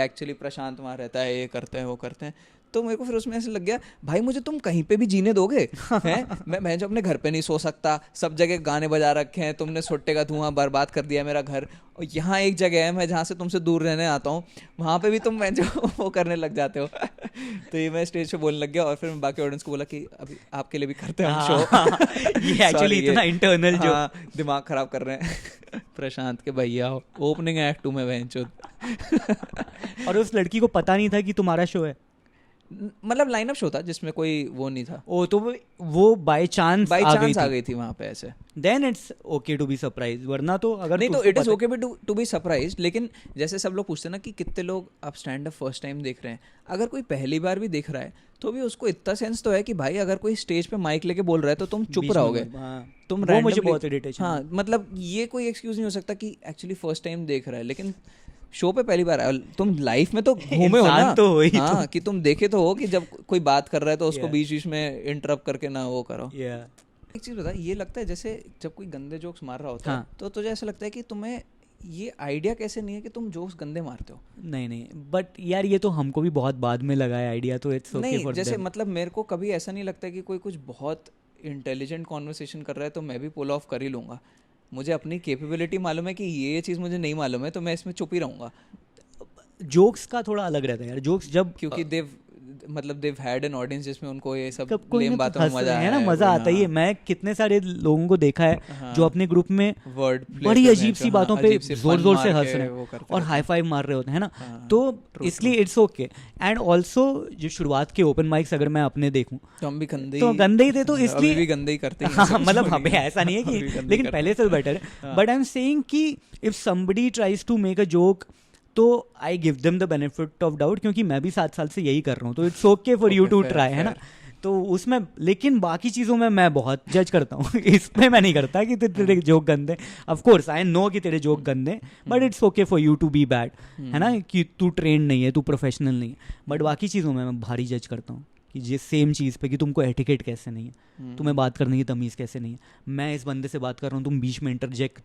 एक्चुअली प्रशांत वहाँ रहता है, ये करते हैं वो करते हैं। तो मेरे को फिर उसमें ऐसे लग गया, भाई मुझे तुम कहीं पे भी जीने दोगे हैं? मैं जो अपने घर पे नहीं सो सकता, सब जगह गाने बजा रखे हैं, तुमने सोटे का धुआं बर्बाद कर दिया मेरा घर, और यहाँ एक जगह है मैं जहाँ से तुमसे दूर रहने आता हूँ, वहाँ पे भी तुम मैं जो वो करने लग जाते हो। तो ये मैं स्टेज पे बोलने लग गया, और फिर मैं बाकी ऑडियंस को बोला कि अभी आपके लिए भी करते हैं हम शो। ये एक्चुअली इतना इंटरनल जो दिमाग खराब कर रहे हैं। प्रशांत के भैया हो, ओपनिंग एक्ट 2 में बहनचोद। और उस लड़की को पता नहीं था कि तुम्हारा शो है, मतलब लाइनअप शो था जिसमें कोई वो नहीं था। ओ, तो वो बाय चांस आ गई थी वहाँ पे ऐसे। Then it's okay to be surprise, वरना तो अगर नहीं तो it is okay to be surprise. लेकिन जैसे सब लोग पूछते हैं ना कि कितने लोग आप स्टैंड अप फर्स्ट टाइम देख रहे हैं, अगर कोई पहली बार भी देख रहा है तो भी उसको इतना सेंस तो है कि भाई अगर कोई स्टेज पे माइक लेके बोल रहा है तो तुम चुप रहोगे। तुम वो मुझे बहुत इरिटेशन। हाँ, मतलब ये कोई एक्सक्यूज नहीं हो सकता कि एक्चुअली फर्स्ट टाइम देख रहा है, लेकिन शो पे पहली बार आया। तुम लाइफ में तो घूमे हो ना, तो हो हाँ, कि तुम देखे तो हो कि जब कोई बात कर रहा है तो उसको बीच बीच में इंटरप्ट करके ना वो करो। एक चीज बता, ये लगता है जैसे जब कोई गंदे जोक्स मार रहा होता है तो तुझे ऐसा लगता है कि तुम्हें ये आइडिया कैसे नहीं है कि तुम जोक्स गंदे मारते हो? नहीं, बट यार ये तो हमको भी बहुत बाद में लगा है आइडिया, तो इट्स ओके फॉर जैसे मतलब मेरे को कभी ऐसा नहीं लगता कि कोई कुछ बहुत इंटेलिजेंट कॉन्वर्सेशन कर रहा है तो मैं भी पुल ऑफ कर ही लूँगा। मुझे अपनी कैपेबिलिटी मालूम है कि ये चीज़ मुझे नहीं मालूम है, तो मैं इसमें चुप ही रहूँगा। जोक्स का थोड़ा अलग रहता है यार, जोक्स जब क्योंकि they've had an audience जिसमें उनको ये सब लेम बातों में मजा है ना, मजा आता ही है। मैं कितने सारे लोगों को देखा है जो अपने ग्रुप में बड़ी अजीब सी बातों पे जोर जोर से हंस रहे हैं और हाई फाइव मार रहे होते हैं ना, तो इसलिए इट्स ओके। एंड ऑल्सो जो शुरुआत के ओपन माइक्स अगर मैं अपने देखूं तो हम भी गंदे ही थे, तो इसलिए भी गंदे ही करते हैं। मतलब हमें ऐसा नहीं है कि, लेकिन पहले से बेटर है। बट आई एम सेइंग कि if somebody tries to make a joke तो I give them the benefit of doubt, क्योंकि मैं भी 7 साल से यही कर रहा हूँ, तो it's okay for you to try, है ना। तो उसमें, लेकिन बाकी चीज़ों में मैं बहुत जज करता हूँ इसमें मैं नहीं करता कि तेरे जोक गंदे, ऑफ कोर्स आई नो कि तेरे जोक गंदे, but it's okay for you to be bad, है ना, कि तू ट्रेंड नहीं है, तू प्रोफेशनल नहीं है, बट बाकी चीज़ों में मैं भारी जज करता हूँ कि ये सेम चीज़ पे कि तुमको एटिकेट कैसे नहीं है, तुम्हें बात करने की तमीज़ कैसे नहीं है, मैं इस बंदे से बात कर रहा हूँ, तुम बीच में इंटरजेक्ट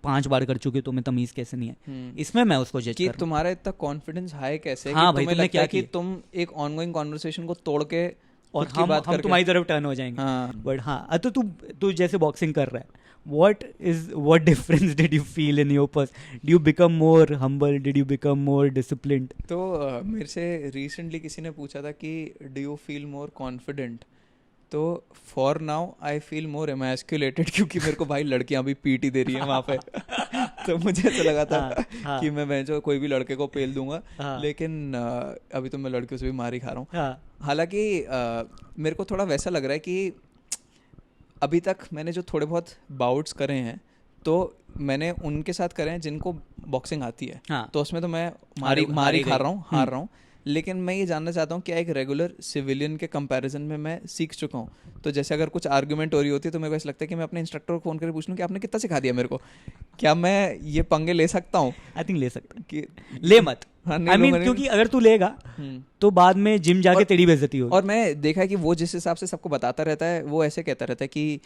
5 बार कर चुके हो, तुम्हें तमीज़ कैसे नहीं है, इसमें मैं उसको जज कि कर तुम्हारा इतना कॉन्फिडेंस हाई कैसे है हाँ कि भाई, तुम्हें तुमने लगता क्या है कि किया? तुम एक ऑनगोइंग कॉन्वर्सेशन को तोड़ के और खुद की हम बात करके तुम्हारी तरफ टर्न हो जाएंगे। हाँ बट हाँ, तो तू जैसे बॉक्सिंग कर रहा है, what difference did you feel in your person? Do you become more humble? Did you become more disciplined? तो मेरे से रिसेंटली किसी ने पूछा था कि do you feel more confident, तो for now I feel more emasculated, क्योंकि मेरे को भाई लड़कियां भी पीट ही दे रही हैं वहाँ पे तो मुझे ऐसा लगा था हाँ। कि मैं जो कोई भी लड़के को पेल दूंगा, हाँ। लेकिन अभी तो मैं लड़कियों से भी मार ही खा रहा हूँ। हाँ। हालांकि मेरे को थोड़ा वैसा लग रहा है कि अभी तक मैंने जो थोड़े बहुत बाउट्स करे हैं तो मैंने उनके साथ करे हैं जिनको बॉक्सिंग आती है, हाँ। तो उसमें तो मैं हार मारी खा रहा हूँ, हार रहा हूँ, लेकिन मैं ये जानना चाहता हूँ क्या एक रेगुलर सिविलियन के कंपैरिजन में मैं सीख चुका हूँ। तो जैसे अगर कुछ आर्गुमेंट हो रही होती है तो मेरे को ऐसा लगता है कि मैं अपने इंस्ट्रक्टर को फ़ोन करके पूछ लूँ कि आपने कितना सिखा दिया मेरे को, क्या मैं ये पंगे ले सकता हूँ? आई थिंक ले सकता कि ले मत, हाँ, आई मीन क्योंकि अगर तू लेगा तो बाद में जिम जाके तेरी बेइज्जती होगी। और मैं देखा है कि वो जिस हिसाब से सबको बताता रहता है वो ऐसे कहता रहता है कि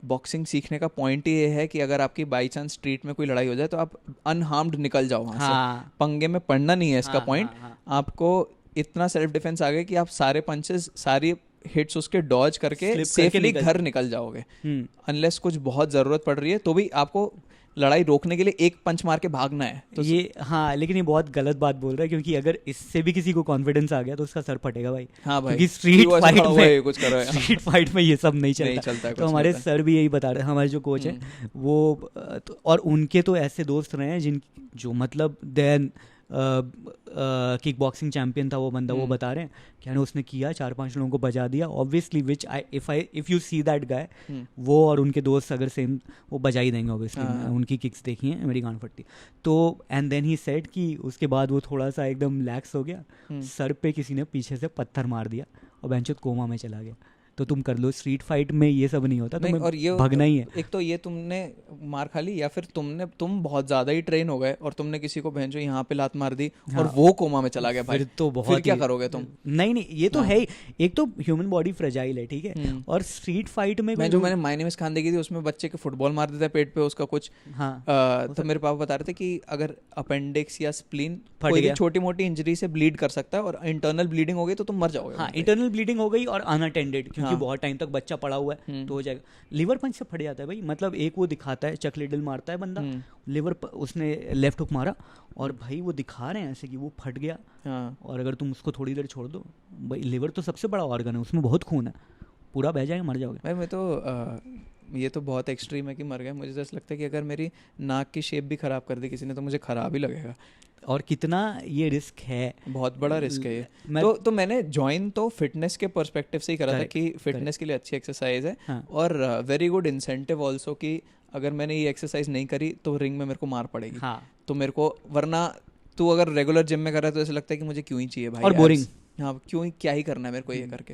बॉक्सिंग सीखने का पॉइंट ये है कि अगर आपकी बाई चांस स्ट्रीट में कोई लड़ाई हो जाए तो आप अनहार्म्ड निकल जाओ वहाँ से, पंगे में पड़ना नहीं है इसका पॉइंट। आपको इतना सेल्फ डिफेंस आ गया कि आप सारे पंचेस, सारी हिट्स उसके डॉज करके सेफली घर निकल जाओगे, अनलेस कुछ बहुत ज़रूरत पड़ रही है तो भी आपको लड़ाई रोकने के लिए एक पंच मार के भागना है। तो ये हाँ, लेकिन ये बहुत गलत बात बोल रहा है, क्योंकि अगर इससे भी किसी को कॉन्फिडेंस आ गया तो उसका सर फटेगा भाई। हाँ भाई, क्योंकि स्ट्रीट फाइट में ये सब नहीं चलता। तो हमारे सर भी यही बता रहे हैं, हमारे जो कोच हैं वो और उनके तो ऐसे दोस्त रहे हैं जिन जो मतलब देन किक बॉक्सिंग चैंपियन था वो बंदा, वो बता रहे हैं कि उसने किया 4-5 लोगों को बजा दिया, obviously which if you see that guy, वो और उनके दोस्त अगर सेम, वो बजा ही देंगे ऑब्वियसली। उनकी किक्स देखी हैं, मेरी गांड फटती। तो एंड देन ही सेड कि उसके बाद वो थोड़ा सा एकदम रिलैक्स हो गया, सर पे किसी ने पीछे से पत्थर मार दिया और बेंचों कोमा में चला गया। तो तुम कर लो, स्ट्रीट फाइट में ये सब नहीं होता, तुम्हें और ये भागना ही है। एक तो ये तुमने मार खा ली, या फिर तुम बहुत ज्यादा ही ट्रेन हो गए और तुमने किसी को भैंजो यहाँ पे लात मार दी और वो कोमा में चला गया भाई, फिर तो बहुत, फिर क्या करोगे तुम? नहीं ये तो है ही, एक तो ह्यूमन बॉडी फ्रेजाइल है, ठीक है, और स्ट्रीट फाइट में मैंने माय नेम इज खान देखी थी, उसमें बच्चे के फुटबॉल मार देता है पेट पे उसका कुछ। तो मेरे पापा बता रहे थे कि अगर अपेंडिक्स या स्प्लीन कोई भी छोटी मोटी इंजरी से ब्लीड कर सकता है और इंटरनल ब्लीडिंग हो गई तो तुम मर जाओगे। हाँ, इंटरनल ब्लीडिंग हो गई और अनअटेंडेड, क्योंकि बहुत टाइम तक बच्चा पड़ा हुआ है तो हो जाएगा। लिवर पंच से फट जाता है भाई, मतलब एक वो दिखाता है, चक लिडल मारता है बंदा, लिवर उसने लेफ्ट हुक मारा और भाई वो दिखा रहे हैं ऐसे कि वो फट गया। और अगर तुम उसको थोड़ी देर छोड़ दो भाई, लिवर तो सबसे बड़ा ऑर्गन है, उसमें बहुत खून है, पूरा बह जाएगा, मर जाओगे। भाई मैं तो ये तो बहुत एक्सट्रीम है कि मर गया। मुझे जैसे लगता है कि अगर मेरी नाक की शेप भी ख़राब कर दी किसी ने तो मुझे ख़राब ही लगेगा। और कितना ये रिस्क है, बहुत बड़ा रिस्क है ये। तो मैंने ज्वाइन तो फिटनेस के पर्सपेक्टिव से ही करा था कि फिटनेस के लिए अच्छी एक्सरसाइज है। हाँ। और वेरी गुड इंसेंटिव ऑल्सो कि अगर मैंने ये एक्सरसाइज नहीं करी तो रिंग में मेरे को मार पड़ेगी। हाँ। तो मेरे को, वरना तू अगर रेगुलर जिम में कर रहा है तो ऐसा लगता है कि मुझे क्यों ही चाहिए भाई, और बोरिंग। हाँ, क्यों, क्या ही करना है मेरे को ये करके।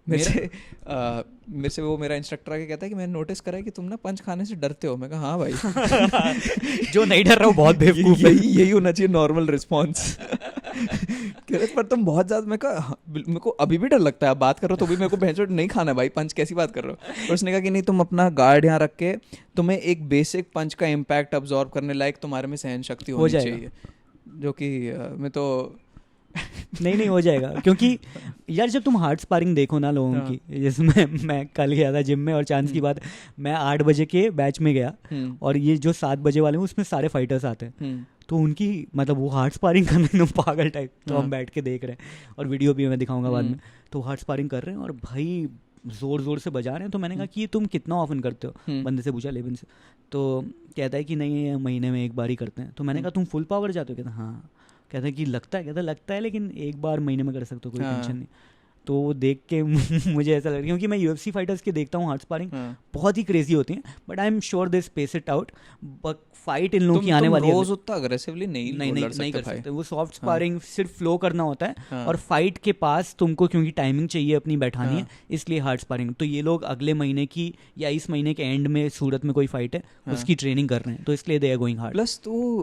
मेरे से वो मेरा इंस्ट्रक्टर आके कहता है कि मैंने नोटिस करा है कि तुम ना पंच खाने से डरते हो। मैं कहा हाँ भाई जो नहीं डर रहा हूँ बहुत बेवकूफ है। यही होना चाहिए नॉर्मल रिस्पॉन्स। पर तुम बहुत ज्यादा, मेरे को अभी भी डर लगता है, आप बात कर रहे हो तो भी मेरे को भैंसोट नहीं खाना भाई पंच, कैसी बात कर रहे हो। और उसने कहा कि नहीं, तुम अपना गार्ड यहाँ रख के तुम्हें एक बेसिक पंच का इम्पैक्ट अब्जॉर्ब करने लाइक तुम्हारे में सहन शक्ति होनी चाहिए, जो कि मैं तो नहीं हो जाएगा। क्योंकि यार जब तुम हार्ड स्पारिंग देखो ना लोगों की, जैसे मैं कल गया था जिम में और चांस की बात, मैं 8 बजे के बैच में गया और ये जो 7 बजे वाले हैं उसमें सारे फाइटर्स आते हैं, तो उनकी मतलब वो हार्ड स्पारिंग करने एकदम पागल टाइप, तो हम बैठ के देख रहे हैं और वीडियो भी मैं दिखाऊंगा बाद में। तो हार्ड स्पारिंग कर रहे हैं और भाई जोर जोर से बजा रहे हैं। तो मैंने कहा कि तुम कितना ऑफन करते हो, बंदे से पूछा, लेविन से। तो कहता है कि नहीं, महीने में 1 बार ही करते हैं। तो मैंने कहा तुम फुल पावर जाते हो? कहता हाँ। कहता है कि लगता है, कहता लगता है, लेकिन 1 बार महीने में कर सकते हो, कोई टेंशन नहीं। तो वो देख के मुझे ऐसा लग रहा है, क्योंकि मैं UFC फाइटर्स के देखता हूँ हार्ड स्पारिंग, हाँ। बहुत ही क्रेजी होती हैं, but I am sure there space it out. But fight in लोगों की आने तुम वाली है। रोज उतना अग्रेसिवली नहीं नहीं लड़ नहीं कर भाई। सकते, वो सॉफ्ट स्पारिंग सिर्फ फ्लो करना होता है, हाँ। और फाइट के पास तुमको क्योंकि टाइमिंग चाहिए अपनी बैठानी हाँ। है, इसलिए हार्ड स्पारिंग। तो ये लोग अगले महीने की या इस महीने के एंड में सूरत में कोई फाइट है, हाँ। उसकी ट्रेनिंग कर रहे हैं, तो इसलिए they are going hard. Plus तू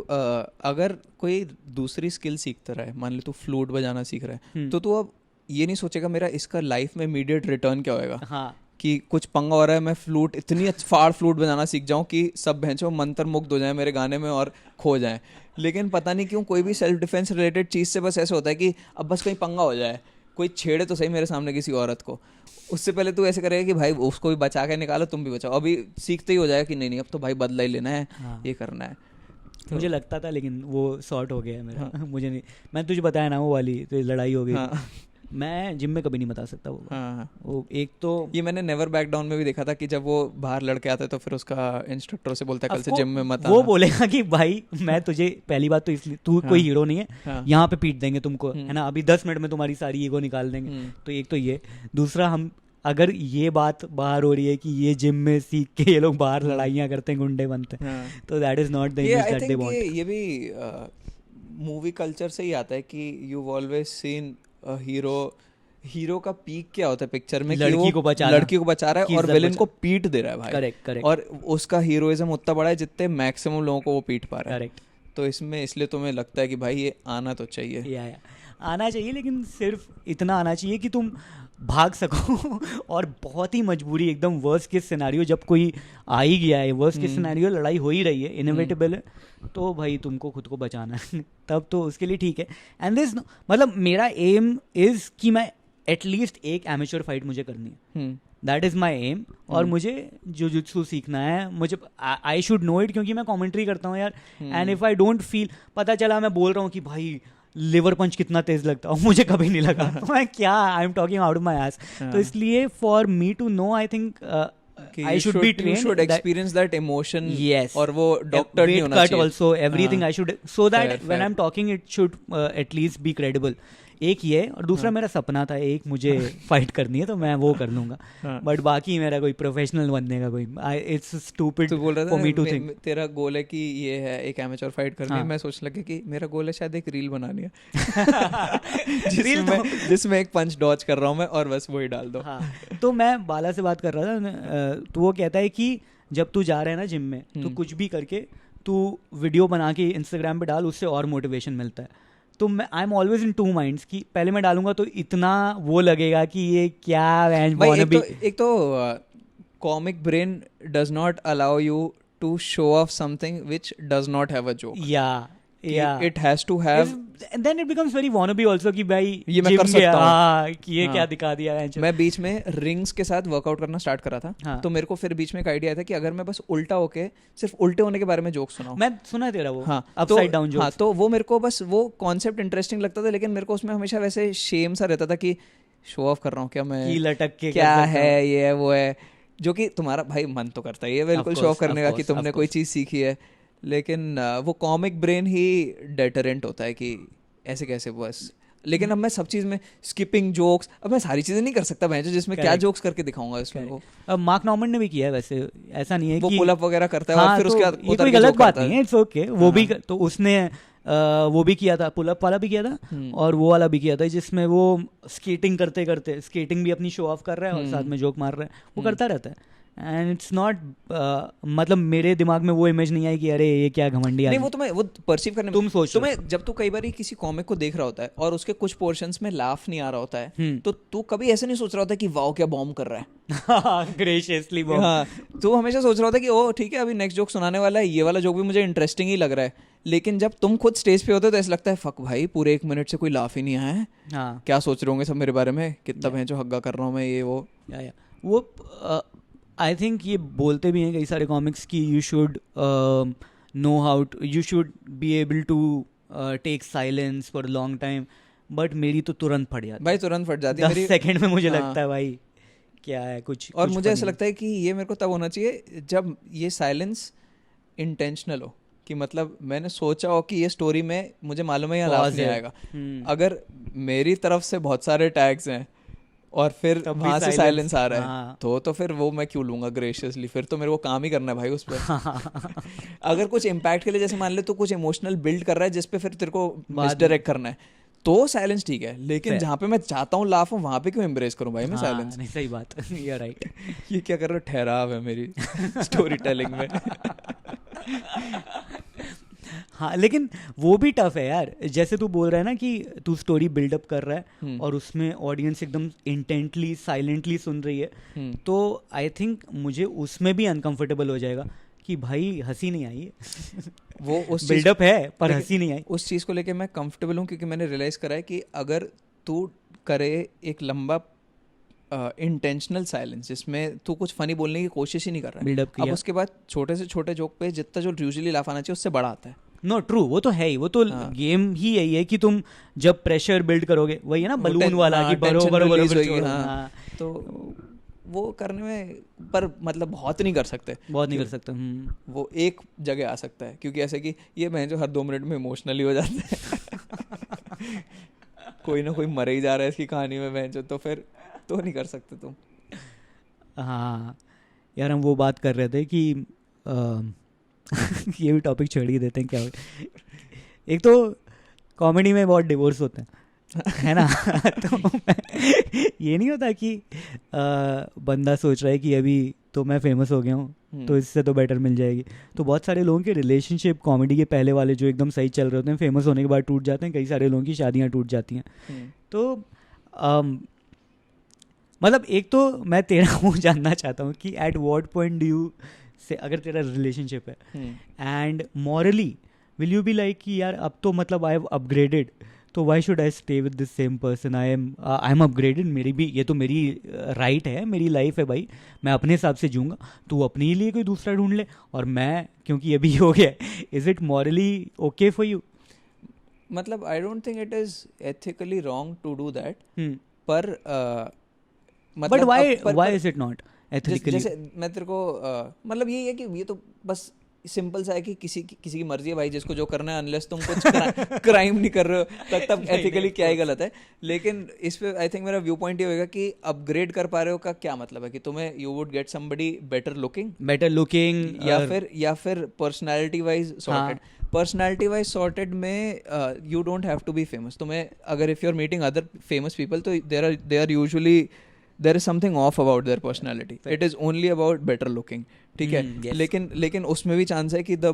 अगर कोई दूसरी स्किल सीखता रहा है, मान ले तू फ्लूट बजाना सीख रहा है, तो तू अब ये नहीं सोचेगा मेरा इसका लाइफ में इमीडिएट रिटर्न क्या होएगा। हाँ, कि कुछ पंगा हो रहा है, मैं फ्लूट इतनी फाड़ फ्लूट बजाना सीख जाऊं कि सब भैंसों मंत्र मुग्ध हो जाए मेरे गाने में और खो जाएं। लेकिन पता नहीं क्यों कोई भी सेल्फ डिफेंस रिलेटेड चीज़ से बस ऐसा होता है कि अब बस कहीं पंगा हो जाए, कोई छेड़े तो सही मेरे सामने किसी औरत को, उससे पहले तू ऐसे करेगा कि भाई उसको भी बचा के निकालो, तुम भी बचाओ। अभी सीखते ही हो जाएगा कि नहीं अब तो भाई बदला ही लेना है, हाँ। ये करना है। मुझे लगता था, लेकिन वो सॉर्ट हो गया है मेरा। मुझे नहीं, मैं तुझे बताया ना वो वाली तो लड़ाई हो गई। हाँ। मैं जिम में कभी नहीं बता सकता वो। हाँ। वो एक तो ये मैंने नेवर बैक डाउन में भी देखा था कि जब वो बाहर लड़के आते तो फिर उसका इंस्ट्रक्टर से बोलता है कल से जिम में मत वो आना। बोलेगा कि भाई मैं तुझे पहली बात तो इसलिए तू कोई हीरो नहीं है, हाँ। यहाँ पे पीट देंगे तुमको, है ना, अभी 10 मिनट में तुम्हारी सारी ईगो निकाल देंगे। तो एक तो ये, दूसरा हम अगर ये बात बाहर हो रही है कि ये जिम में सीख के ये लोग बाहर लड़ाइयाँ करते हैं, गुंडे बनते हैं, हाँ। तो दैट इज नॉट द ये image I that they think want. ये भी मूवी कल्चर से ही आता है कि यू ऑलवेज सीन हीरो का पीक क्या होता है पिक्चर में, कि लड़की वो को बचाना, लड़की को बचा रहा है और विलेन को पीट दे रहा है भाई। करेक्ट करेक्ट और उसका हीरोइज्म उतना बड़ा है जितने मैक्सिमम लोगों को वो पीट पा रहा है। करेक्ट। तो इसमें इसलिए तुम्हें लगता है कि भाई ये आना तो चाहिए। या आना चाहिए, लेकिन सिर्फ इतना आना चाहिए कि तुम भाग सको और बहुत ही मजबूरी, एकदम वर्स्ट केस सिनेरियो जब कोई आ ही गया है, वर्स्ट केस सिनेरियो लड़ाई हो ही रही है, इनएविटेबल है, तो भाई तुमको खुद को बचाना है तब तो उसके लिए ठीक है। एंड दिस मतलब मेरा एम इज़ कि मैं एटलीस्ट एक एमेच्योर फाइट मुझे करनी है, दैट इज़ माई एम। और मुझे जुजुत्सु सीखना है, मुझे आई शुड नो इट, क्योंकि मैं कमेंट्री करता हूँ यार, and if I don't feel, पता चला मैं बोल रहा हूँ कि भाई लिवर पंच कितना तेज लगता है, मुझे कभी नहीं लगा तो मैं क्या, I am talking out of my ass. तो इसलिए for me to know, I think I should be trained. You should experience that emotion. Yes. और वो डॉक्टर नहीं होना चाहिए. Also everything I should, so that Fair, when fair. I'm talking it should at least be credible. एक ये, और दूसरा मेरा सपना था, एक मुझे फाइट करनी है तो मैं वो कर लूंगा, बट बाकी मेरा कोई प्रोफेशनल बनने का कोई, इट्स स्टूपिड तो बोल रहा फॉर मी टू था थिंक। तेरा गोल है कि ये है एक एमेच्योर फाइट करनी है, हाँ। मैं सोचने लगे कि मेरा गोल है शायद एक रील बनानी है Reel जिसमें एक पंच डॉज कर रहा हूँ मैं और बस वही डाल दो। हाँ, तो मैं बाला से बात कर रहा था, तो वो कहता है कि जब तू जा रहा है ना जिम में, तो कुछ भी करके तू वीडियो बना के इंस्टाग्राम पे डाल, उससे और मोटिवेशन मिलता है। तो मैं I am always in two minds कि पहले मैं डालूंगा तो इतना वो लगेगा कि ये क्या भाई, एक तो comic brain does not allow you to show off something which does not have a joke. या it has to have, and then it becomes very wannabe also कि भाई ये मैं gym कर सकता गया, हूँ। हाँ, कि ये हाँ। क्या दिखा दिया है। मैं बीच में रिंग्स के साथ वर्कआउट करना स्टार्ट करा था। हाँ। तो मेरे को फिर बीच में एक आइडिया आया था कि अगर मैं बस उल्टा होके सिर्फ उल्टे होने के बारे में जोक सुनाऊं। मैं सुना है तेरा वो हाँ, अपसाइड डाउन जोक्स। हाँ, तो वो मेरे को बस वो कॉन्सेप्ट इंटरेस्टिंग लगता था, लेकिन मेरे को उसमें हमेशा वैसे शेम सा रहता था कि शो ऑफ कर रहा हूँ क्या मैं, की लटक के क्या कर सकता है हूँ। ये है वो है, जो कि तुम्हारा भाई मन तो करता ही है बिल्कुल Of शो ऑफ course, करने of का कि course, तुमने of कोई course. चीज़ सीखी है, लेकिन वो कॉमिक ब्रेन ही डेटरेंट होता है कि ऐसे कैसे बस। लेकिन अब मैं सब चीज़ में स्किपिंग जोक्स, अब मैं सारी चीज़ें नहीं कर सकता मैं, जिसमें क्या Correct. जोक्स करके दिखाऊंगा इसमें। वो अब मार्क नॉर्मन ने भी किया है वैसे, ऐसा नहीं है वो कि पुल अप वगैरह करता है हाँ, और फिर तो उसके बाद ये उतर कोई के गलत जोक बात करता नहीं है। है, इट्स ओके। वो भी तो उसने वो भी किया था, पुल अप वाला भी किया था, और वो वाला भी किया था जिसमें वो स्केटिंग करते करते, स्केटिंग भी अपनी शो ऑफ कर रहा है और साथ में जोक मार रहा है, वो करता रहता है। एंड इट्स नॉट, मतलब मेरे दिमाग में वो इमेज नहीं आई कि अरे ये क्या घमंडी नहीं, आदमी। वो तुम्हें वो परसीव करने में तुम सोच तुम्हें जब तू कई बार किसी कॉमिक को देख रहा होता है और उसके कुछ पोर्शंस में लाफ नहीं आ रहा होता है, तो तू कभी ऐसे नहीं सोच रहा होता कि वाओ क्या बॉम्ब कर रहा है। ग्रेशियसली हाँ, तू हमेशा सोच रहा होता कि ओ ठीक है अभी नेक्स्ट जोक सुनाने वाला है, ये वाला जोक भी मुझे इंटरेस्टिंग ही लग रहा है। लेकिन जब तुम खुद स्टेज पे होते हो तो ऐसा लगता है फक भाई पूरे 1 मिनट से कोई लाफ ही नहीं आया है, हाँ, क्या सोच रहे होंगे सब मेरे बारे में, कितना भैंचो हग्गा कर रहा हूँ मैं, ये वो वो आई थिंक ये बोलते भी हैं कई सारे कॉमिक्स की you should know how to, you should be able to take silence for long time, but मेरी तो तुरंत फट जाती भाई, तुरंत फट जाती है 10 मेरी। सेकंड में मुझे हाँ। लगता है भाई क्या है कुछ। और कुछ मुझे ऐसा funny। लगता है कि ये मेरे को तब होना चाहिए जब ये साइलेंस इंटेंशनल हो, कि मतलब मैंने सोचा हो कि ये स्टोरी में मुझे मालूम है यहाँ लाफ नहीं आएगा। अगर मेरी तरफ से बहुत सारे टैग्स हैं और फिर तब भी वहाँ से silence, साइलेंस आ रहा है, हाँ। तो फिर वो मैं क्यों लूँगा ग्रेशियसली, फिर तो मेरे को काम ही करना है भाई उस पर। अगर कुछ इम्पैक्ट के लिए, जैसे मान ले तो कुछ इमोशनल बिल्ड कर रहा है जिस पे फिर तेरे को मिसडायरेक्ट करना है, तो साइलेंस ठीक है, लेकिन Fair. जहाँ पे मैं चाहता हूँ लाफ हूँ वहाँ पे क्यों एम्ब्रेस करूँ भाई मैं हाँ, साइलेंस? नहीं सही बात ये राइट। ये क्या कर रहे हो, ठहराव है मेरी स्टोरी टेलिंग में। हाँ लेकिन वो भी टफ है यार, जैसे तू बोल रहा है ना कि तू स्टोरी बिल्डअप कर रहा है और उसमें ऑडियंस एकदम इंटेंटली साइलेंटली सुन रही है, तो आई थिंक मुझे उसमें भी अनकंफर्टेबल हो जाएगा कि भाई हंसी नहीं आई है। वो उस बिल्डअप है पर लेकिन हंसी नहीं आई। उस चीज़ को लेके मैं कंफर्टेबल हूँ, क्योंकि मैंने रियलाइज़ करा है कि अगर तू करे एक लंबा इंटेंशनल साइलेंस जिसमें तू कुछ फनी बोलने की कोशिश ही नहीं कर रहा है, बिल्डअप अब किया, उसके बाद छोटे से छोटे जोक पे जितना जो यूजुअली लाफ आना चाहिए उससे बड़ा आता है। नो ट्रू, वो तो है ही, वो तो हाँ। गेम ही यही है कि तुम जब प्रेशर बिल्ड करोगे, वही है ना वो बलून वाला हाँ, कि बरो tension बरो बरो release फिर होगी, छोड़ो, हाँ। हाँ, तो वो करने में पर मतलब बहुत नहीं कर सकते, बहुत नहीं कर सकते। वो एक जगह आ सकता है, क्योंकि ऐसे कि ये मैं जो हर 2 मिनट में इमोशनली हो जाता है। कोई ना कोई मर ही जा रहा है इसकी कहानी में बहन, तो फिर तो नहीं कर सकते तुम। हाँ यार हम वो बात कर रहे थे कि ये भी टॉपिक छोड़ ही देते हैं क्या। एक तो कॉमेडी में बहुत डिवोर्स होते हैं है ना। तो ये नहीं होता कि बंदा सोच रहा है कि अभी तो मैं फेमस हो गया हूँ तो इससे तो बेटर मिल जाएगी, तो बहुत सारे लोगों के रिलेशनशिप कॉमेडी के पहले वाले जो एकदम सही चल रहे होते हैं फेमस होने के बाद टूट जाते हैं, कई सारे लोगों की शादियाँ टूट जाती हैं। तो मतलब एक तो मैं तेरा वो जानना चाहता हूँ कि at what point do you से, अगर तेरा रिलेशनशिप है and morally will you be like कि यार अब तो मतलब आई हैव अपग्रेडेड, तो why should I stay with this same person, I am upgraded, मेरी भी ये तो मेरी राइट है, मेरी लाइफ है भाई, मैं अपने हिसाब से जीऊँगा, तू अपने लिए कोई दूसरा ढूंढ ले और मैं क्योंकि ये भी हो गया, is it morally okay for you? मतलब I don't think it is ethically wrong to do that, पर but why is it not ethically? जैसे मैं तेरे को मतलब यही है कि ये तो बस सिंपल सा है कि किसी की मर्जी है भाई, जिसको जो करना है, अनलेस तुम कुछ क्राइम नहीं कर रहे हो तब एथिकली क्या ही गलत है। लेकिन इस पे आई थिंक मेरा व्यू पॉइंट ये होगा कि अपग्रेड कर पा रहे हो का क्या मतलब है कि तुम्हें you would get somebody better looking या फिर personality wise sorted. Personality wise sorted में you don't have to be famous. तुम्हें अगर if you are meeting other famous people तो they are usually there is something off about their personality, it is only about better looking, ठीक है। yes. लेकिन उसमें भी chance है कि the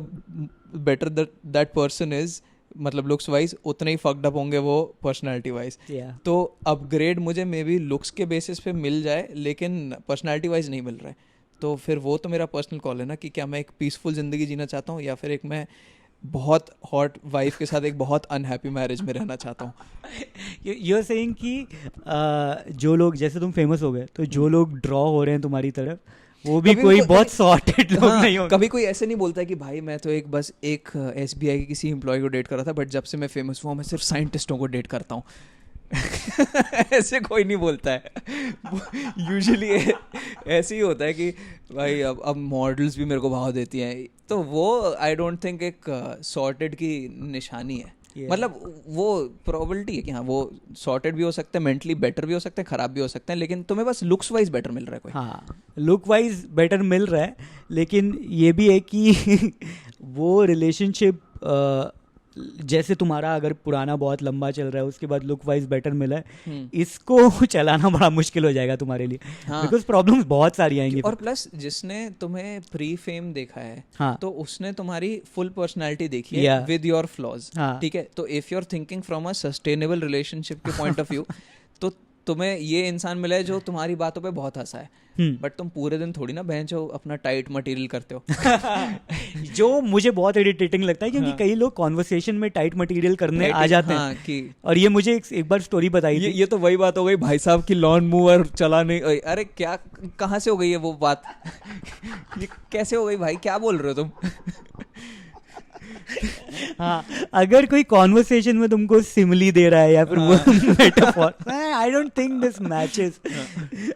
better that person is, मतलब लुक्स वाइज उतने ही फक्ड अप होंगे वो पर्सनैलिटी वाइज। तो अपग्रेड मुझे मे बी लुक्स के बेसिस पे मिल जाए लेकिन पर्सनैलिटी वाइज नहीं मिल रहा है, तो फिर वो तो मेरा पर्सनल कॉल है ना कि क्या मैं एक पीसफुल ज़िंदगी जीना चाहता हूँ या फिर एक मैं बहुत हॉट वाइफ के साथ एक बहुत अनहैप्पी मैरिज में रहना चाहता हूँ। यू आर सेइंग कि जो लोग, जैसे तुम फेमस हो गए तो जो लोग ड्रॉ हो रहे हैं तुम्हारी तरफ वो भी कोई बहुत सॉर्टेड लोग नहीं होंगे। कभी कोई ऐसे नहीं बोलता कि भाई मैं तो बस एक SBI के किसी एम्प्लॉय को डेट कर रहा था, बट जब से मैं फेमस हुआ मैं सिर्फ साइंटिस्टों को डेट करता हूँ। ऐसे कोई नहीं बोलता है। यूजुअली ऐसे ही होता है कि भाई अब मॉडल्स भी मेरे को भाव देती हैं, तो वो आई डोंट थिंक एक सॉर्टेड की निशानी है। मतलब वो प्रोबेबिलिटी है कि हाँ वो सॉर्टेड भी हो सकते हैं, मेंटली बेटर भी हो सकते हैं, खराब भी हो सकते हैं, लेकिन तुम्हें बस लुक्स वाइज बेटर मिल रहा है कोई। हाँ लुक वाइज बेटर मिल रहा है, लेकिन ये भी है कि वो रिलेशनशिप जैसे तुम्हारा अगर पुराना बहुत लंबा चल रहा है उसके बाद लुक वाइज बेटर मिला है, इसको चलाना बड़ा मुश्किल हो जाएगा तुम्हारे लिए, बिकॉज प्रॉब्लम्स बहुत सारी आएंगी। और प्लस जिसने तुम्हें प्री फेम देखा है, हाँ, तो उसने तुम्हारी फुल पर्सनालिटी देखी है विद योर फ्लॉज, ठीक है। तो if you are thinking from a sustainable relationship के पॉइंट ऑफ व्यू तो तुम्हें ये इंसान मिला है जो तुम्हारी बातों पे बहुत हंसा है, बट तुम पूरे दिन थोड़ी ना बहन जो अपना टाइट मटेरियल करते हो। जो मुझे बहुत इरिटेटिंग लगता है क्योंकि कई लोग कॉन्वर्सेशन में टाइट मटेरियल करने आ जाते हैं कि और ये मुझे एक बार स्टोरी बताई थी। ये तो वही बात हो गई भाई साहब की लॉन मूवर चलाने। अरे क्या कहाँ से हो गई है वो बात? ये कैसे हो गई भाई, क्या बोल रहे हो तुम? हाँ, अगर कोई कॉन्वर्सेशन में तुमको सिमली दे रहा है या फिर वो metaphor, I don't think this matches.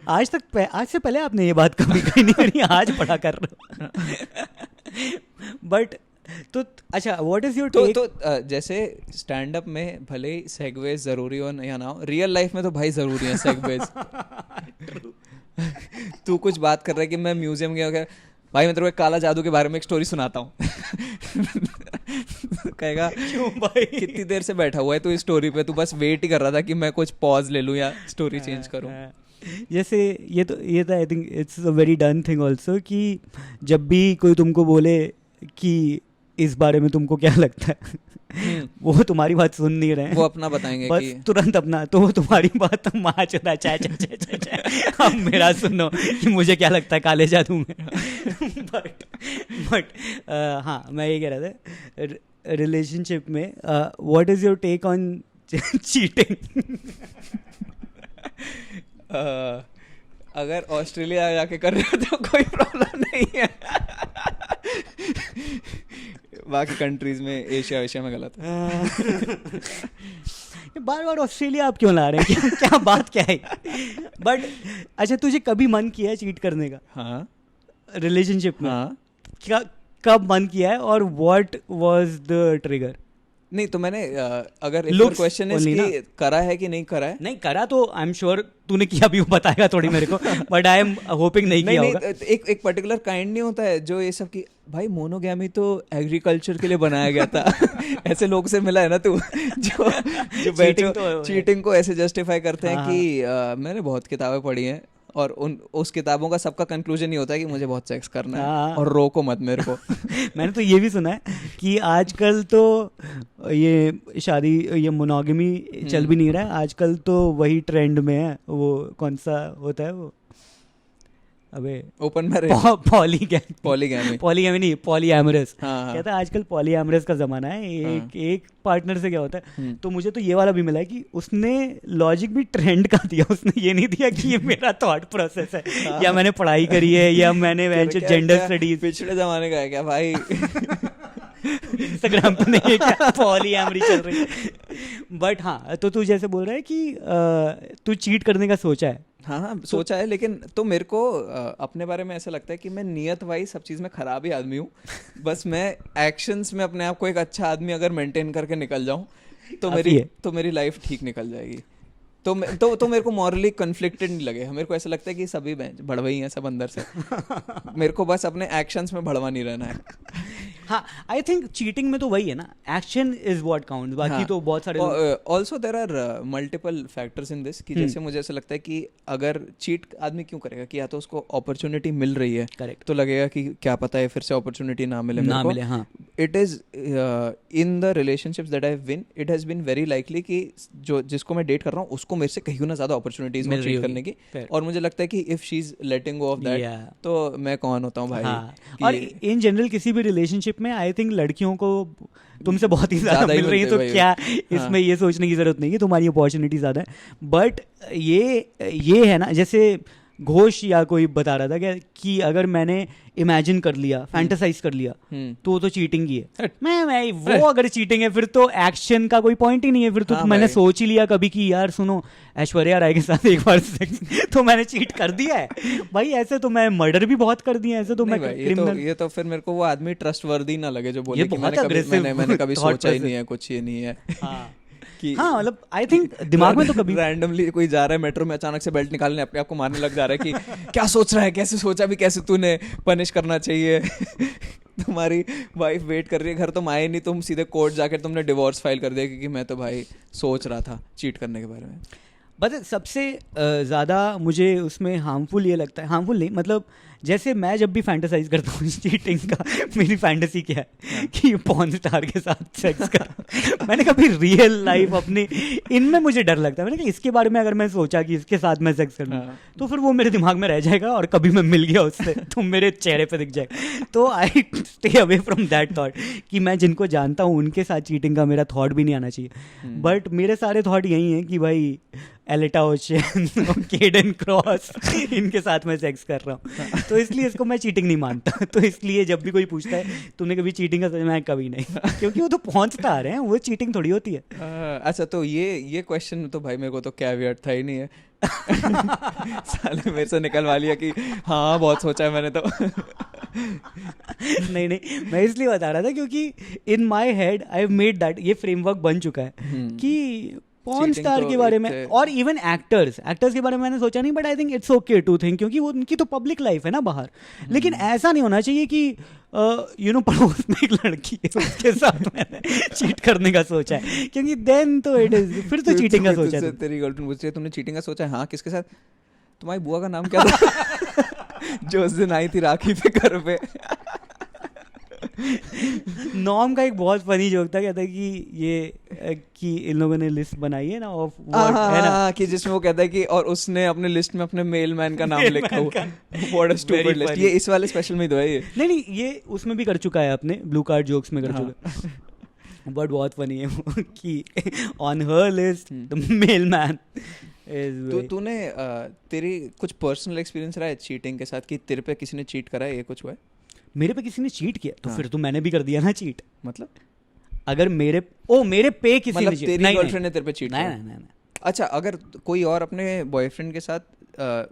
आज से पहले आपने ये बात कभी कही नहीं करी, आज पढ़ा कर रहे हो। बट तो अच्छा, व्हाट इज योर टेक? तो जैसे स्टैंड अप में भले ही सेगवेज जरूरी हो या ना हो, रियल लाइफ में तो भाई जरूरी है सेगवेज। तू कुछ बात कर रहा है कि मैं म्यूजियम गया, क्या भाई मैं तेरे को एक काला जादू के बारे में एक स्टोरी सुनाता हूँ। कहेगा क्यों भाई? कितनी देर से बैठा हुआ है तू इस स्टोरी पे, तू बस वेट ही कर रहा था कि मैं कुछ पॉज ले लूँ या स्टोरी चेंज करूँ। जैसे ये तो I think it's a very done thing also कि जब भी कोई तुमको बोले कि इस बारे में तुमको क्या लगता है, वो तुम्हारी बात सुन नहीं रहे हैं, वो अपना बताएंगे बस कि तुरंत अपना, तो वो तुम्हारी बात माँ चुदा चाय अब मेरा सुनो कि मुझे क्या लगता है काले जादू में। बट हाँ, मैं ये कह रहा था रिलेशनशिप में what is your take on cheating? अगर ऑस्ट्रेलिया जाके कर रहे हो तो कोई प्रॉब्लम नहीं है। बाकी कंट्रीज में एशिया में गलत है। बार बार ऑस्ट्रेलिया आप क्यों ला रहे हैं? क्या बात क्या है? बट अच्छा, तुझे कभी मन किया है चीट करने का? हाँ, रिलेशनशिप में? हाँ। क्या कब मन किया है और व्हाट वाज द ट्रिगर? नहीं तो मैंने अगर Looks क्वेश्चन only है ना? कि करा है कि नहीं करा है, नहीं करा तो आई एम श्योर तूने किया भी, वो बताएगा थोड़ी मेरे को, बट आई एम होपिंग नहीं किया होगा। एक पर्टिकुलर काइंड नहीं होता है जो ये सब की, भाई मोनोगैमी तो एग्रीकल्चर के लिए बनाया गया था। ऐसे लोग से मिला है ना तू, जो बैठो चीटिंग को ऐसे जस्टिफाई करते हैं कि मैंने बहुत किताबें पढ़ी हैं और उस किताबों का सबका कंक्लूजन ये होता है कि मुझे बहुत सेक्स करना है और रोको मत मेरे को। मैंने तो ये भी सुना है कि आजकल तो ये शादी, ये मोनोगमी चल भी नहीं रहा है आजकल, तो वही ट्रेंड में है। वो कौन सा होता है वो, अबे ओपन मैरिज, पॉलीगैमी नहीं, पॉलीएमरस। हाँ। कहता है आजकल पॉलीएमरस का जमाना है, एक पार्टनर से क्या होता है। तो मुझे तो ये वाला भी मिला है कि उसने लॉजिक भी ट्रेंड का दिया, उसने ये नहीं दिया कि ये मेरा थॉट प्रोसेस है या मैंने पढ़ाई करी है या मैंने जेंडर स्टडीज। पिछले जमाने का है क्या भाई? इंस्टाग्राम पे नहीं है क्या पॉलीएमरी चल रही है? बट हाँ, तो तू जैसे बोल रहा है कि तू चीट करने का सोचा है। हाँ, सोचा है, लेकिन तो मेरे को अपने बारे में ऐसा लगता है कि मैं नियत वाइज सब चीज़ में ख़राब ही आदमी हूँ। बस मैं एक्शंस में अपने आप को एक अच्छा आदमी अगर मेंटेन करके निकल जाऊँ तो मेरी लाइफ ठीक निकल जाएगी। तो मेरे को मॉरली कन्फ्लिक्टेड नहीं लगे। मेरे को ऐसा लगता है कि सभी भड़वई हैं सब अंदर से। मेरे को बस अपने एक्शंस में भड़वा नहीं रहना है। हाँ, आई थिंक चीटिंग में तो वही है ना, एक्शन इज व्हाट काउंट्स। बाकी तो बहुत सारे also there are multiple factors in this कि जैसे मुझे ऐसा लगता है कि अगर चीट आदमी क्यों करेगा कि या तो उसको अपॉर्चुनिटी मिल रही है, करेक्ट, तो लगेगा कि क्या पता है फिर से अपॉर्चुनिटी ना मिले। हाँ, it is in the relationships that I have been, it has been very likely कि जिसको मैं डेट कर रहा हूँ उसको मेरे से कहीं ना ज्यादा अपॉर्चुनिटीज मिल चीट करने की। और मुझे लगता है कि if she is letting go of that, तो मैं कौन होता हूँ भाई। और इन जनरल किसी भी रिलेशनशिप में आई थिंक लड़कियों को तुमसे बहुत ही ज्यादा मिल रही है, तो क्या इसमें ये सोचने की जरूरत नहीं कि तुम्हारी अपॉर्चुनिटी ज्यादा है। बट ये है ना, जैसे घोष या कोई बता रहा था कि अगर मैंने इमेजिन कर लिया, फैंटेसाइज कर लिया, तो वो तो चीटिंग ही है। मैं वो अगर चीटिंग है फिर तो एक्शन का कोई पॉइंट ही नहीं है। फिर तो मैंने सोच ही लिया कभी कि यार सुनो, ऐश्वर्या राय के साथ एक बार सेक्स, तो मैंने चीट कर दिया है भाई। ऐसे तो मैं मर्डर भी बहुत कर दिया, ऐसे तो मैं क्रिमिनल। ये तो फिर मेरे को वो आदमी ट्रस्टवर्दी ना लगे जो बोले कि मैंने कभी सोचा ही नहीं है, कुछ ये नहीं है। हाँ, मतलब आई थिंक दिमाग में तो कभी रैंडमली कोई जा रहा है मेट्रो में, अचानक से बेल्ट निकालने अपने आप को मारने लग जा रहा है कि क्या सोच रहा है, कैसे सोचा भी, कैसे तूने पनिश करना चाहिए। तुम्हारी वाइफ वेट कर रही है, घर तुम आए नहीं, तुम सीधे कोर्ट जाकर तुमने डिवोर्स फाइल कर दिया क्योंकि मैं तो भाई सोच रहा था चीट करने के बारे में। बट सबसे ज़्यादा मुझे उसमें हार्मफुल ये लगता है, हार्मफुल नहीं मतलब जैसे मैं जब भी फैंटेसाइज करता हूँ चीटिंग का, मेरी फैंटेसी क्या है कि पॉर्न स्टार के साथ सेक्स कर। मैंने कभी रियल लाइफ अपनी इनमें मुझे डर लगता है। मैंने कहा इसके बारे में अगर मैं सोचा कि इसके साथ मैं सेक्स करूँ तो फिर वो मेरे दिमाग में रह जाएगा और कभी मैं मिल गया उससे तो मेरे चेहरे पे दिख जाएगा। तो I stay away from that thought कि मैं जिनको जानता हूँ उनके साथ चीटिंग का मेरा थॉट भी नहीं आना चाहिए। बट मेरे सारे थॉट यही हैं कि भाई एलेटा ओशियन, केडन क्रॉस, इनके साथ मैं सेक्स कर रहा हूँ, तो इसलिए इसको मैं चीटिंग नहीं मानता। तो इसलिए जब भी कोई पूछता है तूने कभी चीटिंग का, मैं कभी नहीं, क्योंकि वो तो पहुँचता आ रहे हैं, वो चीटिंग थोड़ी होती है। अच्छा, तो ये क्वेश्चन तो भाई मेरे को तो कैवियट था ही नहीं है। साले मेरे से निकलवा लिया कि हाँ बहुत सोचा है मैंने तो। नहीं, मैं इसलिए बता रहा था क्योंकि in my head I have made that, ये फ्रेमवर्क बन चुका है कि पॉर्न Cheating स्टार तो के बारे एक में, और इवन एक्टर्स के बारे में मैंने सोचा नहीं, but I think it's okay to think, क्योंकि वो उनकी तो पब्लिक लाइफ है ना बाहर। लेकिन ऐसा नहीं होना चाहिए कि यू नो पड़ोस में एक लड़की है उसके साथ मैंने चीट करने का सोचा है, क्योंकि देन तो इट इज फिर तो चीटिंग का सोचा है। तेरी गर्लफ्रेंड पूछ रही है तूने चीटिंग का सोचा है? हाँ, किसके साथ? तुम्हारी बुआ का नाम क्या था जो उस दिन आई थी राखी पे घर पे? नॉर्म का एक बहुत फनी जोक था, कहता है कि ये कि इन लोगों ने लिस्ट बनाई है ना ऑफ है ना, कि जिसमें वो कहता है कि और उसने अपने लिस्ट में अपने मेलमैन का नाम लिखा हुआ। What a stupid list. ये इस वाले स्पेशल में तो है ये। नहीं ये उसमें भी कर चुका है, अपने ब्लू कार्ड जोक्स में कर चुका है। बट बहुत फनी है वो कि on her list the Mailman is. तो तूने तेरी कुछ पर्सनल एक्सपीरियंस रहा है चीटिंग के साथ कि तेरे पे किसी ने चीट करा है? ये कुछ हुआ है? मेरे पे किसी ने चीट किया तो फिर तो मैंने भी कर दिया ना चीट। मतलब अगर मेरे पे किसी मतलब ने चीट, तेरी गर्लफ्रेंड ने तेरे पे चीट नहीं किया? नहीं। अच्छा, अगर कोई और अपने बॉयफ्रेंड के साथ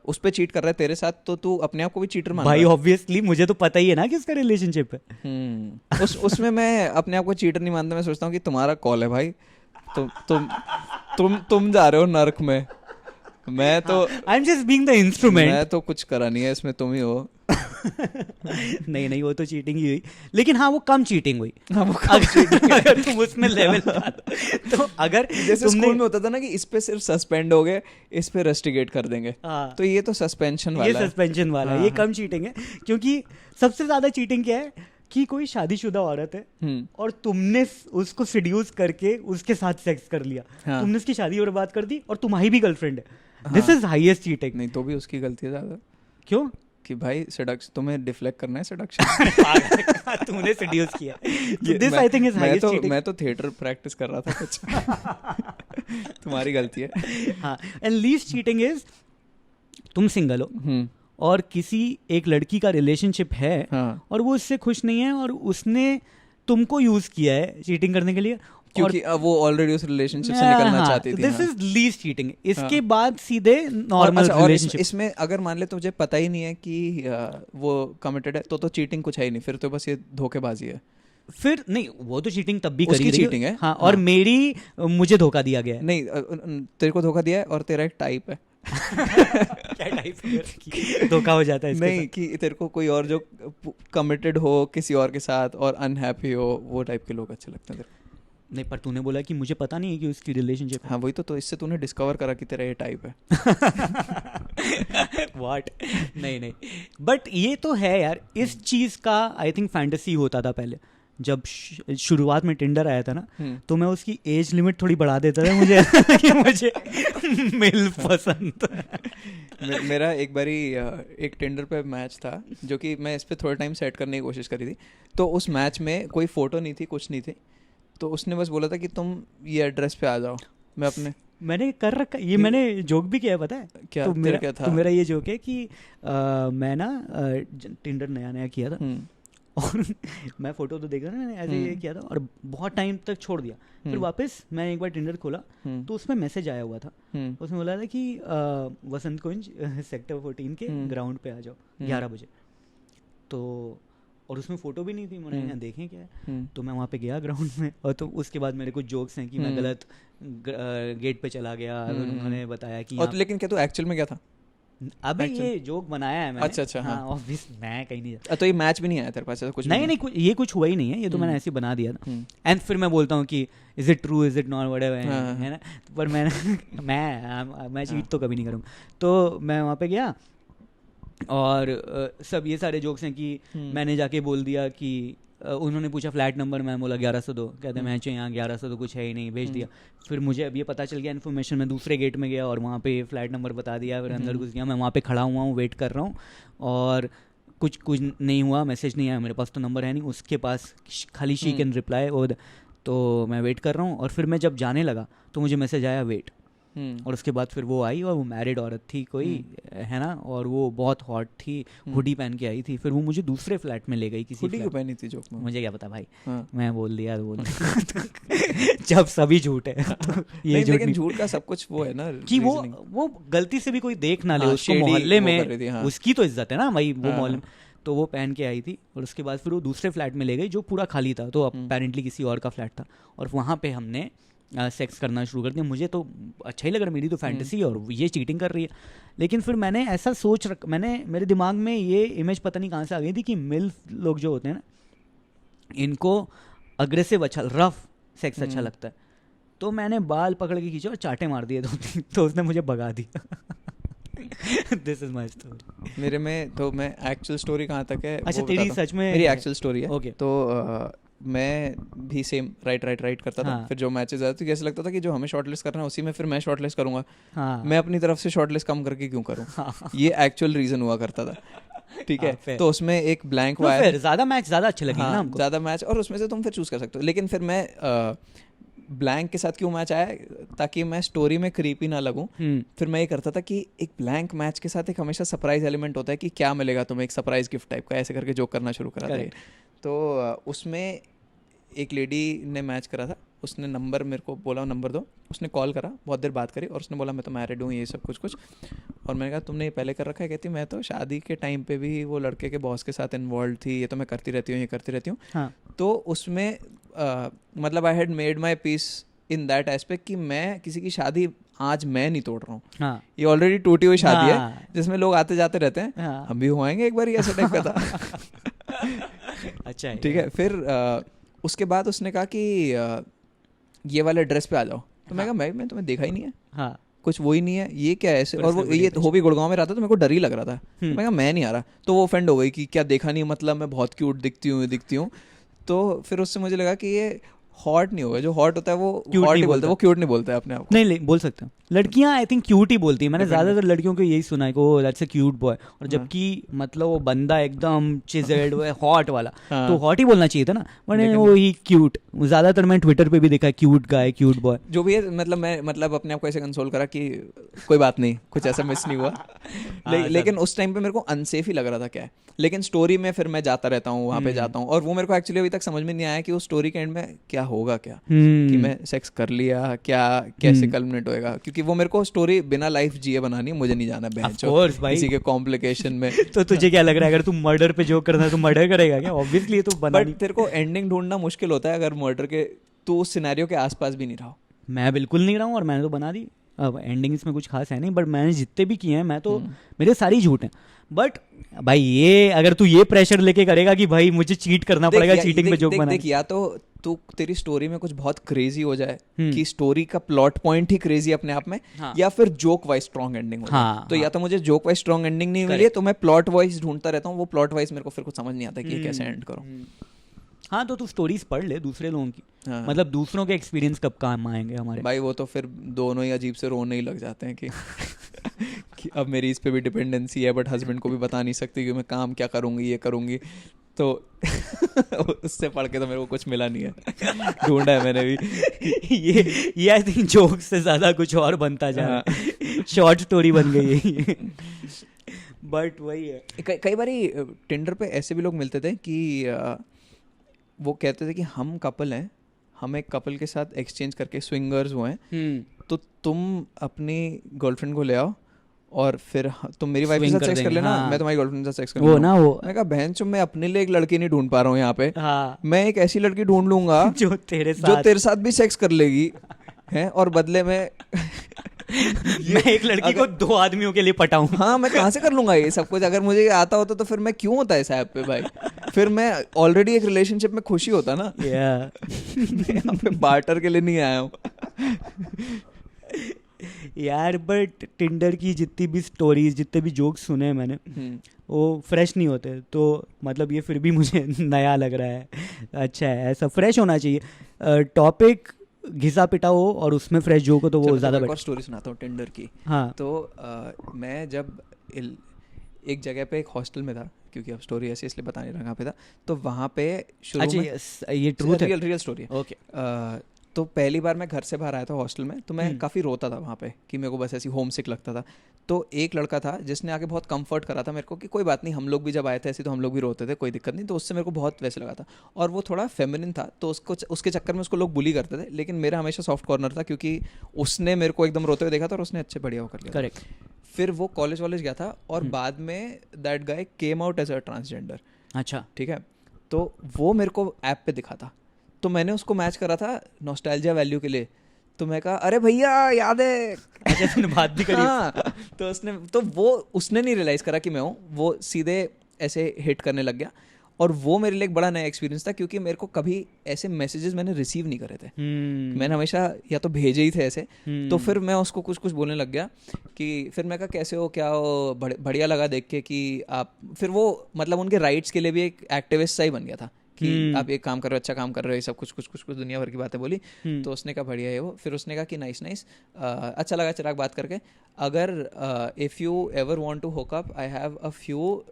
उस पे चीट कर रहा है तेरे साथ, तो तू अपने आप को भी चीटर मान रहा भाई है? ऑब्वियसली मुझे तो पता ही है ना कि उसका रिलेशनशिप है। उसमें मैं अपने आप को चीटर नहीं मानता। मैं सोचता हूँ कि तुम्हारा कॉल है भाई, तुम जा रहे हो नर्क में, मैं तो I am just being the instrument. मैं तो कुछ करा नहीं है इसमें, तुम ही हो। नहीं वो तो चीटिंग ही हुई, लेकिन हाँ वो कम चीटिंग हुई। हाँ, वो अगर तुम उसमें लेवल तो अगर जैसे स्कूल में होता था ना कि इस पे सिर्फ सस्पेंड हो गए, इस पे रस्टिकेट कर देंगे, हाँ, तो ये तो सस्पेंशन वाला ये है। सस्पेंशन वाला है, ये कम चीटिंग है। क्योंकि सबसे ज्यादा चीटिंग क्या है कि कोई शादीशुदा औरत है और तुमने उसको सीड्यूस करके उसके साथ सेक्स कर लिया, हाँ। तुमने उसकी शादी बर्बाद कर दी और तुम्हारी भी गर्लफ्रेंड है। This is highest cheating. नहीं तो भी उसकी गलती है ज्यादा, क्यों? कि भाई सेडक्शन, तुम्हें डिफ्लेक्ट करना है सेडक्शन। तूने सीड्यूस किया। This I think is highest cheating. मैं तो थिएटर प्रैक्टिस कर रहा था कुछ। तुम्हारी गलती है। हाँ, एंड लीस्ट चीटिंग इज तुम सिंगल हो और किसी एक लड़की का रिलेशनशिप है, हाँ। और वो उससे खुश नहीं है और उसने तुमको यूज किया है चीटिंग करने के लिए, क्योंकि वो ऑलरेडी उस रिलेशनशिप से निकलना चाहती थी। This is least cheating. इसके बाद सीधे नॉर्मल रिलेशनशिप। इसमें अगर मान ले तुझे पता ही नहीं है कि वो कमिटेड है, तो चीटिंग कुछ है ही नहीं, फिर तो बस ये धोखेबाजी है। फिर नहीं, वो तो चीटिंग तब भी उसकी करी चीटिंग है। हाँ, और मेरी मुझे धोखा दिया गया है। नहीं, तेरे को धोखा दिया है और तेरा एक टाइप है। क्या टाइप है? धोखा हो जाता है इसके नहीं कि तेरे को कोई और जो कमिटेड हो किसी और के साथ और अनहैप्पी हो, वो टाइप के लोग अच्छे लगते हैं तेरे को। नहीं, पर तूने बोला कि मुझे पता नहीं है कि उसकी रिलेशनशिप है। हाँ, वही तो इससे तूने डिस्कवर करा कि तेरा ये टाइप है। व्हाट? नहीं, बट ये तो है यार, इस चीज़ का आई थिंक फैंटेसी होता था पहले। जब शुरुआत में टिंडर आया था ना, तो मैं उसकी एज लिमिट थोड़ी बढ़ा देता था मुझे कि मुझे मिल पसंद। मेरा एक बारी एक टिंडर पे मैच था, जो कि मैं इस पे थोड़ा टाइम सेट करने की कोशिश करी थी। तो उस मैच में कोई फ़ोटो नहीं थी, कुछ नहीं थी, तो उसने बस बोला था कि तुम ये एड्रेस पे आ जाओ। मैंने कर रखा ये, मैंने जोक भी किया, पता है क्या? तो मेरा क्या था? तो मेरा ये जोक है कि मैं ना टिंडर नया किया था और मैं फोटो तो देख रहा था, मैंने ऐसे ये किया था और बहुत टाइम तक छोड़ दिया। फिर वापस मैं एक बार टिंडर खोला तो उसमें मैसेज आया हुआ था। उसमें बोला था कि वसंत कुंज सेक्टर 14 के ग्राउंड पे आ जाओ 11 बजे। तो और उसमें फ़ोटो भी नहीं थी, मैंने यहाँ देखें क्या है। तो मैं वहाँ पे गया ग्राउंड में, और तो उसके बाद मेरे कुछ जोक्स हैं कि मैं गलत गेट पे चला गया। उन्होंने बताया कि और लेकिन क्या तू एक्चुअल में क्या था? अभी ये जोक बनाया है मैंने। अच्छा, हाँ, ऑब्वियस मैं कहीं नहीं जाता। तो ये मैच भी नहीं आया तेरे पास? ऐसा कुछ नहीं, ये कुछ हुआ ही नहीं है, ये तो मैंने ऐसे बना दिया था। एंड फिर मैं बोलता हूँ कि is it true, is it not, whatever, है ना। पर मैं चीट तो कभी नहीं करूँगा। तो मैं वहाँ पे गया और सब ये सारे जोक्स हैं कि मैंने जाके बोल दिया कि उन्होंने पूछा फ्लैट नंबर, मैं बोला 1102। कहते हैं मैं यहाँ 1102 कुछ है ही नहीं, भेज दिया। फिर मुझे अब ये पता चल गया इन्फॉर्मेशन, मैं दूसरे गेट में गया और वहाँ पे फ्लैट नंबर बता दिया। फिर अंदर घुस गया, मैं वहाँ पे खड़ा हुआ हूँ, वेट कर रहा हूँ और कुछ नहीं हुआ, मैसेज नहीं आया। मेरे पास तो नंबर है नहीं, उसके पास खाली शी कैन रिप्लाई। और तो मैं वेट कर रहा हूँ और फिर मैं जब जाने लगा तो मुझे मैसेज आया वेट। और उसके बाद फिर वो आई और वो मैरिड औरत थी कोई, है ना, और वो बहुत हॉट थी, हुडी पहन के आई थी। फिर वो मुझे दूसरे फ्लैट में ले गई। किसी हुडी क्यों पहनी थी जोक में? मुझे क्या पता भाई। मैं बोल दिया जब सभी झूठ है तो ये लेकिन झूठ का सब कुछ वो है ना कि वो गलती से भी कोई देख ना ले उसको मोहल्ले में, उसकी तो इज्जत है ना भाई वो मोहल्ले में। तो वो पहन के आई थी और उसके बाद फिर वो दूसरे फ्लैट में ले गई जो पूरा खाली था। तो अपेरेंटली किसी और का फ्लैट था और वहाँ पे हमने सेक्स करना शुरू कर दिया। मुझे तो अच्छा ही लग रहा, मेरी तो फैंटेसी है और ये चीटिंग कर रही है। लेकिन फिर मैंने ऐसा मैंने मेरे दिमाग में ये इमेज पता नहीं कहाँ से आ गई थी कि मिल्फ लोग जो होते हैं ना, इनको अग्रेसिव अच्छा, रफ सेक्स अच्छा लगता है। तो मैंने बाल पकड़ के खींचे और चाटे मार दिए 2-3, तो उसने मुझे भगा दिया। This is my story. मेरे में तो मैं एक्चुअल स्टोरी कहाँ तक है अच्छा वो तेरी बताता हूँ। सच में मेरी एक्चुअल स्टोरी है। ओके। तो मैं भी सेम राइट करता था। हाँ। फिर जो मैचेस आते तो कैसे लगता था कि जो हमें शॉर्टलिस्ट करना है उसी में फिर मैं शॉर्टलिस्ट करूंगा। हाँ। मैं अपनी तरफ से शॉर्टलिस्ट कम करके क्यों करूं? हाँ। ये एक्चुअल रीजन हुआ करता था। ठीक है। fair. तो उसमें एक ब्लैंक तो वायर, फिर ज़्यादा मैच ज़्यादा अच्छे लगेंगे ना हमको। ज़्यादा मैच, और उसमें से तुम फिर चूज कर सकते हो। लेकिन फिर मैं ब्लैंक के साथ क्यों मैच आया, ताकि मैं स्टोरी में क्रीपी ना लगूं। फिर मैं ये करता था कि एक ब्लैंक मैच के साथ एक हमेशा सरप्राइज एलिमेंट होता है कि क्या मिलेगा तुम्हें, एक सरप्राइज गिफ्ट टाइप का, ऐसे करके जोक करना शुरू करा था। तो उसमें एक लेडी ने मैच करा था, उसने नंबर मेरे को बोला नंबर दो, उसने कॉल करा, बहुत देर बात करी और उसने बोला मैं तो मैरिड हूँ, ये सब कुछ। और मैंने कहा तुमने ये पहले कर रखा है? कहती मैं तो शादी के टाइम पे भी वो लड़के के बॉस के साथ इन्वॉल्व थी, ये तो मैं करती रहती हूँ, ये करती रहती हूँ। हाँ। तो उसमें मतलब I had made my peace in that aspect कि मैं किसी की शादी आज मैं नहीं तोड़ रहा हूँ। हाँ। ये ऑलरेडी टूटी हुई शादी हाँ। है जिसमें लोग आते जाते रहते हैं। हाँ। हम भी हुआएंगे एक बार, ये ऐसा टाइप का था। अच्छा है। ठीक है। फिर उसके बाद उसने कहा कि ये वाले एड्रेस पे आ जाओ। तो मैं कहा मैं तुम्हें देखा ही नहीं है। हाँ। कुछ वो ही नहीं है, ये क्या है ऐसे? और वो ये हो भी गुड़गांव में रहता, तो मेरे को डर ही लग रहा था। मैं कहा मैं नहीं आ रहा। तो वो ऑफेंड हो गई कि क्या देखा नहीं, मतलब मैं बहुत क्यूट दिखती हूँ। तो फिर उससे मुझे लगा कि ये हॉट नहीं होगा, जो हॉट होता है वो हॉट ही बोलता है, वो क्यूट नहीं बोलता है अपने आप को। नहीं बोल सकते लड़कियां आई थिंक क्यूट ही बोलती है। मैंने ज़्यादातर लड़कियों को यही सुना है कि वो दैट्स अ क्यूट बॉय, और जबकि मतलब वो बंदा एकदम चिज़ल्ड हॉट वाला, तो हॉट ही बोलना चाहिए था ना, बट वो ही क्यूट। ज़्यादातर मैंने ट्विटर पे भी देखा है क्यूट गाय, क्यूट बॉय, जो भी है। मतलब मैं अपने आप को ऐसे कंसोल करा कि कोई बात नहीं, कुछ ऐसा मिस नहीं हुआ। लेकिन उस टाइम पे मेरे को अनसेफ ही लग रहा था क्या है। लेकिन स्टोरी में फिर मैं जाता रहता हूँ, वहाँ पे जाता हूँ, और वो मेरे को एक्चुअली अभी तक समझ में नहीं आया कि उस स्टोरी के एंड में क्या होगा, क्या कि मैं सेक्स कर लिया, क्या कैसे कल्मिनेट होएगा, क्योंकि वो मेरे को स्टोरी बिना लाइफ जिए बनानी है, मुझे नहीं जाना किसी के कॉम्प्लिकेशन में। तो तुझे क्या लग रहा है, अगर तू मर्डर पे जोक करना है तो मर्डर करेगा क्या? ऑब्वियसली तो बनानी। बट तेरे को एंडिंग ढूंढना मुश्किल होता है अगर मर्डर के तू उस सिनेरियो के आसपास भी नहीं रहा। मैं बिल्कुल नहीं रहा हूँ और मैंने तो बना दी। अब एंडिंग इसमें कुछ खास है नहीं, बट मैंने जितने भी किए हैं मैं तो मेरे सारी झूठ हैं। बट भाई ये अगर तू ये प्रेशर लेके करेगा कि भाई मुझे चीट करना पड़ेगा, चीटिंग पे जोक बनाना, या तो तू तेरी स्टोरी में कुछ बहुत क्रेजी हो जाए कि स्टोरी का प्लॉट पॉइंट ही क्रेजी अपने आप में, या फिर जोक वाइज स्ट्रॉन्ग एंडिंग हो जाए। तो या तो मुझे जोक वाइज स्ट्रॉन्ग एंडिंग नहीं मिली है, तो मैं प्लॉट वाइज ढूंढता रहता हूँ। वो प्लॉट वाइज मेरे को फिर कुछ समझ नहीं आता कि कैसे एंड करूँ। हाँ, तो तू स्टोरीज पढ़ ले दूसरे लोगों की। मतलब दूसरों के एक्सपीरियंस कब काम आएंगे हमारे भाई। वो तो फिर दोनों ही अजीब से रोने ही लग जाते हैं कि कि अब मेरी इस पे भी डिपेंडेंसी है, बट हस्बैंड को भी बता नहीं सकती कि मैं काम क्या करूँगी, ये करूँगी। तो उससे पढ़ के तो मेरे को कुछ मिला नहीं है, ढूंढा है मैंने भी। ये आई थिंक जोक से ज़्यादा कुछ और बनता जा रहा है, शॉर्ट स्टोरी बन गई है। बट वही है, कई बारी टिंडर पे ऐसे भी लोग मिलते थे कि वो कहते थे कि हम कपल हैं, हम एक कपल के साथ एक्सचेंज करके स्विंगर्स हुए हैं, तो तुम अपनी गर्लफ्रेंड को ले आओ और फिर तुम मेरी वाइफ के साथ सेक्स कर लेना। हाँ। मैं तुम्हारी गर्लफ्रेंड के साथ सेक्स कर लूंगा। वो मैं कहा बहन चो, मैं अपने लिए एक लड़की नहीं ढूंढ पा रहा हूँ यहाँ पे। हाँ। मैं एक ऐसी लड़की ढूंढ लूंगा जो तेरे साथ भी सेक्स कर लेगी है, और बदले में मैं एक लड़की को 2 आदमियों के लिए पटाऊं। हाँ, मैं कहाँ से कर लूंगा ये सब कुछ? अगर मुझे आता होता तो फिर मैं क्यों होता इस ऐप पे भाई? फिर मैं ऑलरेडी एक रिलेशनशिप में खुशी होता ना। मैं यहाँ पे बार्टर के लिए नहीं आया हूँ यार। बट टिंडर की जितनी भी स्टोरीज, जितने भी जोक्स सुने हैं मैंने, वो फ्रेश नहीं होते। तो मतलब ये फिर भी मुझे नया लग रहा है। अच्छा है, ऐसा फ्रेश होना चाहिए। टॉपिक घिसा पिटा हो और उसमें फ्रेश जोक हो तो वो ज़्यादा बेटर। एक और स्टोरी सुनाता हूँ टिंडर की। हाँ। तो मैं जब एक जगह पे एक हॉस्टल में था, क्योंकि अब स्टोरी ऐसी इसलिए बता नहीं रहा कहाँ पे था, तो वहाँ पे शुरू में ये ट्रूथ है, रियल स्टोरी है। ओके। तो पहली बार मैं घर से बाहर आया था हॉस्टल में, तो मैं काफ़ी रोता था वहाँ पे कि मेरे को बस ऐसी होम सिक लगता था। तो एक लड़का था जिसने आके बहुत कंफर्ट करा था मेरे को कि कोई बात नहीं, हम लोग भी जब आए थे ऐसे तो हम लोग भी रोते थे, कोई दिक्कत नहीं। तो उससे मेरे को बहुत वैसे लगा था, और वो थोड़ा फेमिनिन था, तो उसके चक्कर में उसको लोग बुली करते थे। लेकिन मेरा हमेशा सॉफ्ट कॉर्नर था, क्योंकि उसने मेरे को एकदम रोते हुए देखा था और उसने अच्छे बढ़िया होकर लिया। करेक्ट। फिर वो कॉलेज गया था और बाद में that guy came out as a transgender. अच्छा, ठीक है। तो वो मेरे को ऐप पे दिखा था, तो मैंने उसको मैच करा था नॉस्टैल्जिया वैल्यू के लिए। तो मैं कहा अरे भैया याद है। अच्छा तुमने बात भी करी? हाँ, तो उसने नहीं रियलाइज करा कि मैं हूँ, वो सीधे ऐसे हिट करने लग गया। और वो मेरे लिए एक बड़ा नया एक्सपीरियंस था, क्योंकि मेरे को कभी ऐसे मैसेजेस मैंने रिसीव नहीं करे थे। मैंने हमेशा या तो भेजे ही थे ऐसे। तो फिर मैं उसको कुछ कुछ बोलने लग गया कि फिर मैं कहा कैसे हो, क्या हो, बढ़िया लगा देख के कि आप, फिर वो मतलब उनके राइट्स के लिए भी एक एक्टिविस्ट सा ही बन गया था कि आप एक काम कर रहे हो, अच्छा काम कर रहे हो, ये सब कुछ दुनिया भर की बातें बोली। तो उसने कहा बढ़िया है वो। फिर उसने कहा कि नाइस अच्छा लगा चिराग बात करके। अगर if you ever want to hook up, I have a few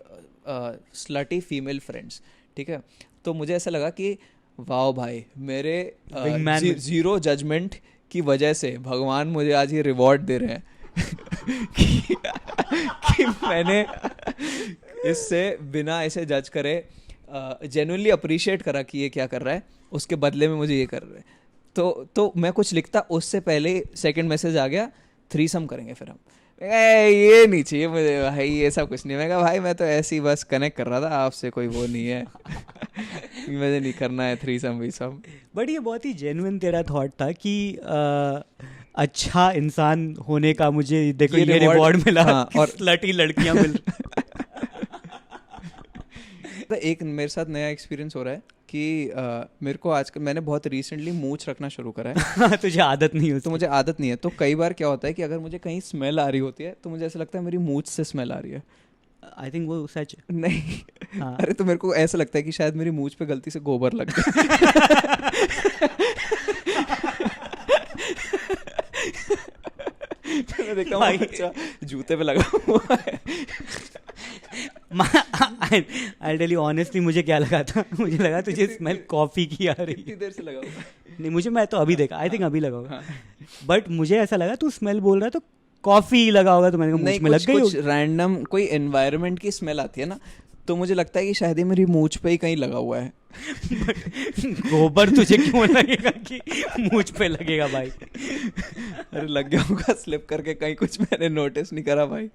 slutty female friends, ठीक है। तो मुझे ऐसा लगा कि वाह भाई, मेरे जीरो जजमेंट की वजह से भगवान मुझे आज ये रिवॉर्ड दे रहे हैं कि मैंने इससे बिना ऐसे जज करे जेन्युइनली अप्रिशिएट करा कि ये क्या कर रहा है, उसके बदले में मुझे ये कर रहे हैं। तो मैं कुछ लिखता, उससे पहले सेकंड मैसेज आ गया, थ्रीसम करेंगे फिर हम। ये नहीं चाहिए मुझे भाई, ये सब कुछ नहीं। मैं कहा भाई मैं तो ऐसे ही बस कनेक्ट कर रहा था आपसे, कोई वो नहीं है मुझे नहीं करना है थ्रीसम वीसम। बट ये बहुत ही जेन्युइन तेरा थॉट था कि अच्छा इंसान होने का मुझे देखो ये रिवॉर्ड मिला। हाँ, और लटी लड़कियां मिल एक मेरे साथ नया एक्सपीरियंस हो रहा है कि मेरे को आजकल, मैंने बहुत रिसेंटली मूंछ रखना शुरू करा है। तुझे आदत नहीं हो? तो मुझे आदत नहीं है। तो कई बार क्या होता है कि अगर मुझे कहीं स्मेल आ रही होती है तो मुझे ऐसा लगता है मेरी मूंछ से स्मेल आ रही है। आई थिंक वो सच नहीं। हाँ। अरे तो मेरे को ऐसा लगता है कि शायद मेरी मूंछ पे गलती से गोबर लग गया। मैं देखता हूँ अच्छा जूते पे लगा हुआ है। I'll tell you honestly, मुझे क्या लगा था, मुझे लगा तुझे स्मेल कॉफी की आ रही कितनी देर से लगा हुआ? नहीं मुझे, मैं तो अभी देखा, आई थिंक अभी लगा होगा। बट मुझे ऐसा लगा तू स्मेल बोल रहा है तो कॉफी लगा होगा, तो मैंने कहा मूंछ में लग गई कुछ रैंडम कोई एनवायरनमेंट की स्मेल आती है ना, तो मुझे लगता है कि शायद ही मेरी मूंछ पे ही कहीं लगा हुआ है। गोबर तुझे क्यों लगेगा कि मूंछ पे लगेगा भाई? अरे लग गया होगा स्लिप करके कहीं, कुछ मैंने नोटिस नहीं करा भाई।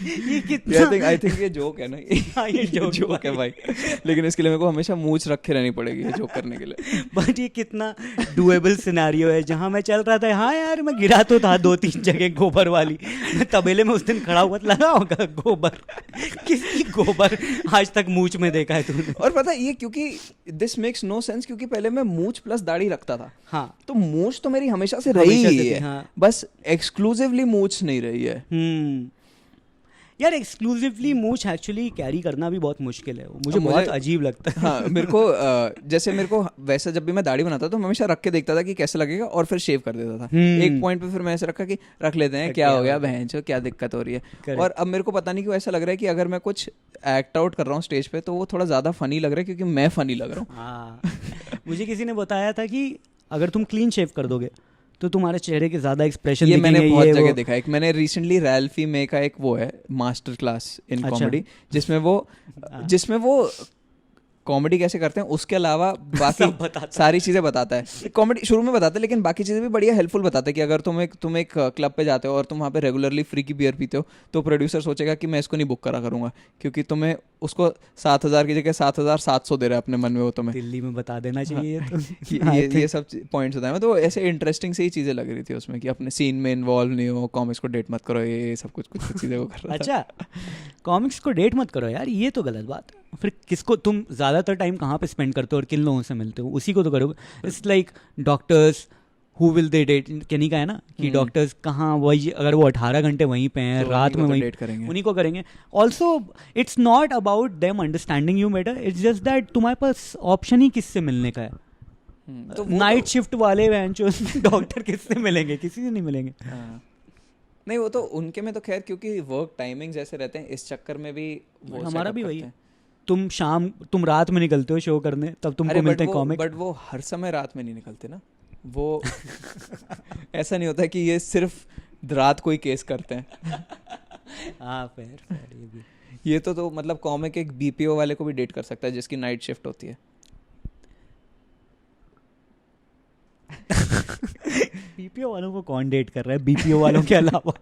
ये कितना आई थिंक ये जोक है ना। हाँ, ये जोक है भाई, लेकिन इसके लिए मेरे को हमेशा मूंछ रखे रहनी पड़ेगी जोक करने के लिए। बट ये कितना डुएबल सिनेरियो है, जहाँ मैं चल रहा था, हाँ यार मैं गिरा तो था 2-3 जगह गोबर वाली, मैं तबेले में उस दिन खड़ा हुआ लगा होगा गोबर। किसी गोबर आज तक मूंछ में देखा है तूने? और पता है ये, क्योंकि दिस मेक्स नो सेंस, क्योंकि पहले मैं मूंछ प्लस दाढ़ी रखता था। हाँ, तो मूंछ तो मेरी हमेशा से रही ही है। हाँ। बस एक्सक्लूसिवली मूंछ नहीं रही है। यार एक्सक्लूसिवली मूंछ एक्चुअली कैरी करना भी बहुत मुश्किल है, मुझे बहुत अजीब लगता है। हाँ, मेरे को जैसे मेरे को वैसे जब भी मैं दाढ़ी बनाता था तो मैं हमेशा रख के देखता था कि कैसे लगेगा, और फिर शेव कर देता था। एक पॉइंट पे फिर मैं ऐसे रखा कि रख लेते हैं, क्या हो गया बहन चो, क्या दिक्कत हो रही है। और अब मेरे को पता नहीं क्यों ऐसा लग रहा है कि अगर मैं कुछ एक्ट आउट कर रहा हूँ स्टेज पे तो वो थोड़ा ज़्यादा फनी लग रहा है, क्योंकि मैं फनी लग रहा हूँ। मुझे किसी ने बताया था कि अगर तुम क्लीन शेव कर दोगे तो तुम्हारे चेहरे के ज्यादा एक्सप्रेशन ये मैंने बहुत जगह देखा है। मैंने रिसेंटली रैल्फी मे का एक वो है मास्टर क्लास इन कॉमेडी, जिसमें वो कॉमेडी कैसे करते हैं उसके अलावा बाकी सारी चीज़ें बताता है। कॉमेडी शुरू में बताता है, लेकिन बाकी चीज़ें भी बढ़िया हेल्पफुल बताता है कि अगर तुम एक क्लब पे जाते हो और तुम वहाँ पे रेगुलरली फ्री की बियर पीते हो तो प्रोड्यूसर सोचेगा कि मैं इसको नहीं बुक करा करूँगा, क्योंकि तुम्हें उसको 7,000 की जगह 7,700 दे रहा है अपने मन में, वो तुम्हें दिल्ली में बता देना चाहिए। ये सब पॉइंट्स बताए। तो ऐसे इंटरेस्टिंग से ही चीज़ें लग रही थी उसमें कि अपने सीन में इन्वॉल्व नहीं हो, कॉमिक्स को डेट मत करो, ये सब कुछ चीज़ें वो कर रहा था। अच्छा, कॉमिक्स को डेट मत करो यार, ये तो गलत बात है। फिर किसको तुम ज़्यादातर टाइम कहाँ पे स्पेंड करते हो और किन लोगों से मिलते हो, उसी को तो करोगे। It's like doctors who will they date, Kenny का है ना कि डॉक्टर्स कहाँ, वही अगर वो 18 घंटे वहीं पे हैं, रात में वहीं डेट करेंगे, उन्हीं को करेंगे। Also it's not about them understanding you better, it's just that तुम्हारे पास ऑप्शन ही किससे मिलने का है। तो नाइट शिफ्ट वाले डॉक्टर किससे मिलेंगे? किसी से नहीं मिलेंगे। नहीं, वो तो उनके में तो खैर, क्योंकि वर्क टाइमिंग जैसे रहते हैं, इस चक्कर में भी हमारा भी वही है। तुम रात में निकलते हो शो करने, तब तुमको मिलते हैं कॉमिक। बट वो हर समय रात में नहीं निकलते ना, वो ऐसा नहीं होता कि ये सिर्फ रात को ही केस करते हैं। हाँ, फेयर ये तो मतलब कॉमिक एक बीपीओ वाले को भी डेट कर सकता है जिसकी नाइट शिफ्ट होती है। बीपीओ वालों को कौन डेट कर रहा है? बीपीओ वालों के अलावा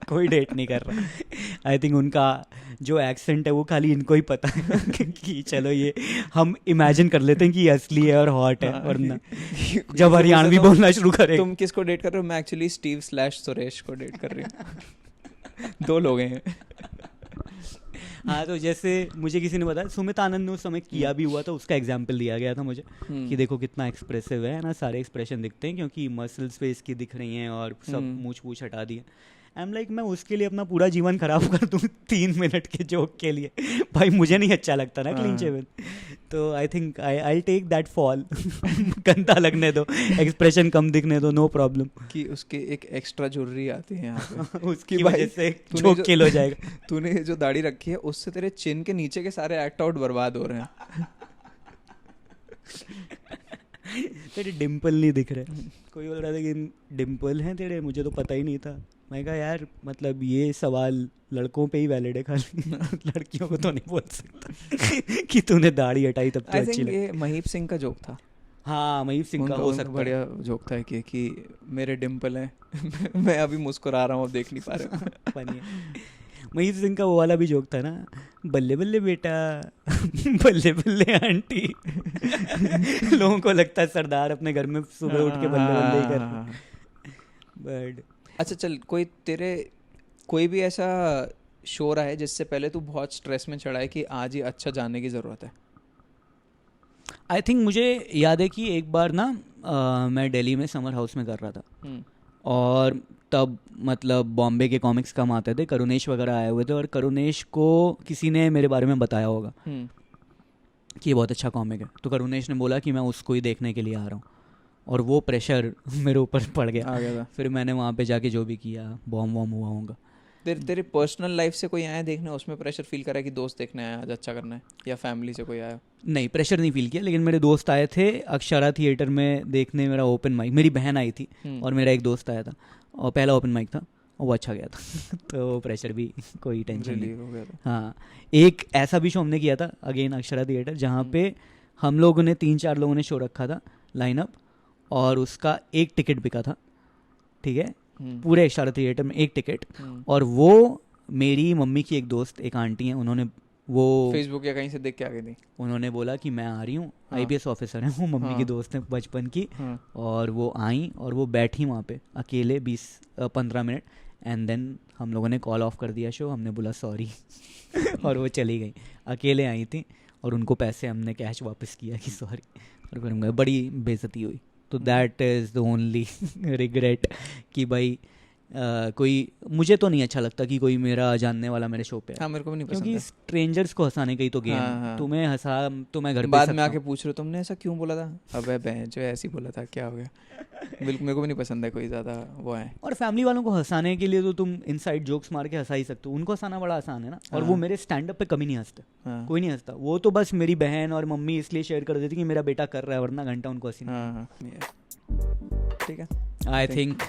कोई डेट नहीं कर रहा। आई थिंक उनका जो एक्सेंट है वो खाली इनको ही पता है कि चलो ये हम इमेजिन कर लेते हैं कि ये असली है और हॉट है, वरना जब हरियाणवी बोलना शुरू करे। तुम किसको डेट कर रहे हो? मैं एक्चुअली Steve/सुरेश को डेट कर रही हूँ। 2 लोग हैं। हाँ, तो जैसे मुझे किसी ने बताया, सुमित आनंद ने उस समय किया भी हुआ था, उसका एग्जाम्पल दिया गया था मुझे कि देखो कितना एक्सप्रेसिव है ना, सारे एक्सप्रेशन दिखते हैं क्योंकि मसल्स पे इसकी दिख रही हैं और सब मूछ पूछ हटा दिए। आई एम लाइक मैं उसके लिए अपना पूरा जीवन खराब कर दूँ 3 मिनट के जोक के लिए? भाई मुझे नहीं अच्छा लगता ना क्लीन शेवन। तो I think I take that fall. गंदा लगने दो, एक्सप्रेशन कम दिखने दो, नो प्रॉब्लम। कि उसके एक एक्स्ट्रा ज्वेलरी आती है यहाँ पे उसकी वजह से जोक किल हो जाएगा। तूने जो दाढ़ी रखी है उससे तेरे चिन के नीचे के सारे एक्ट आउट बर्बाद हो रहे हैं। तेरे डिम्पल नहीं दिख रहे। कोई बोल रहा था कि डिम्पल हैं तेरे, मुझे तो पता ही नहीं था। मैं कहा यार मतलब ये सवाल लड़कों पे ही वैलिड है खाली, लड़कियों को तो नहीं बोल सकता कि तूने दाढ़ी हटाई तब तो अच्छी लगी। ये महीप सिंह का जोक था। हाँ, महीप सिंह का हो सकता है। बढ़िया जोक था कि मेरे डिम्पल हैं मैं अभी मुस्कुरा रहा हूँ, अब देख नहीं पा रहा हूँ। फनी है। महीप सिंह का वो वाला भी जोक था ना, बल्ले बल्ले बेटा बल्ले बल्ले आंटी। लोगों को लगता है सरदार अपने घर में सुबह उठ के बल्ले बल्ले ही कर। बट अच्छा चल, कोई भी ऐसा शो रहा है जिससे पहले तू बहुत स्ट्रेस में चढ़ा है कि आज ही अच्छा जानने की ज़रूरत है? आई थिंक मुझे याद है कि एक बार ना मैं दिल्ली में समर हाउस में कर रहा था, और तब मतलब बॉम्बे के कॉमिक्स कम आते थे, करुणेश वगैरह आए हुए थे, और करुणेश को किसी ने मेरे बारे में बताया होगा कि ये बहुत अच्छा कॉमिक है। तो करुणेश ने बोला कि मैं उसको ही देखने के लिए आ रहा हूँ, और वो प्रेशर मेरे ऊपर पड़ गया। आ गया था। फिर मैंने वहाँ पे जाके जो भी किया, बॉम्ब हुआ होगा। तेरे पर्सनल लाइफ से कोई आया देखने, उसमें प्रेशर फील करा कि दोस्त देखने आया आज अच्छा करना है, या फैमिली से कोई आया? नहीं, प्रेशर नहीं फील किया, लेकिन मेरे दोस्त आए थे अक्षरा थिएटर में देखने मेरा ओपन माइक। मेरी बहन आई थी और मेरा एक दोस्त आया था, और पहला ओपन माइक था और वो अच्छा गया था। तो प्रेशर भी कोई टेंशन नहीं हो गया था। हाँ, एक ऐसा भी शो हमने किया था अगेन अक्षरा थिएटर, जहाँ पे हम लोगों ने 3-4 लोगों ने शो रखा था लाइनअप, और उसका 1 टिकट बिका था, ठीक है, पूरे अक्षरा थिएटर में 1 टिकट। और वो मेरी मम्मी की एक दोस्त, एक आंटी हैं, उन्होंने वो फेसबुक या कहीं से देख के आ गई थी। उन्होंने बोला कि मैं आ रही हूँ, IPS ऑफिसर हैं वो, मम्मी की दोस्त हैं बचपन की, और वो आई और वो बैठी वहाँ पे अकेले 20-15 मिनट, एंड देन हम लोगों ने कॉल ऑफ कर दिया शो। हमने बोला सॉरी और वो चली गई, अकेले आई थी, और उनको पैसे हमने कैश वापस किया कि सॉरी, और फिर हम गए। बड़ी बेइज्जती हुई। तो that is the only regret कि भाई कोई, मुझे तो नहीं अच्छा लगता कि कोई मेरा जानने वाला मेरे शो पे है। हाँ, मेरे को भी नहीं पसंद, क्योंकि स्ट्रेंजर्स को हंसाने का ही तो गेम है। तुम्हें हंसा तो मैं घर पे बाद में आके पूछ रहे हो तुमने ऐसा क्यों बोला था, अबे बहन जो ऐसे ही बोला था, क्या हो गया। बिल्कुल, मेरे को भी नहीं पसंद है कोई ज़्यादा वो है। और फैमिली वालों को हंसाने के लिए तो तुम इनसाइड जोक्स मार के हंसा ही सकते हो, उनको हंसाना बड़ा आसान है ना। और वो मेरे स्टैंड अप पे कभी नहीं हंसते, कोई नहीं हंसता। वो तो बस मेरी बहन और मम्मी इसलिए शेयर कर देती कि मेरा बेटा कर रहा है, वरना घंटा उनको हंसी नहीं। ठीक है, I think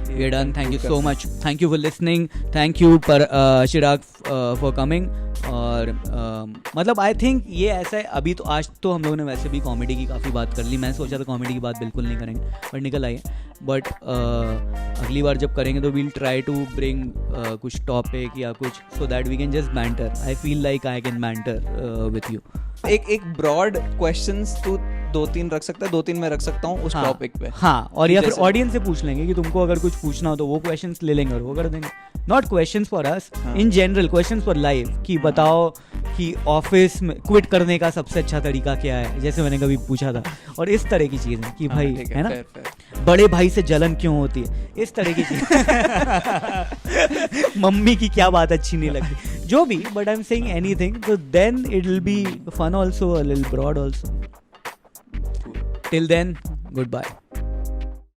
we're done. Thank you so much. Thank you for listening. Thank you Chirag for coming. और मतलब आई थिंक ये ऐसा है, अभी तो आज तो हम लोगों ने वैसे भी कॉमेडी की काफ़ी बात कर ली। मैं सोचा था कॉमेडी की बात बिल्कुल नहीं करेंगे, बट निकल आई है। बट अगली बार जब करेंगे तो वील ट्राई टू ब्रिंग कुछ टॉपिक या कुछ, so that we can just banter. I feel like I can banter with you. एक ब्रॉड क्वेश्चंस तू 2-3 रख सकता है, 2-3 मैं रख सकता हूँ उस टॉपिक पे। हाँ, और या फिर ऑडियंस से पूछ लेंगे कि तुमको अगर कुछ पूछना हो तो वो क्वेश्चंस ले लेंगे और वो कर देंगे। Not questions for us, in general questions for life, कि बताओ कि ऑफिस में क्विट करने का सबसे अच्छा तरीका क्या है, जैसे मैंने कभी पूछा था। और इस तरह की चीज़ें कि भाई है ना, बड़े भाई से जलन क्यों होती है, इस तरह की चीज़। मम्मी की क्या बात अच्छी नहीं लगती, जो भी, but I am saying anything, तो then it will be fun also, a little broad also. Till then, goodbye.